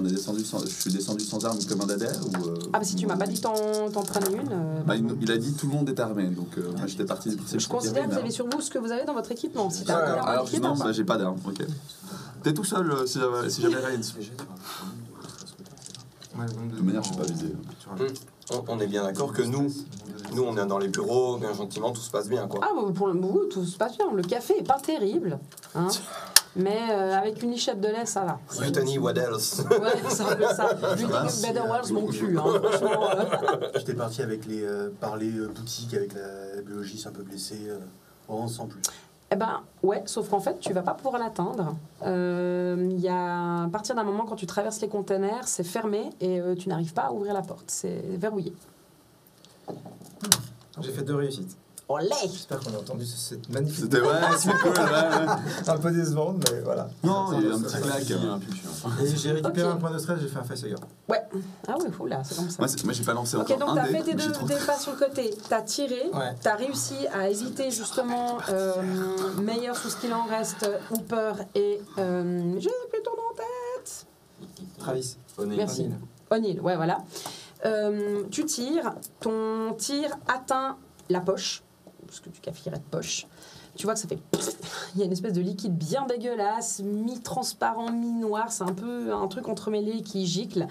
Speaker 2: Je suis descendu sans arme comme un dadaire ou.
Speaker 1: Ah bah si tu m'as pas dit t'en prenais une.
Speaker 2: Bah, il a dit tout le monde est armé, donc moi j'étais parti du principe.
Speaker 1: Je considère que vous avez sur vous ce que vous avez dans votre équipement. Si
Speaker 3: Ouais,
Speaker 1: t'as un colère
Speaker 2: Alors
Speaker 1: modifié,
Speaker 2: non,
Speaker 1: t'as pas.
Speaker 2: bah, j'ai pas d'arme. Ok. T'es tout seul si jamais rien. De
Speaker 3: Ouais,
Speaker 2: toute manière, je suis pas visé.
Speaker 4: On est bien d'accord que nous, Nous, on est dans les bureaux, bien gentiment, tout se passe bien, quoi.
Speaker 1: Ah, bah, pour le moment, tout se passe bien. Le café est pas terrible, hein. Mais avec une lichette de lait, ça va.
Speaker 4: Mutiny, what else?
Speaker 1: Ouais, c'est un peu ça. Building Better Worlds, mon cul, hein, franchement.
Speaker 6: J'étais parti avec les parler boutique avec la biologiste un peu blessée. On sans plus.
Speaker 1: Eh ben, ouais, sauf qu'en fait, tu vas pas pouvoir l'atteindre. Il y a, à partir d'un moment, quand tu traverses les containers, c'est fermé et tu n'arrives pas à ouvrir la porte. C'est verrouillé.
Speaker 3: J'ai fait 2 réussites.
Speaker 1: Olé!
Speaker 3: J'espère qu'on a entendu cette magnifique.
Speaker 2: C'était c'est cool, ouais.
Speaker 3: Un peu décevante, mais voilà.
Speaker 2: Non, il y a un petit claque.
Speaker 3: Et j'ai récupéré
Speaker 1: Ok.
Speaker 3: un point de stress, j'ai fait un facehugger.
Speaker 1: Ouais. Ah ouais, oula, c'est comme ça.
Speaker 2: Moi, j'ai pas lancé
Speaker 1: Ok,
Speaker 2: encore
Speaker 1: donc
Speaker 2: un
Speaker 1: t'as
Speaker 2: dé,
Speaker 1: fait tes
Speaker 2: mais j'ai
Speaker 1: deux
Speaker 2: trop-
Speaker 1: des pas sur le côté, t'as tiré,
Speaker 3: Ouais.
Speaker 1: t'as réussi à éviter justement meilleur sous ce qu'il en reste, Hooper et j'ai plus ton nom en tête.
Speaker 3: Travis.
Speaker 1: Merci. O'Neill, ouais, voilà. Tu tires, ton tir atteint la poche, parce que tu qualifierais de poche. Tu vois que ça fait... Il y a une espèce de liquide bien dégueulasse, mi-transparent, mi-noir, c'est un peu un truc entremêlé qui gicle.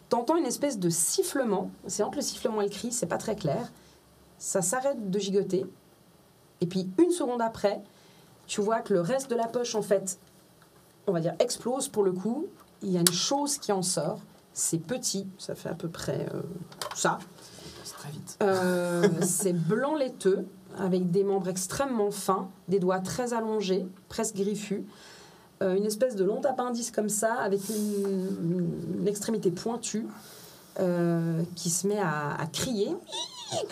Speaker 1: T'entends une espèce de sifflement, c'est entre le sifflement et le cri, c'est pas très clair. Ça s'arrête de gigoter, et puis une seconde après, tu vois que le reste de la poche, en fait, on va dire, explose pour le coup. Il y a une chose qui en sort. C'est petit, ça fait à peu près ça.
Speaker 5: C'est très vite.
Speaker 1: C'est blanc laiteux, avec des membres extrêmement fins, des doigts très allongés, presque griffus. Une espèce de long appendice comme ça, avec une extrémité pointue, qui se met à crier,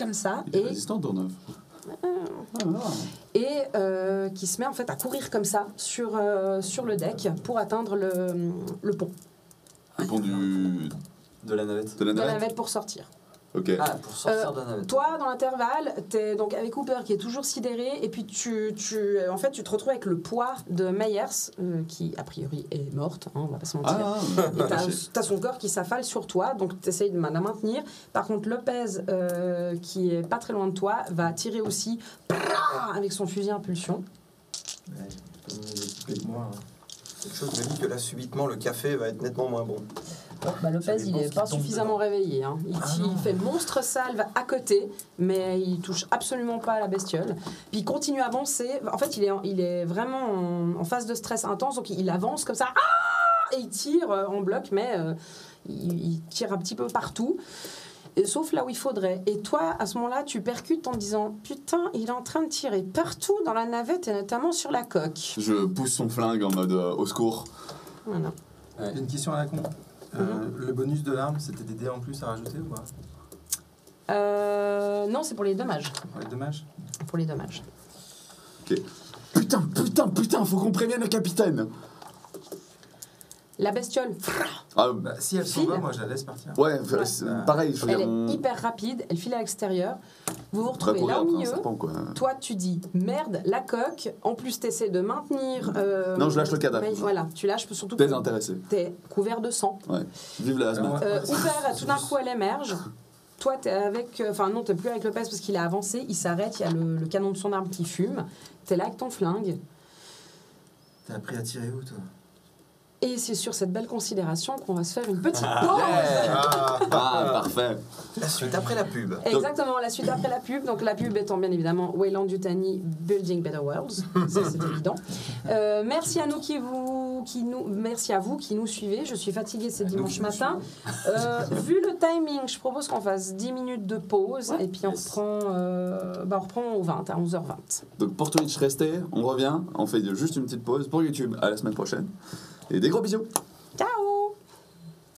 Speaker 1: comme ça.
Speaker 2: Il est résistant, Dorneuf.
Speaker 1: Et qui se met en fait à courir comme ça sur le deck pour atteindre le pont
Speaker 2: Le pont
Speaker 5: De la navette.
Speaker 2: de la
Speaker 1: de la
Speaker 2: navette.
Speaker 1: navette pour sortir.
Speaker 2: Ok.
Speaker 5: Ah, pour sortir de la navette.
Speaker 1: Toi, dans l'intervalle, t'es donc avec Hooper qui est toujours sidéré, et puis en fait, tu te retrouves avec le poids de Meyers, qui a priori est morte, hein, on va pas se mentir.
Speaker 2: Ah,
Speaker 1: Et t'as son corps qui s'affale sur toi, donc t'essayes de la maintenir. Par contre, Lopez, qui est pas très loin de toi, va tirer aussi avec son fusil à impulsion.
Speaker 3: Ouais, comme équipé que moi.
Speaker 4: Quelque chose me dit que là, subitement, le café va être nettement moins bon.
Speaker 1: Bah, Lopez, il est pas suffisamment réveillé. Hein. Il fait monstre salve à côté, mais il touche absolument pas à la bestiole. Puis il continue à avancer. En fait, il est vraiment en phase de stress intense, donc il avance comme ça, et il tire en bloc, mais il tire un petit peu partout. Et sauf là où il faudrait. Et toi, à ce moment-là, tu percutes en te disant « Putain, il est en train de tirer partout dans la navette, et notamment sur la coque.
Speaker 2: Je pousse son flingue en mode au secours. »
Speaker 1: Voilà.
Speaker 3: J'ai une question à la con. Le bonus de l'arme, c'était des dés en plus à rajouter ou pas?
Speaker 1: Non, c'est pour les dommages.
Speaker 3: Pour les dommages?
Speaker 1: Pour les dommages.
Speaker 2: Ok. Putain, faut qu'on prévienne le capitaine.
Speaker 1: La bestiole,
Speaker 2: Ah,
Speaker 3: Bah, si elle s'en
Speaker 1: File.
Speaker 3: va, moi je la laisse partir.
Speaker 2: ouais, c'est pareil. Je veux
Speaker 1: elle
Speaker 2: dire,
Speaker 1: est hyper rapide, elle file à l'extérieur. Vous vous
Speaker 2: on va
Speaker 1: retrouvez
Speaker 2: courir
Speaker 1: là au
Speaker 2: après un
Speaker 1: milieu.
Speaker 2: serpent, quoi.
Speaker 1: Toi, tu dis merde, la coque. En plus, tu essaies de maintenir.
Speaker 2: Non, je lâche le cadavre.
Speaker 1: mais voilà, tu lâches surtout que
Speaker 2: Désintéressé.
Speaker 1: t'es couvert de sang.
Speaker 2: Vive la hazmat.
Speaker 1: Hooper, tout d'un coup, elle émerge. Toi, t'es avec. Enfin, non, t'es plus avec Lopez parce qu'il a avancé. Il s'arrête, il y a le canon de son arme qui fume. T'es là avec ton flingue.
Speaker 3: T'as appris à tirer où toi?
Speaker 1: Et c'est sur cette belle considération qu'on va se faire une petite pause.
Speaker 2: Ah, parfait.
Speaker 4: La suite après la pub.
Speaker 1: Exactement, la suite après la pub. Donc la pub étant bien évidemment Wayland Yutani Building Better Worlds, ça c'est évident. Merci à merci à vous qui nous suivez. Je suis fatiguée, c'est dimanche matin. Vu le timing, je propose qu'on fasse 10 minutes de pause et puis on reprend au 20 à 11h20.
Speaker 2: Donc pour Twitch, restez, on revient, on fait juste une petite pause pour YouTube. À la semaine prochaine. Et des gros bisous.
Speaker 1: Ciao.